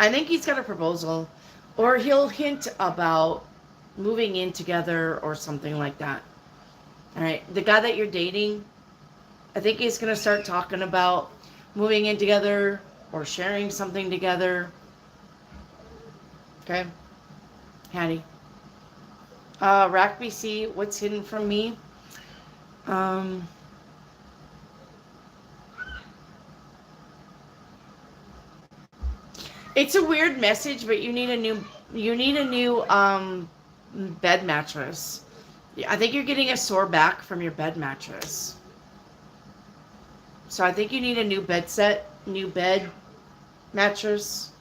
I think he's got a proposal, or he'll hint about moving in together or something like that. All right. The guy that you're dating, I think he's going to start talking about moving in together or sharing something together. Okay. Hattie. Rack BC, what's hidden from me? It's a weird message, but you need a new bed mattress. Yeah, I think you're getting a sore back from your bed mattress. So I think you need a new bed set, new bed mattress.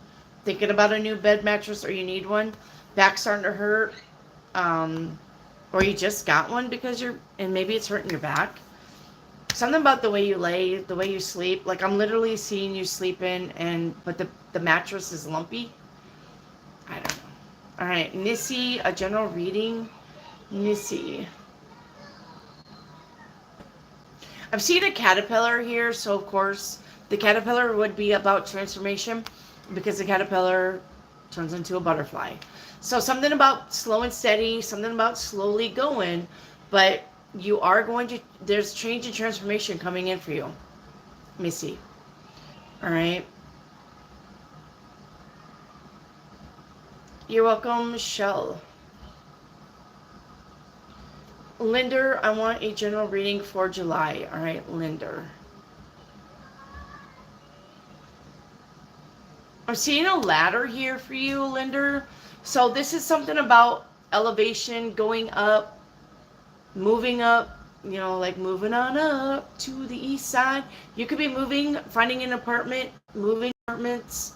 Thinking about a new bed mattress, or you need one. Back starting to hurt. Or you just got one because and maybe it's hurting your back. Something about the way you lay, the way you sleep. Like, I'm literally seeing you sleeping, but the mattress is lumpy. I don't know. All right, Nissy, a general reading. Nissy. I'm seeing a caterpillar here, so of course the caterpillar would be about transformation because the caterpillar turns into a butterfly. So something about slow and steady, something about slowly going, but you are going to, there's change and transformation coming in for you, Missy. All right. You're welcome, Michelle. Linder, I want a general reading for July. All right, Linder. I'm seeing a ladder here for you, Linder. So this is something about elevation, going up, moving up, you know, like moving on up to the east side. You could be moving, finding an apartment, moving apartments.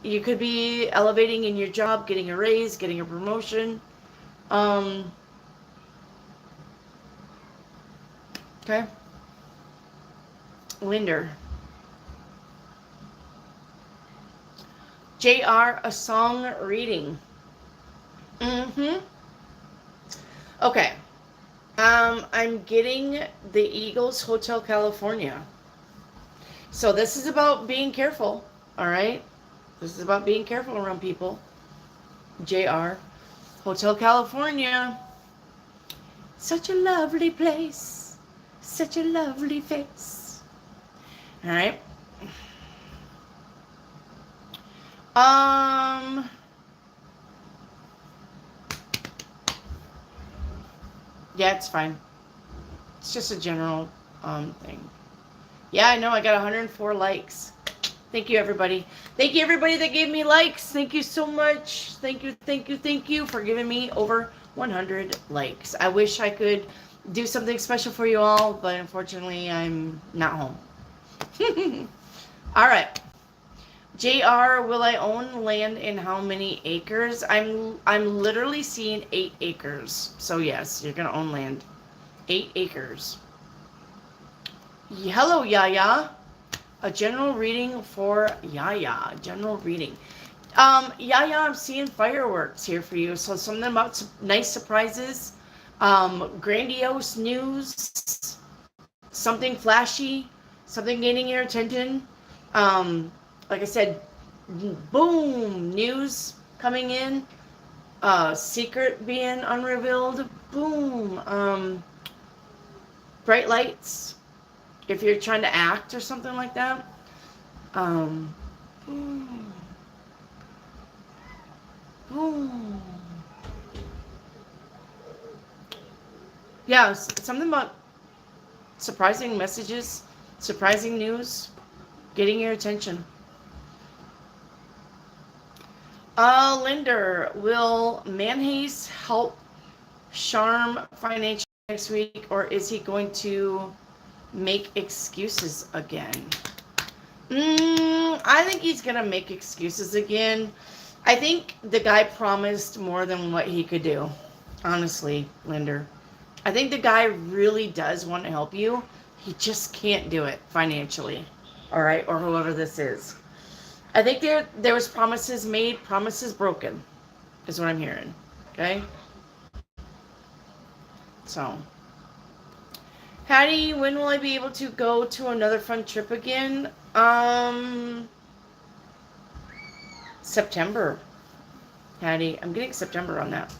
You could be elevating in your job, getting a raise, getting a promotion. Okay. Linder. JR, a song reading. Okay. I'm getting the Eagles Hotel California. So this is about being careful, all right? This is about being careful around people. JR, Hotel California. Such a lovely place. Such a lovely face. All right. Yeah, it's fine. It's just a general thing. Yeah, I know. I got 104 likes. Thank you, everybody. Thank you, everybody that gave me likes. Thank you so much. Thank you for giving me over 100 likes. I wish I could do something special for you all, but unfortunately, I'm not home. All right. JR, will I own land in how many acres? I'm literally seeing 8 acres. So yes, you're gonna own land. 8 acres. Hello, Yaya. A general reading for Yaya. General reading. Yaya, I'm seeing fireworks here for you. So something about nice surprises, grandiose news, something flashy, something gaining your attention. Like I said, boom, news coming in, secret being unrevealed, boom, bright lights, if you're trying to act or something like that. Boom, boom. Yeah, something about surprising messages, surprising news, getting your attention. Linder, will Manhace help Charm financially next week, or is he going to make excuses again? I think he's going to make excuses again. I think the guy promised more than what he could do. Honestly, Linder. I think the guy really does want to help you. He just can't do it financially. All right? Or whoever this is. I think there was promises made, promises broken, is what I'm hearing. Okay? So, Hattie, when will I be able to go to another fun trip again? September. Patty. I'm getting September on that.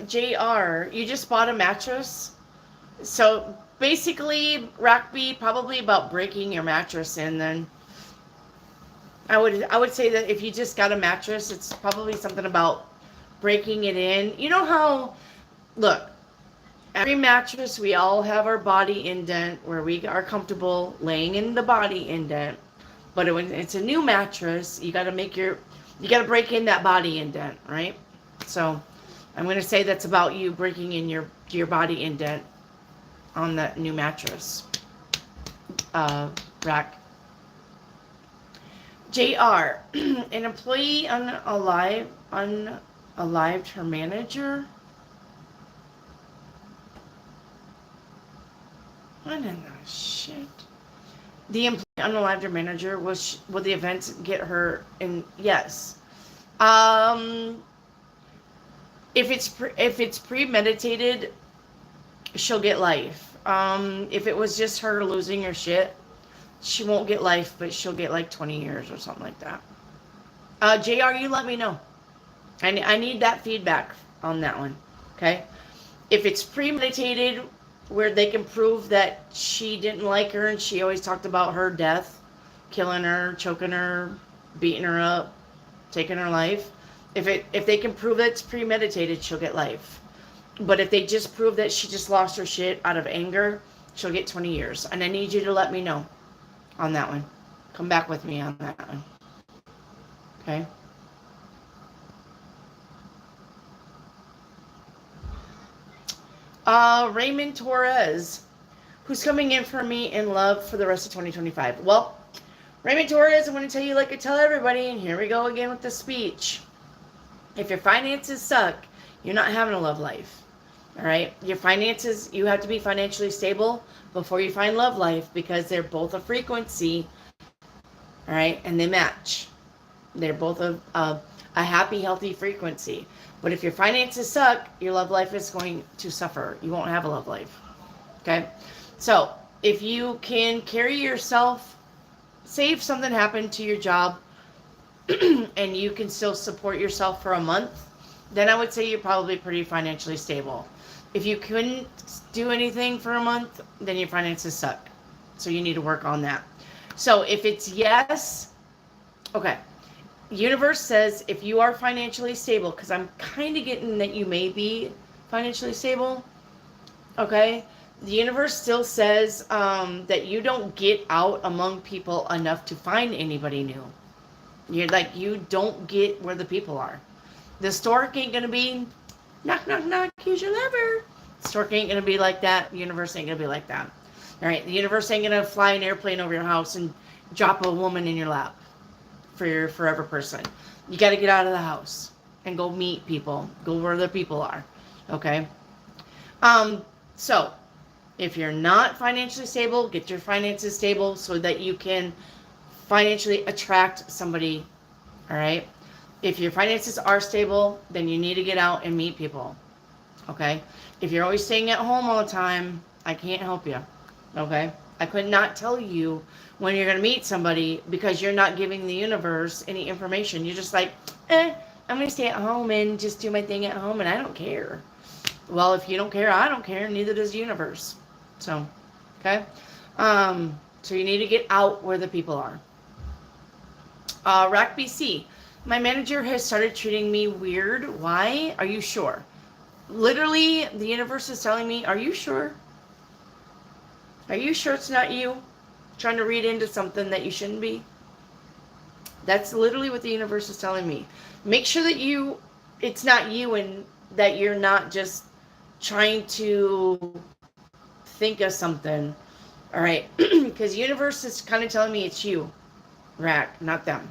JR, you just bought a mattress? So basically, Rockby, probably about breaking your mattress in then. I would say that if you just got a mattress, it's probably something about breaking it in. You know how, look, every mattress, we all have our body indent where we are comfortable laying in the body indent. But when it's a new mattress, you got to break in that body indent, right? So I'm going to say that's about you breaking in your body indent on that new mattress. Rack. JR, an employee unalived her manager. What in the shit? The employee unalived her manager. Will the event get her in? Yes. If it's premeditated, she'll get life. If it was just her losing her shit, she won't get life, but she'll get like 20 years or something like that. JR, you let me know. I need that feedback on that one. Okay? If it's premeditated, where they can prove that she didn't like her and she always talked about her death, killing her, choking her, beating her up, taking her life. If they can prove that it's premeditated, she'll get life. But if they just prove that she just lost her shit out of anger, she'll get 20 years. And I need you to let me know on that one. Come back with me on that one. Okay? Raymond Torres, who's coming in for me in love for the rest of 2025. Well, Raymond Torres, I'm going to tell you like I tell everybody, and here we go again with the speech. If your finances suck, you're not having a love life. All right? Your finances, you have to be financially stable before you find love life, because they're both a frequency. All right? And they match. They're both a happy, healthy frequency. But if your finances suck, your love life is going to suffer. You won't have a love life. Okay? So, if you can carry yourself, say if something happened to your job and you can still support yourself for a month, then I would say you're probably pretty financially stable. If you couldn't do anything for a month, then your finances suck. So you need to work on that. So if it's yes, okay. Universe says if you are financially stable, because I'm kind of getting that you may be financially stable, okay? The universe still says that you don't get out among people enough to find anybody new. You don't get where the people are. The stork ain't going to be, knock, knock, knock, here's your lover. The stork ain't going to be like that. The universe ain't going to be like that. All right? The universe ain't going to fly an airplane over your house and drop a woman in your lap for your forever person. You got to get out of the house and go meet people. Go where the people are. Okay? So, if you're not financially stable, get your finances stable so that you can financially attract somebody. All right? If your finances are stable, then you need to get out and meet people. Okay? If you're always staying at home all the time, I can't help you. Okay? I could not tell you when you're going to meet somebody because you're not giving the universe any information. You're just like, I'm going to stay at home and just do my thing at home and I don't care. Well, if you don't care, I don't care. Neither does the universe. So, okay? So you need to get out where the people are. Rack BC. My manager has started treating me weird. Why? Are you sure? Literally, the universe is telling me, are you sure? Are you sure it's not you trying to read into something that you shouldn't be? That's literally what the universe is telling me. Make sure that it's not you and that you're not just trying to think of something. All right? Because the universe is kind of telling me it's you, Rack, not them.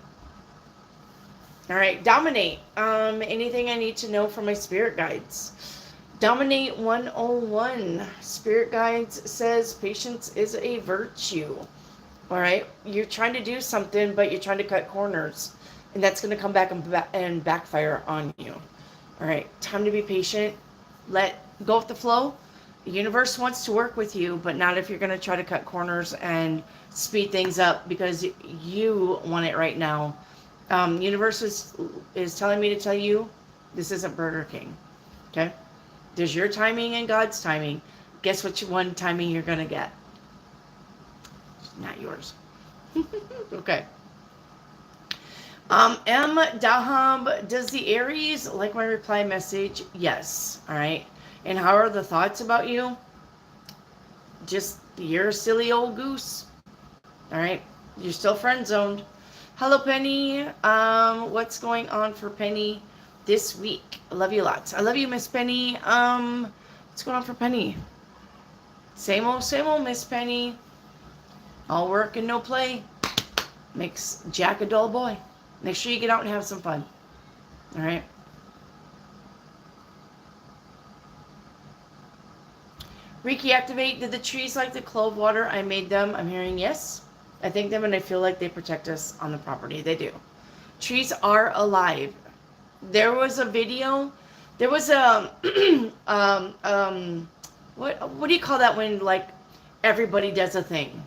All right, Dominate. Anything I need to know from my spirit guides? Dominate 101. Spirit guides says patience is a virtue. All right, you're trying to do something, but you're trying to cut corners, and that's going to come back and backfire on you. All right, time to be patient. Let go with the flow. The universe wants to work with you, but not if you're going to try to cut corners and speed things up because you want it right now. Universe is telling me to tell you this isn't Burger King. Okay? There's your timing and God's timing. Guess which one timing you're going to get? Not yours. Okay. M. Dahab, does the Aries like my reply message? Yes. All right. And how are the thoughts about you? Just, you're a silly old goose. All right. You're still friend zoned. Hello, Penny. What's going on for Penny this week? I love you lots. I love you, Miss Penny. What's going on for Penny? Same old Miss Penny. All work and no play makes Jack a dull boy. Make sure you get out and have some fun. All right. Reiki activate. Did the trees like the clove water? I made them. I'm hearing yes. I thank them and I feel like they protect us on the property. They do. Trees are alive. There was a video. There was a what do you call that when like everybody does a thing?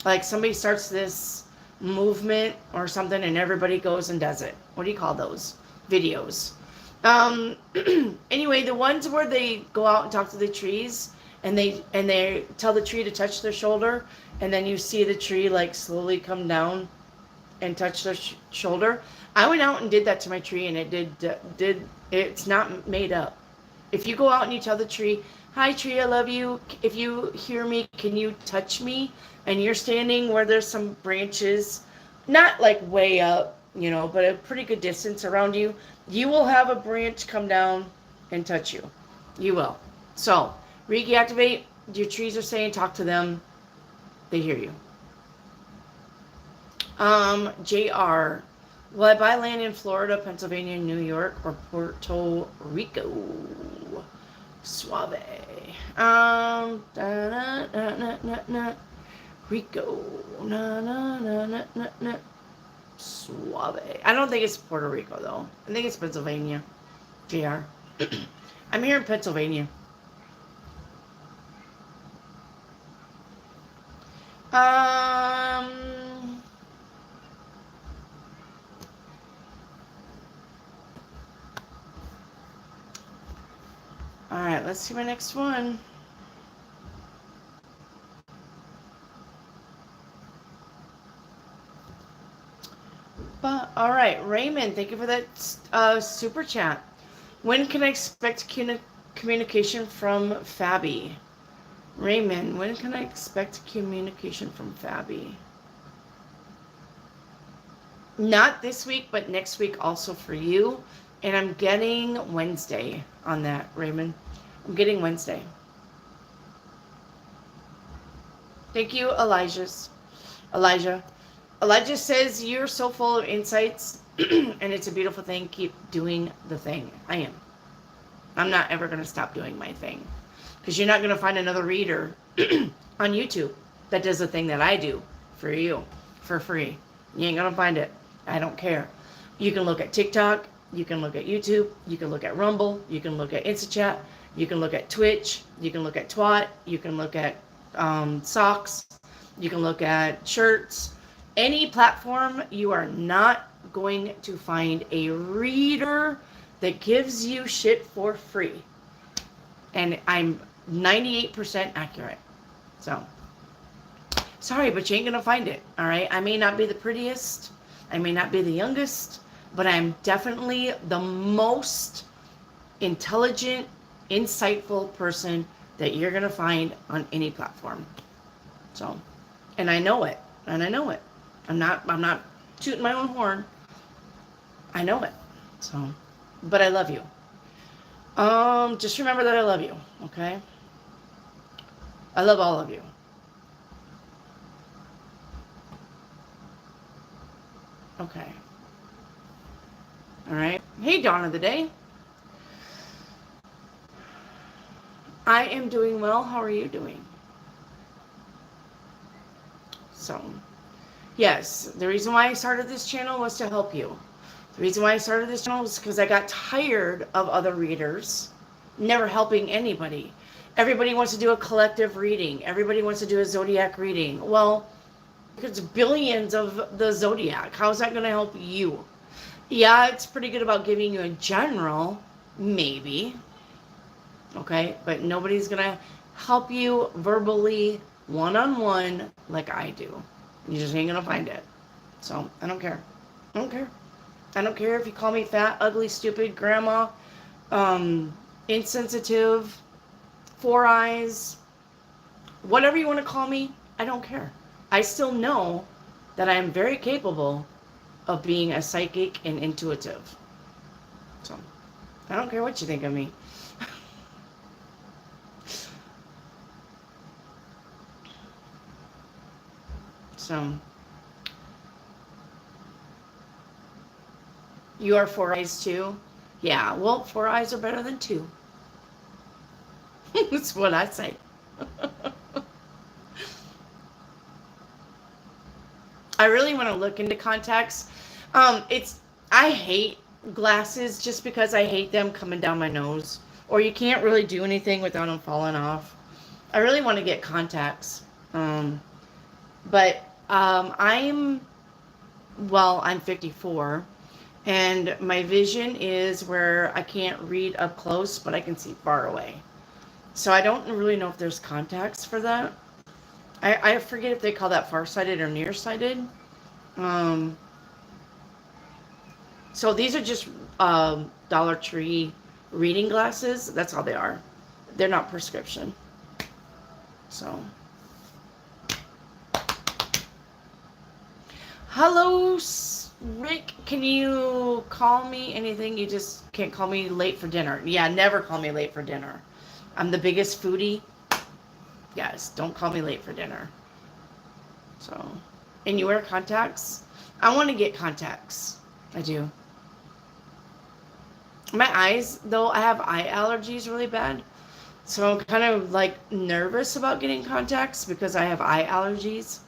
Like somebody starts this movement or something and everybody goes and does it. What do you call those videos? Anyway, the ones where they go out and talk to the trees and they tell the tree to touch their shoulder and then you see the tree like slowly come down and touch their shoulder. I went out and did that to my tree and it did it's not made up. If you go out and you tell the tree, hi tree, I love you. If you hear me, can you touch me? And you're standing where there's some branches, not like way up, you know, but a pretty good distance around you, you will have a branch come down and touch you. You will. So, Reiki activate, your trees are saying talk to them. They hear you. JR, will I buy land in Florida, Pennsylvania, New York, or Puerto Rico? Suave. Rico. Suave. I don't think it's Puerto Rico though. I think it's Pennsylvania. JR. I'm here in Pennsylvania. Alright, let's see my next one. But alright, Raymond, thank you for that super chat. When can I expect communication from Fabi? Raymond, when can I expect communication from Fabi? Not this week, but next week also for you. And I'm getting Wednesday on that, Raymond. I'm getting Wednesday. Thank you, Elijah. Elijah says, you're so full of insights, and it's a beautiful thing. Keep doing the thing. I am. I'm not ever going to stop doing my thing. Because you're not going to find another reader on YouTube that does the thing that I do for you, for free. You ain't going to find it. I don't care. You can look at TikTok. You can look at YouTube. You can look at Rumble. You can look at InstaChat. You can look at Twitch. You can look at Twat. You can look at socks. You can look at shirts. Any platform, you are not going to find a reader that gives you shit for free. And I'm 98% accurate. So, sorry, but you ain't going to find it. All right? I may not be the prettiest. I may not be the youngest. But I'm definitely the most intelligent, insightful person that you're going to find on any platform. So, and I know it. And I know it. I'm not tooting my own horn. I know it. So, but I love you. Just remember that I love you, okay? I love all of you. Okay. All right. Hey, Dawn of the Day. I am doing well. How are you doing? So, yes, the reason why I started this channel was to help you. The reason why I started this channel was because I got tired of other readers never helping anybody. Everybody wants to do a collective reading. Everybody wants to do a zodiac reading. Well, there's billions of the zodiac. How is that going to help you? Yeah, it's pretty good about giving you a general, maybe. Okay, but nobody's going to help you verbally, one-on-one, like I do. You just ain't going to find it. So, I don't care. I don't care. I don't care if you call me fat, ugly, stupid, grandma, insensitive, four eyes, whatever you want to call me, I don't care. I still know that I am very capable of being a psychic and intuitive. So, I don't care what you think of me. So, you are four eyes too? Yeah, well, four eyes are better than two. That's what I say. I really want to look into contacts. I hate glasses just because I hate them coming down my nose. Or you can't really do anything without them falling off. I really want to get contacts. But I'm 54. And my vision is where I can't read up close, but I can see far away. So I don't really know if there's contacts for that. I forget if they call that farsighted or nearsighted. So these are just Dollar Tree reading glasses. That's all they are. They're not prescription. So. Hello, Rick. Can you call me anything? You just can't call me late for dinner. Yeah, never call me late for dinner. I'm the biggest foodie. Yes, don't call me late for dinner. So, and you wear contacts? I want to get contacts. I do. My eyes, though, I have eye allergies really bad. So I'm kind of like nervous about getting contacts because I have eye allergies.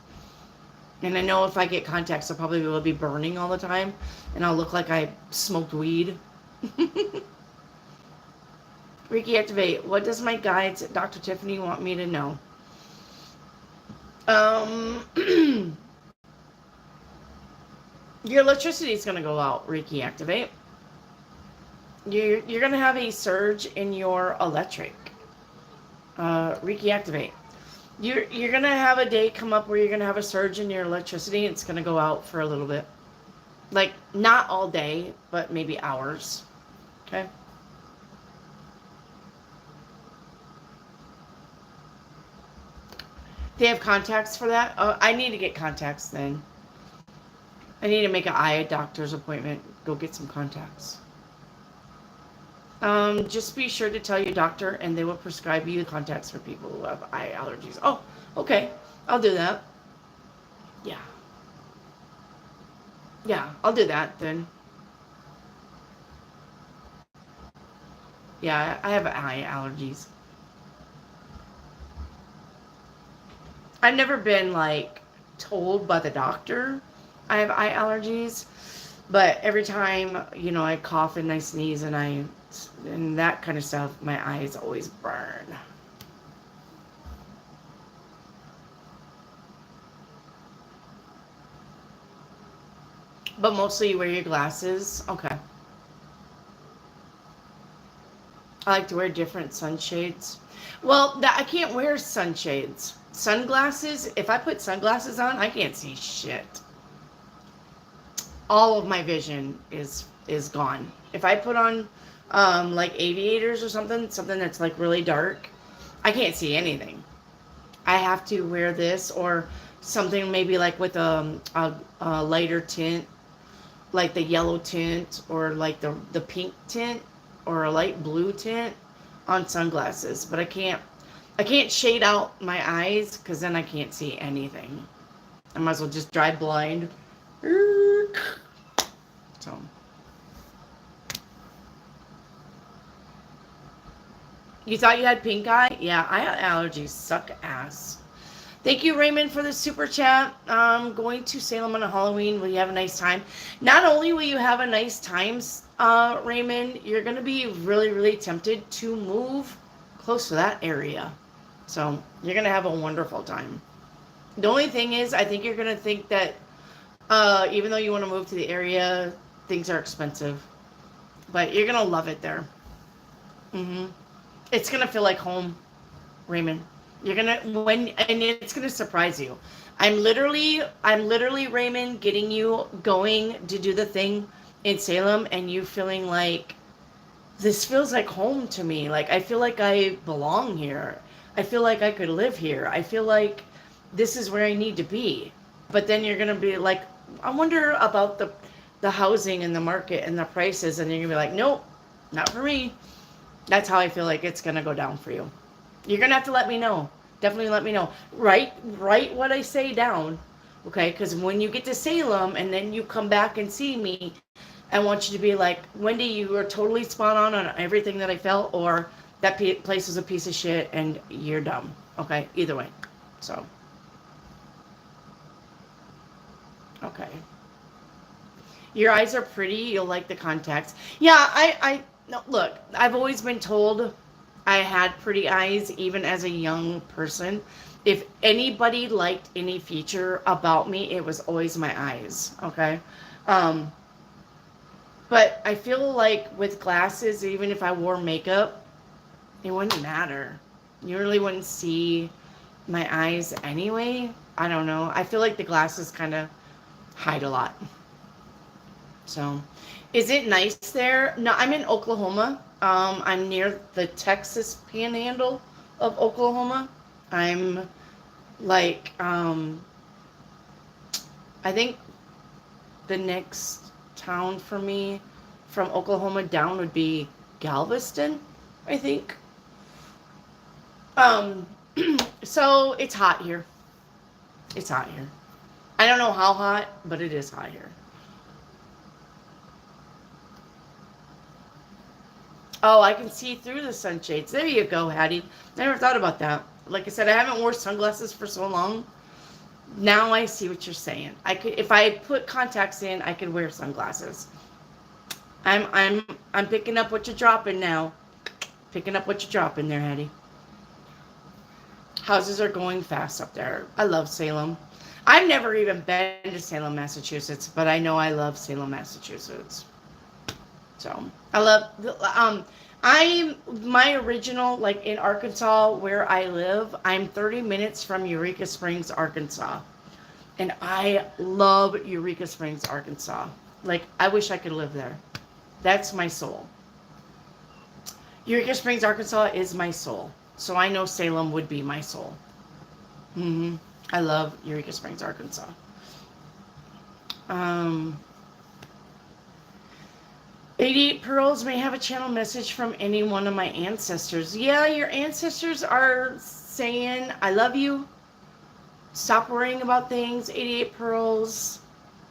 And I know if I get contacts, I probably will be burning all the time. And I'll look like I smoked weed. Reiki activate. What does my guides, Dr. Tiffany, want me to know? Your electricity is going to go out, Reiki activate. You're going to have a surge in your electric. Reiki activate. You're going to have a day come up where you're going to have a surge in your electricity. It's going to go out for a little bit. Like, not all day, but maybe hours. Okay? They have contacts for that? I need to get contacts then. I need to make an eye doctor's appointment. Go get some contacts. Just be sure to tell your doctor and they will prescribe you contacts for people who have eye allergies. Oh, okay. I'll do that. Yeah. Yeah, I'll do that then. Yeah, I have eye allergies. I've never been, like, told by the doctor I have eye allergies. But every time, you know, I cough and I sneeze and that kind of stuff, my eyes always burn. But mostly you wear your glasses. Okay. I like to wear different sunshades. Well, I can't wear sunshades. Sunglasses, if I put sunglasses on, I can't see shit. All of my vision is gone. If I put on like aviators or something that's like really dark, I can't see anything. I have to wear this or something maybe like with a lighter tint, like the yellow tint or like the pink tint or a light blue tint on sunglasses. But I can't shade out my eyes because then I can't see anything. I might as well just drive blind. So. You thought you had pink eye? Yeah, eye allergies suck ass. Thank you, Raymond, for the super chat. Going to Salem on a Halloween. Will you have a nice time? Not only will you have a nice time, Raymond, you're going to be really, really tempted to move close to that area. So you're going to have a wonderful time. The only thing is, I think you're going to think that even though you want to move to the area, things are expensive. But you're going to love it there. hmm It's going to feel like home, Raymond. You're going to, and it's going to surprise you. I'm literally, Raymond, getting you going to do the thing in Salem and you feeling like, this feels like home to me. Like, I feel like I belong here. I feel like I could live here. I feel like this is where I need to be. But then you're going to be like, I wonder about the housing and the market and the prices. And you're going to be like, nope, not for me. That's how I feel like it's going to go down for you. You're going to have to let me know. Definitely let me know. Write what I say down. Okay? Because when you get to Salem and then you come back and see me, I want you to be like, Wendy, you were totally spot on everything that I felt, or that place was a piece of shit and you're dumb. Okay? Either way. So. Okay. Your eyes are pretty. You'll like the contacts. Yeah, no, look, I've always been told I had pretty eyes, even as a young person. If anybody liked any feature about me, it was always my eyes. Okay? But I feel like with glasses, even if I wore makeup, it wouldn't matter. You really wouldn't see my eyes anyway. I don't know. I feel like the glasses kind of hide a lot. So, is it nice there? No, I'm in Oklahoma. I'm near the Texas panhandle of Oklahoma. I'm like, I think the next town for me from Oklahoma down would be Galveston, I think. Um, so it's hot here. It's hot here. I don't know how hot, but it is hot here. Oh, I can see through the sunshades. There you go, Hattie. I never thought about that. Like I said, I haven't worn sunglasses for so long. Now I see what you're saying. I could, if I put contacts in, I could wear sunglasses. I'm picking up what you're dropping now. Picking up what you're dropping there, Hattie. Houses are going fast up there. I love Salem. I've never even been to Salem, Massachusetts, but I know I love Salem, Massachusetts. So I love my original, like in Arkansas where I live, I'm 30 minutes from Eureka Springs, Arkansas. And I love Eureka Springs, Arkansas. Like, I wish I could live there. That's my soul. Eureka Springs, Arkansas is my soul. So I know Salem would be my soul. I love Eureka Springs, Arkansas. 88 Pearls may have a channel message from any one of my ancestors. Yeah, your ancestors are saying, I love you. Stop worrying about things, 88 Pearls.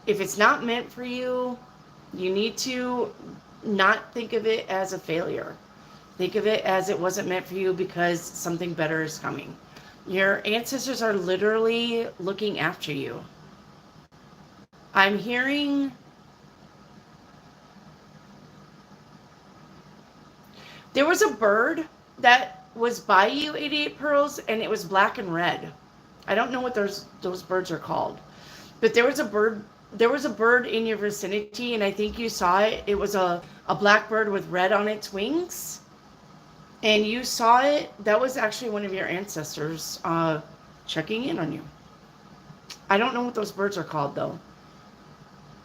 If it's not meant for you, you need to not think of it as a failure. Think of it as it wasn't meant for you because something better is coming. Your ancestors are literally looking after you. I'm hearing... There was a bird that was by you, 88 Pearls, and it was black and red. I don't know what those birds are called. But there was a bird in your vicinity, and I think you saw it. It was a black bird with red on its wings. And you saw it. That was actually one of your ancestors checking in on you. I don't know what those birds are called, though.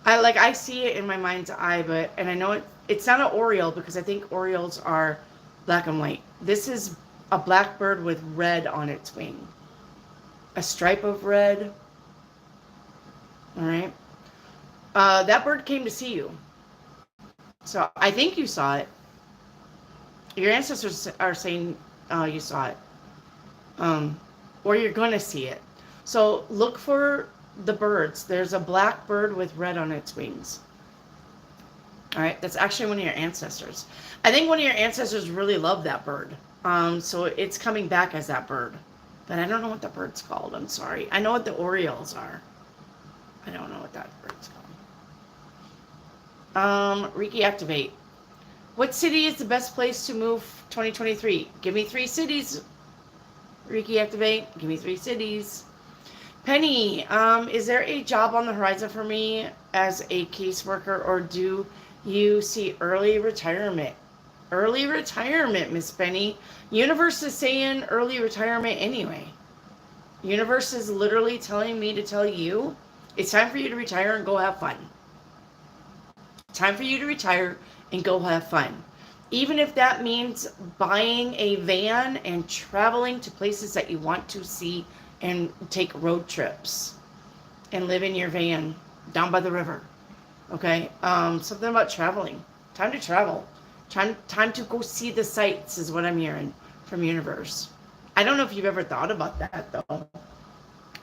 I see it in my mind's eye, and I know it's not an Oriole because I think Orioles are black and white. This is a black bird with red on its wing. A stripe of red. All right. That bird came to see you. So I think you saw it. Your ancestors are saying you saw it. Or you're going to see it. So look for the birds. There's a black bird with red on its wings. All right, that's actually one of your ancestors. I think one of your ancestors really loved that bird. So it's coming back as that bird. But I don't know what the bird's called. I'm sorry. I know what the Orioles are. I don't know what that bird's called. Reiki activate. What city is the best place to move 2023? Give me 3 cities. Reiki activate. Give me 3 cities. Penny, is there a job on the horizon for me as a caseworker, or do you see early retirement? Early retirement, Miss Penny. Universe is saying early retirement anyway. Universe is literally telling me to tell you it's time for you to retire and go have fun. Time for you to retire and go have fun. Even if that means buying a van and traveling to places that you want to see and take road trips and live in your van down by the river. Okay? Something about traveling. Time to travel. Time to go see the sights is what I'm hearing from Universe. I don't know if you've ever thought about that, though.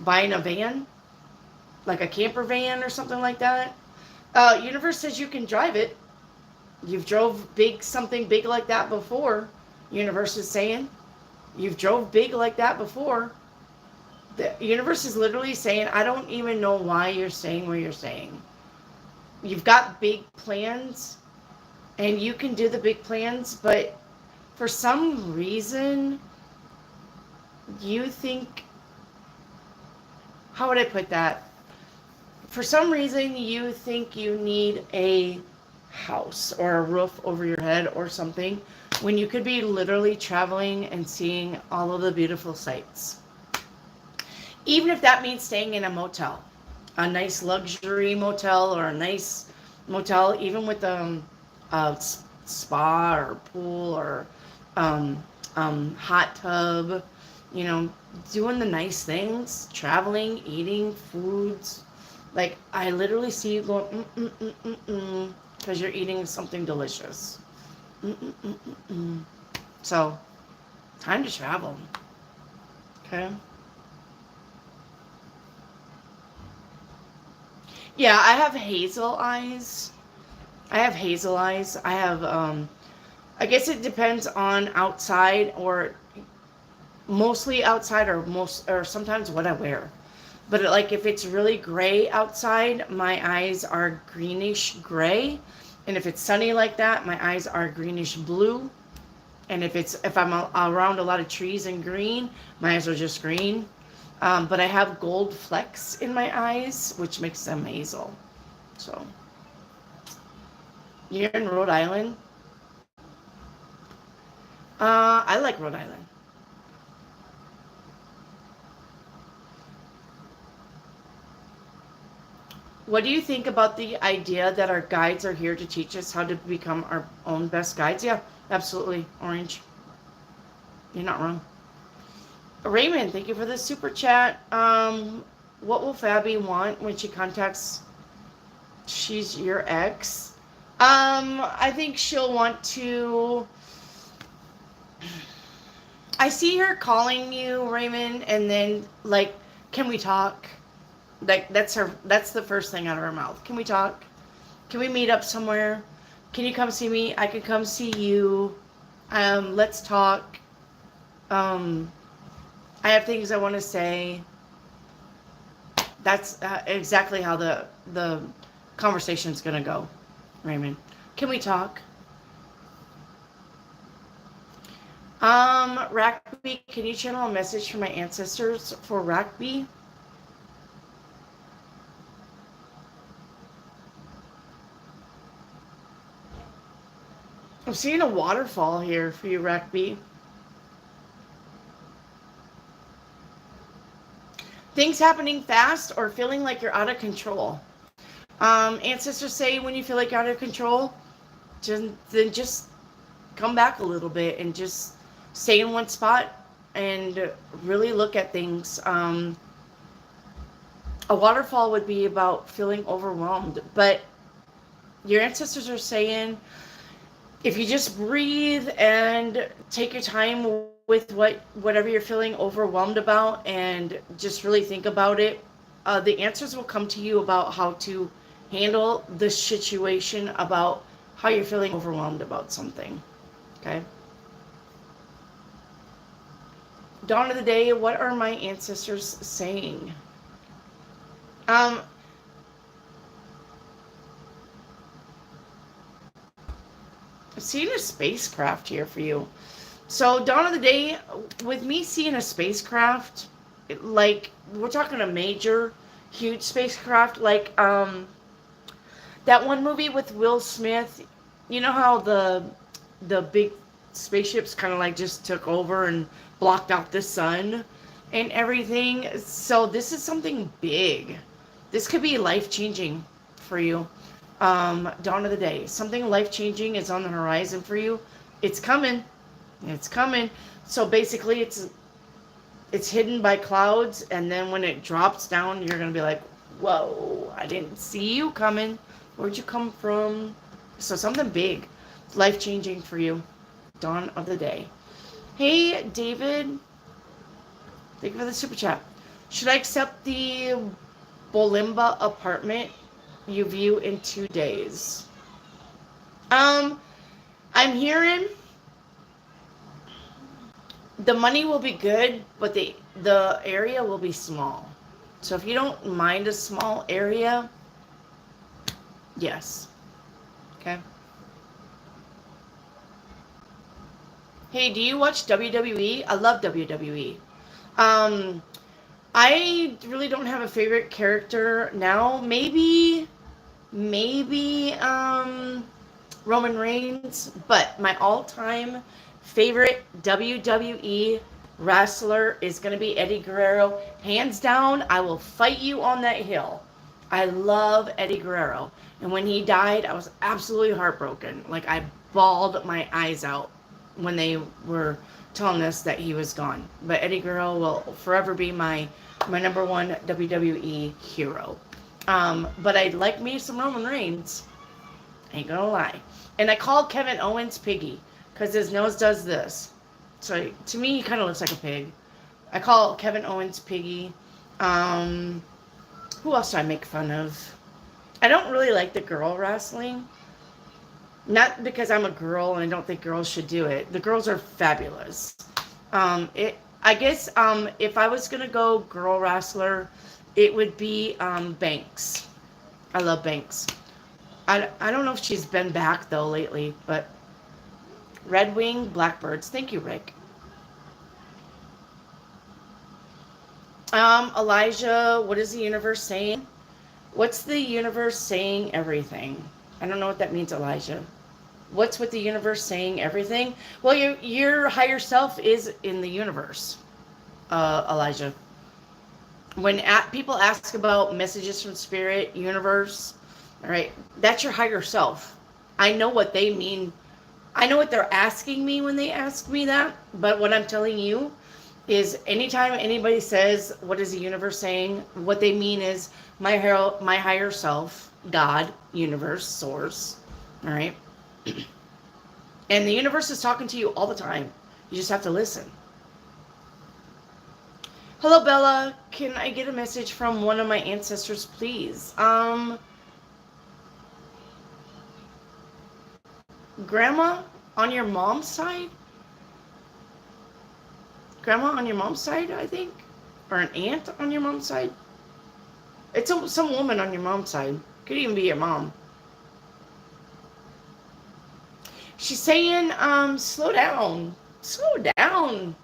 Buying a van? Like a camper van or something like that? Universe says you can drive it. You've drove something big like that before. Universe is saying. You've drove big like that before. The universe is literally saying, I don't even know why you're staying where you're staying. You've got big plans, and you can do the big plans, but for some reason, you think, how would I put that? For some reason, you think you need a house or a roof over your head or something, when you could be literally traveling and seeing all of the beautiful sights. Even if that means staying in a motel, a nice luxury motel or a nice motel, even with a spa or pool or hot tub, you know, doing the nice things, traveling, eating foods. Like, I literally see you going, because you're eating something delicious. So, time to travel. Okay? Yeah, I have hazel eyes. I have, I guess it depends on outside, or mostly outside, or sometimes what I wear. But like, if it's really gray outside, my eyes are greenish gray. And if it's sunny like that, my eyes are greenish blue. And if I'm around a lot of trees and green, my eyes are just green. But I have gold flecks in my eyes, which makes them hazel. So, you're in Rhode Island? I like Rhode Island. What do you think about the idea that our guides are here to teach us how to become our own best guides? Yeah, absolutely. Orange. You're not wrong. Raymond, thank you for the super chat. What will Fabi want when she contacts she's your ex? I think she'll want to... I see her calling you, Raymond, and then, like, can we talk? Like, that's the first thing out of her mouth. Can we talk? Can we meet up somewhere? Can you come see me? I can come see you. Let's talk. I have things I want to say. That's exactly how the conversation's gonna go, Raymond. Can we talk? Rackby, can you channel a message from my ancestors for Rackby? I'm seeing a waterfall here for you, Rackby. Things happening fast or feeling like you're out of control. Ancestors say when you feel like you're out of control, then just come back a little bit and just stay in one spot and really look at things. A waterfall would be about feeling overwhelmed, but your ancestors are saying if you just breathe and take your time with whatever you're feeling overwhelmed about and just really think about it, the answers will come to you about how to handle the situation, about how you're feeling overwhelmed about something. Okay? Dawn of the day, what are my ancestors saying? I'm seeing a spacecraft here for you. So, dawn of the day, with me seeing a spacecraft, like, we're talking a major, huge spacecraft, like, that one movie with Will Smith, you know how the big spaceships kind of like just took over and blocked out the sun and everything. So this is something big. This could be life changing for you. Dawn of the day. Something life changing is on the horizon for you. It's coming. It's coming. So basically it's hidden by clouds, and then when it drops down, you're gonna be like, whoa, I didn't see you coming. Where'd you come from? So something big, life changing for you. Dawn of the day. Hey, David. Thank you for the super chat. Should I accept the Bolimba apartment you view in 2 days? I'm hearing the money will be good, but the area will be small. So if you don't mind a small area, yes. Okay. Hey, do you watch WWE? I love WWE. I really don't have a favorite character now. Maybe, Roman Reigns, but my all-time favorite WWE wrestler is going to be Eddie Guerrero. Hands down, I will fight you on that hill. I love Eddie Guerrero. And when he died, I was absolutely heartbroken. Like, I bawled my eyes out when they were telling us that he was gone. But Eddie Guerrero will forever be my number one WWE hero. But I'd like me some Roman Reigns. Ain't gonna lie. And I call Kevin Owens Piggy because his nose does this. So to me, he kind of looks like a pig. I call Kevin Owens Piggy. Who else do I make fun of? I don't really like the girl wrestling. Not because I'm a girl and I don't think girls should do it. The girls are fabulous. I guess if I was gonna go girl wrestler, it would be Banks. I love Banks. I don't know if she's been back though lately, but Red Wing Blackbirds. Thank you, Rick. Elijah, what is the universe saying? What's the universe saying? Everything. I don't know what that means, Elijah. What's with the universe saying everything? Well, your higher self is in the universe, Elijah. When people ask about messages from spirit, universe, all right, that's your higher self. I know what they mean. I know what they're asking me when they ask me that, but what I'm telling you is anytime anybody says, what is the universe saying? What they mean is my higher self, God, universe, source, all right? And the universe is talking to you all the time. You just have to listen. Hello, Bella. Can I get a message from one of my ancestors, please? Grandma on your mom's side? Grandma on your mom's side, I think? Or an aunt on your mom's side? It's some woman on your mom's side. Could even be your mom. She's saying, slow down. Slow down.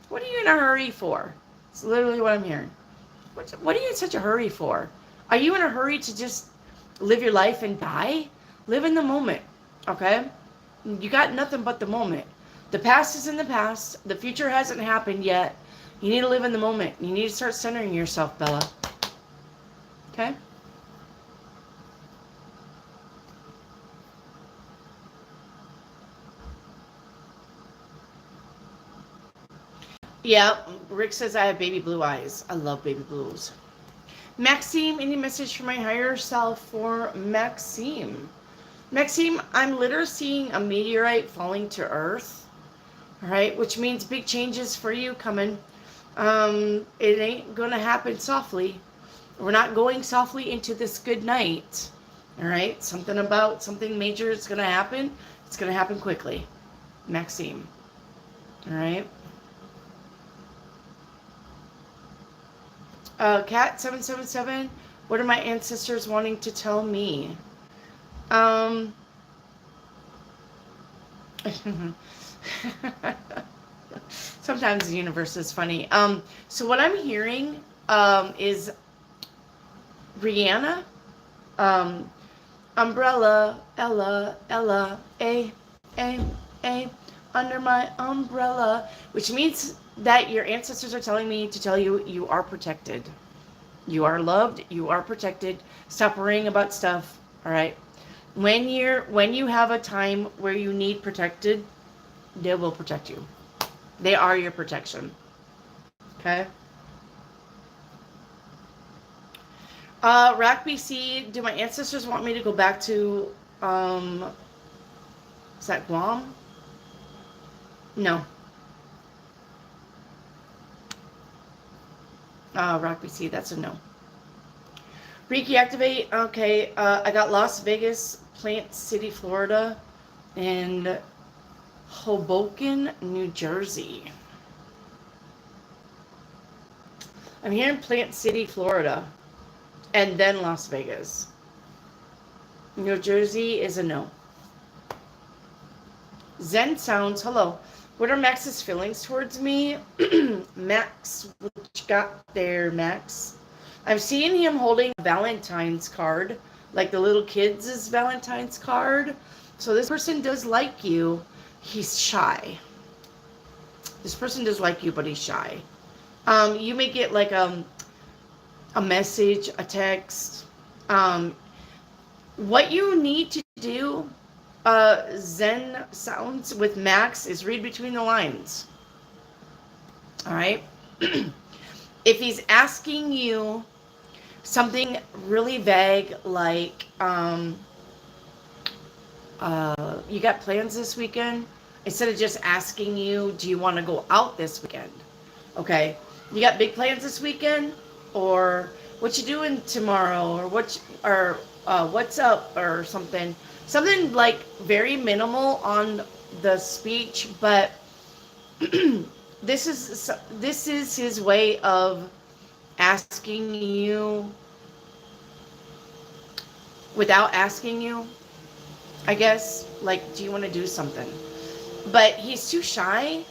What are you in a hurry for? It's literally what I'm hearing. What are you in such a hurry for? Are you in a hurry to just live your life and die? Live in the moment, okay? You got nothing but the moment. The past is in the past. The future hasn't happened yet. You need to live in the moment. You need to start centering yourself, Bella. Okay? Yeah, Rick says I have baby blue eyes. I love baby blues. Maxime, any message for my higher self for Maxime? Maxime, I'm literally seeing a meteorite falling to Earth. All right, which means big changes for you coming. It ain't gonna happen softly. We're not going softly into this good night. All right, something major is gonna happen. It's gonna happen quickly, Maxime. All right. Cat 777. What are my ancestors wanting to tell me? Sometimes the universe is funny. So what I'm hearing is Rihanna, um, umbrella, Ella, A, A, under my umbrella, which means that your ancestors are telling me to tell you you are protected. You are loved, you are protected. Stop worrying about stuff, all right? When you have a time where you need protected, they will protect you. They are your protection. Okay? Rack BC, do my ancestors want me to go back to is that Guam? No. Rock BC, that's a no. Reiki activate. Okay, I got Las Vegas, Plant City, Florida, and Hoboken, New Jersey. I'm here in Plant City, Florida, and then Las Vegas. New Jersey is a no. Zen Sounds, hello. What are Max's feelings towards me? Max, what you got there, Max? I'm seeing him holding a Valentine's card, like the little kids' Valentine's card. So this person does like you. He's shy. This person does like you, but he's shy. You may get like a message, a text. What you need to do, Zen Sounds with Max, is read between the lines. All right? If he's asking you something really vague like, you got plans this weekend? Instead of just asking you, do you want to go out this weekend? Okay, you got big plans this weekend? Or what you doing tomorrow? Or what's up? Or something. Something like very minimal on the speech, but this is his way of asking you without asking you, I guess. Like, do you want to do something? But he's too shy.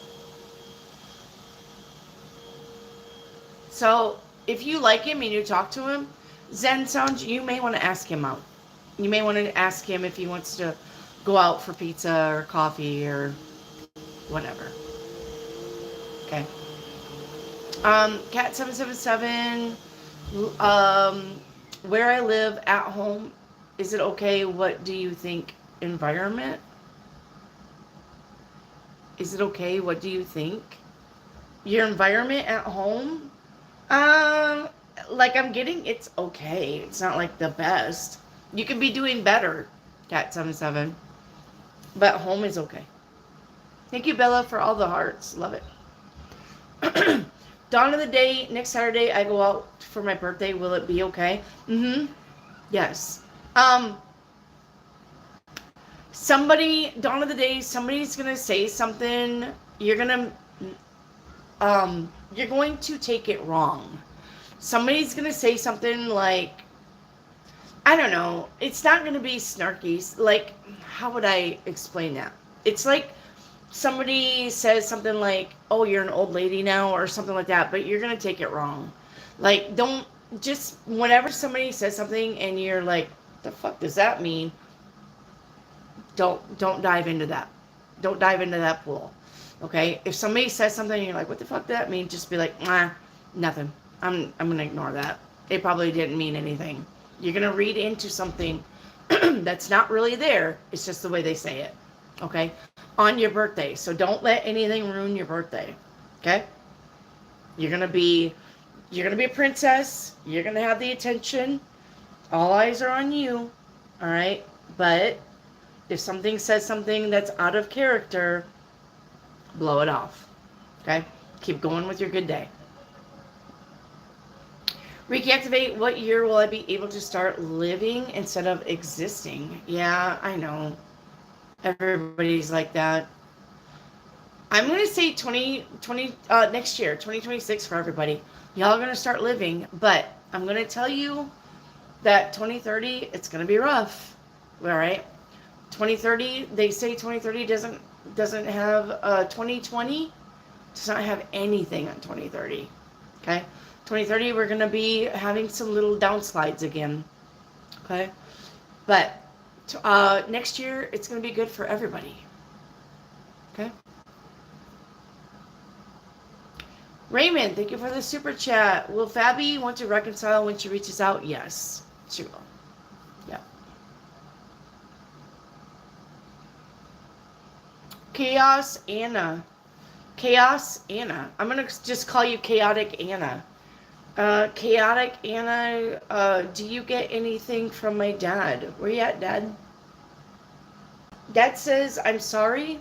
So if you like him and you talk to him, Zen Sounds, you may want to ask him out. You may want to ask him if he wants to go out for pizza or coffee or whatever. Okay. Cat 777. Where I live at home, is it okay? What do you think? Environment? Is it okay? What do you think? Your environment at home? Like I'm getting, it's okay. It's not like the best. You could be doing better, Cat 77. But home is okay. Thank you, Bella, for all the hearts. Love it. Dawn of the day, next Saturday, I go out for my birthday. Will it be okay? Mm-hmm. Yes. Dawn of the day, somebody's gonna say something. You're going to take it wrong. Somebody's gonna say something like, I don't know. It's not going to be snarky. Like, how would I explain that? It's like somebody says something like, oh, you're an old lady now, or something like that, but you're going to take it wrong. Like, don't, just, whenever somebody says something and you're like, the fuck does that mean? Don't dive into that. Don't dive into that pool. Okay? If somebody says something and you're like, what the fuck does that mean? Just be like, nothing. I'm going to ignore that. It probably didn't mean anything. You're going to read into something that's not really there. It's just the way they say it. Okay? On your birthday. So don't let anything ruin your birthday. Okay? You're going to be a princess. You're going to have the attention. All eyes are on you. All right? But if something says something that's out of character, blow it off. Okay? Keep going with your good day. Reactivate, what year will I be able to start living instead of existing? Yeah, I know. Everybody's like that. I'm going to say next year, 2026 for everybody. Y'all are going to start living, but I'm going to tell you that 2030, it's going to be rough. All right? 2030, they say 2030 doesn't have 2020, does not have anything on 2030. Okay, 2030 we're gonna be having some little downslides again. Okay, but next year it's gonna be good for everybody. Okay. Raymond, thank you for the super chat. Will Fabi want to reconcile when she reaches out? Yes, she will. Yeah. Chaos Anna. Chaos Anna. I'm going to just call you Chaotic Anna. Chaotic Anna, do you get anything from my dad? Where you at, Dad? Dad says, I'm sorry.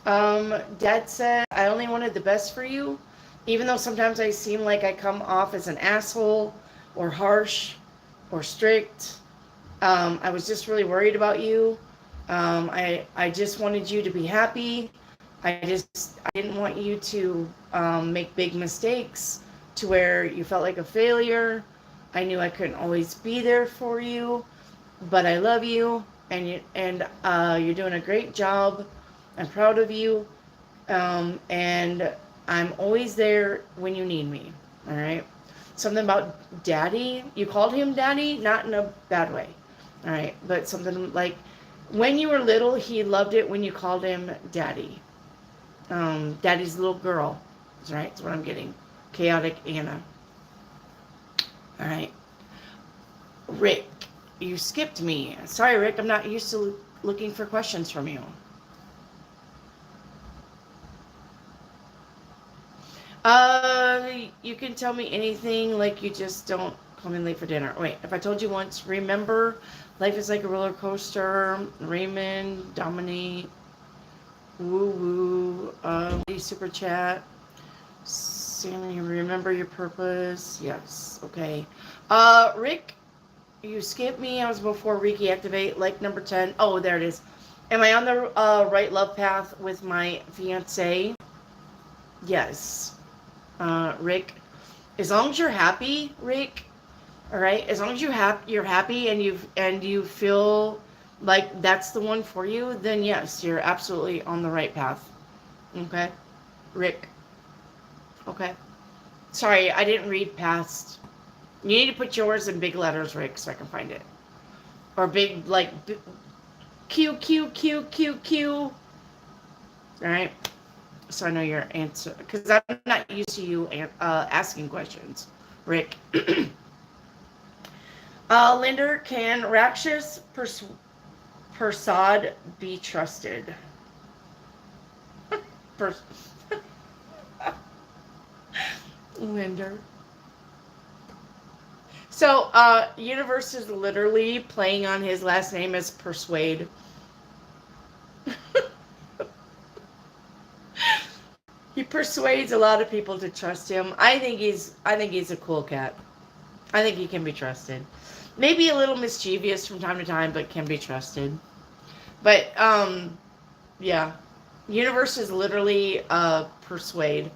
Dad said, I only wanted the best for you. Even though sometimes I seem like I come off as an asshole or harsh or strict. I was just really worried about you. I just wanted you to be happy. I didn't want you to make big mistakes to where you felt like a failure. I knew I couldn't always be there for you, but I love you, and you're doing a great job. I'm proud of you, and I'm always there when you need me. All right. Something about daddy. You called him daddy, not in a bad way. All right, but something like when you were little, he loved it when you called him daddy. Daddy's little girl. That's right. That's what I'm getting. Chaotic Anna. All right. Rick, you skipped me. Sorry, Rick. I'm not used to looking for questions from you. You can tell me anything, like you just don't come in late for dinner. Wait, if I told you once, remember, life is like a roller coaster. Raymond, Dominique, woo woo, super chat. Sammy, remember your purpose. Yes, okay. Rick, you skipped me. I was before Reiki Activate, like number 10. Oh, there it is. Am I on the right love path with my fiance? Yes. Rick, as long as you're happy, Rick, all right, as long as you're happy and you feel like that's the one for you, then yes, you're absolutely on the right path. Okay, Rick. Okay, sorry, I didn't read past. You need to put yours in big letters, Rick, so I can find it, or big like Q Q Q Q Q. All right. So I know your answer, because I'm not used to you asking questions, Rick. Linder, can Rakshas Persad be trusted? Linder. So, Universe is literally playing on his last name as Persuade. He persuades a lot of people to trust him. I think he's a cool cat. I think he can be trusted. Maybe a little mischievous from time to time, but can be trusted. But yeah. Universe is literally Persuade.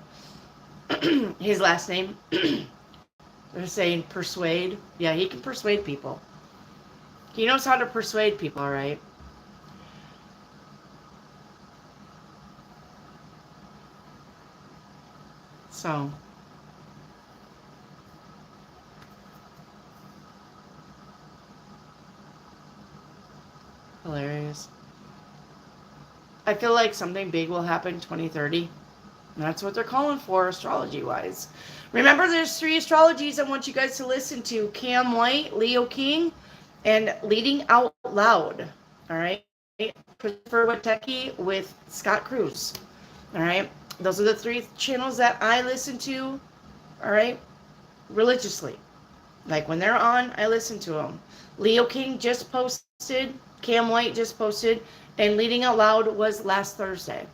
His last name. They're saying persuade. Yeah, he can persuade people. He knows how to persuade people, all right? So, hilarious. I feel like something big will happen 2030. And that's what they're calling for, astrology-wise. Remember, there's 3 astrologies I want you guys to listen to. Cam White, Leo King, and Leading Out Loud. All right? Christopher Witecki with Scott Cruz. All right? Those are the 3 channels that I listen to, all right, religiously. Like when they're on, I listen to them. Leo King just posted, Cam White just posted, and Leading Out Loud was last Thursday.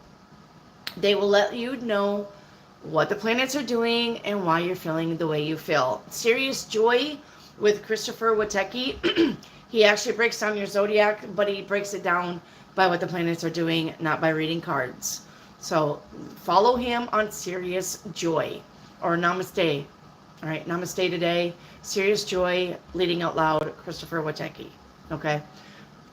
They will let you know what the planets are doing and why you're feeling the way you feel. Serious Joy with Christopher Witecki. He actually breaks down your zodiac, but he breaks it down by what the planets are doing, not by reading cards. So follow him on Serious Joy or Namaste. All right, Namaste today. Serious Joy, Leading Out Loud, Christopher Witecki. Okay.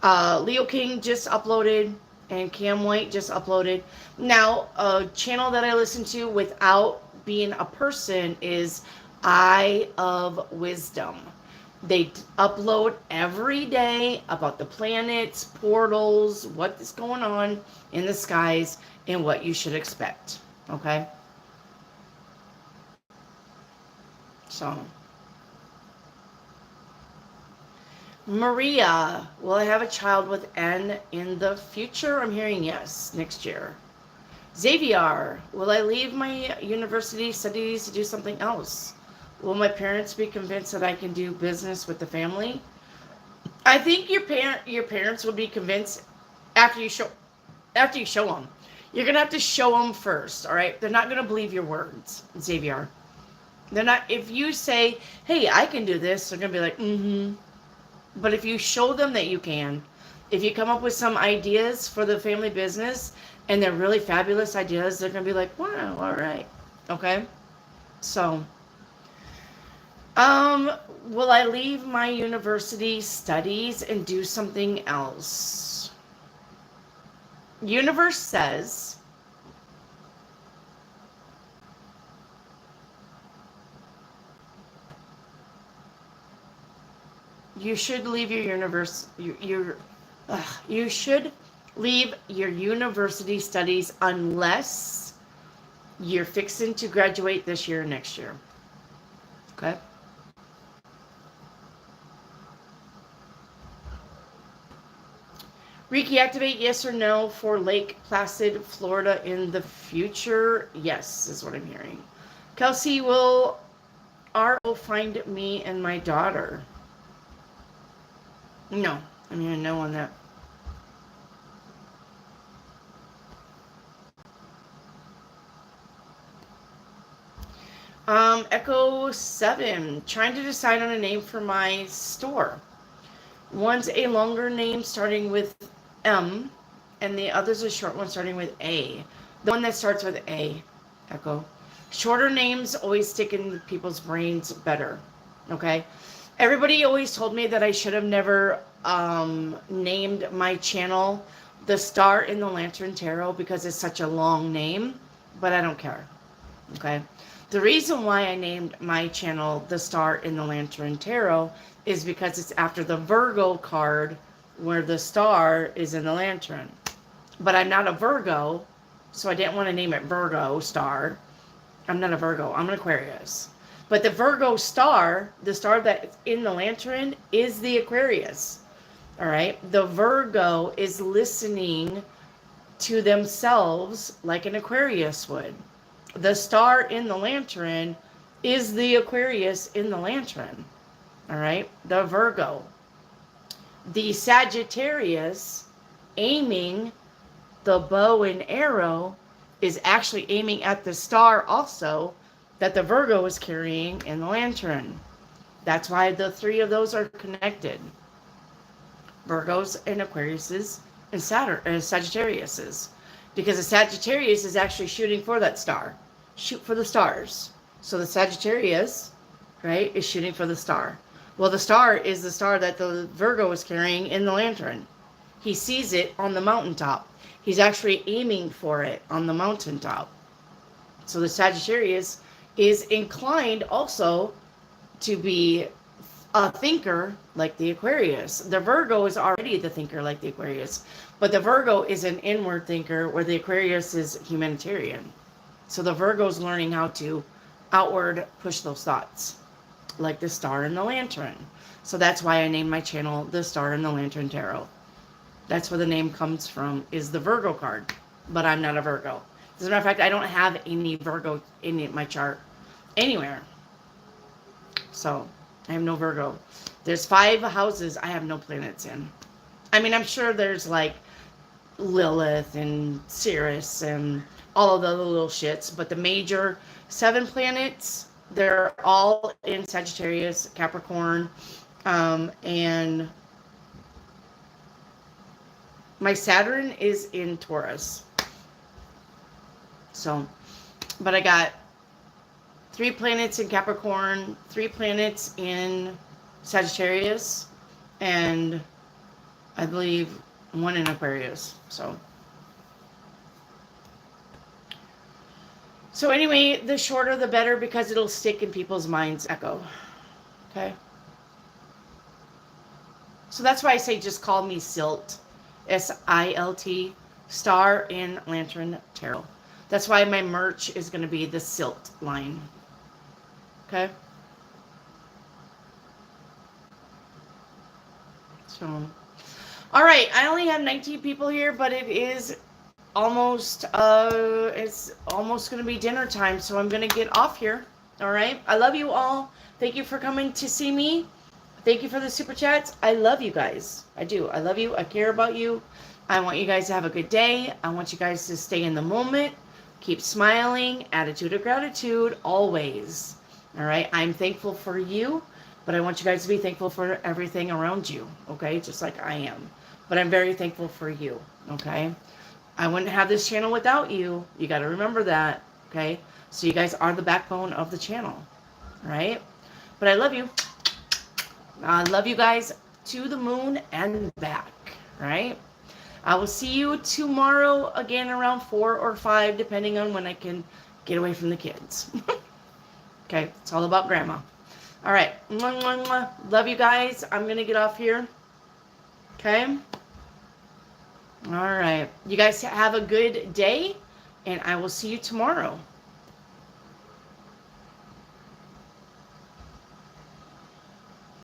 Leo King just uploaded And Cam White just uploaded. Now, a channel that I listen to without being a person is Eye of Wisdom. They upload every day about the planets, portals, what is going on in the skies, and what you should expect. Okay? So, Maria, will I have a child with N in the future? I'm hearing yes, next year. Xavier, will I leave my university studies to do something else? Will my parents be convinced that I can do business with the family? I think your parents will be convinced after you show them. You're gonna have to show them first, all right? They're not gonna believe your words, Xavier. They're not. If you say, "Hey, I can do this," they're gonna be like, "Mm-hmm." But if you show them that you can, if you come up with some ideas for the family business and they're really fabulous ideas, they're going to be like, wow, all right. Okay? So, will I leave my university studies and do something else? Universe says you should leave your you should leave your university studies unless you're fixing to graduate this year or next year. Okay? Reiki activate, yes or no, for Lake Placid, Florida in the future? Yes, is what I'm hearing. Kelsey, will RO find me and my daughter? No, I'm hearing no on that. Echo 7, trying to decide on a name for my store. One's a longer name starting with M, and the other's a short one starting with A. The one that starts with A, Echo. Shorter names always stick in people's brains better, okay? Everybody always told me that I should have never named my channel The Star in the Lantern Tarot because it's such a long name, but I don't care, okay? The reason why I named my channel The Star in the Lantern Tarot is because it's after the Virgo card where the star is in the lantern. But I'm not a Virgo, so I didn't want to name it Virgo Star. I'm not a Virgo, I'm an Aquarius. But the Virgo star, the star that's in the lantern, is the Aquarius. All right? The Virgo is listening to themselves like an Aquarius would. The star in the lantern is the Aquarius in the lantern. All right? The Virgo. The Sagittarius aiming the bow and arrow is actually aiming at the star also that the Virgo is carrying in the lantern. That's why the three of those are connected. Virgos and Aquariuses and Sagittariuses. Because the Sagittarius is actually shooting for that star. Shoot for the stars. So the Sagittarius, right, is shooting for the star. Well, the star is the star that the Virgo is carrying in the lantern. He sees it on the mountaintop. He's actually aiming for it on the mountaintop. So the Sagittarius is inclined also to be a thinker like the Aquarius. The Virgo is already the thinker like the Aquarius. But the Virgo is an inward thinker where the Aquarius is humanitarian. So the Virgo is learning how to outward push those thoughts. Like the star in the lantern. So that's why I named my channel The Star in the Lantern Tarot. That's where the name comes from, is the Virgo card. But I'm not a Virgo. As a matter of fact, I don't have any Virgo in my chart anywhere. So, I have no Virgo. There's 5 houses I have no planets in. I mean, I'm sure there's like Lilith and Sirius and all of the other little shits. But the major 7 planets, they're all in Sagittarius, Capricorn, and my Saturn is in Taurus. So, but I got 3 planets in Capricorn, 3 planets in Sagittarius, and I believe 1 in Aquarius. So, So anyway, the shorter the better because it'll stick in people's minds. Echo. Okay. So that's why I say just call me Silt. SILT. Star and Lantern Tarot. That's why my merch is going to be the Silt line. Okay. So, all right. I only have 19 people here, but it is it's almost going to be dinner time, so I'm going to get off here. All right. I love you all. Thank you for coming to see me. Thank you for the super chats. I love you guys. I do. I love you. I care about you. I want you guys to have a good day. I want you guys to stay in the moment. Keep smiling. Attitude of gratitude always. All right. I'm thankful for you, but I want you guys to be thankful for everything around you. Okay. Just like I am. But I'm very thankful for you. Okay. I wouldn't have this channel without you. You got to remember that. Okay. So you guys are the backbone of the channel. Right. But I love you. I love you guys to the moon and back. Right. I will see you tomorrow again around 4 or 5, depending on when I can get away from the kids. Okay, it's all about grandma. All right, mwah, mwah, mwah. Love you guys. I'm going to get off here. Okay. All right. You guys have a good day, and I will see you tomorrow.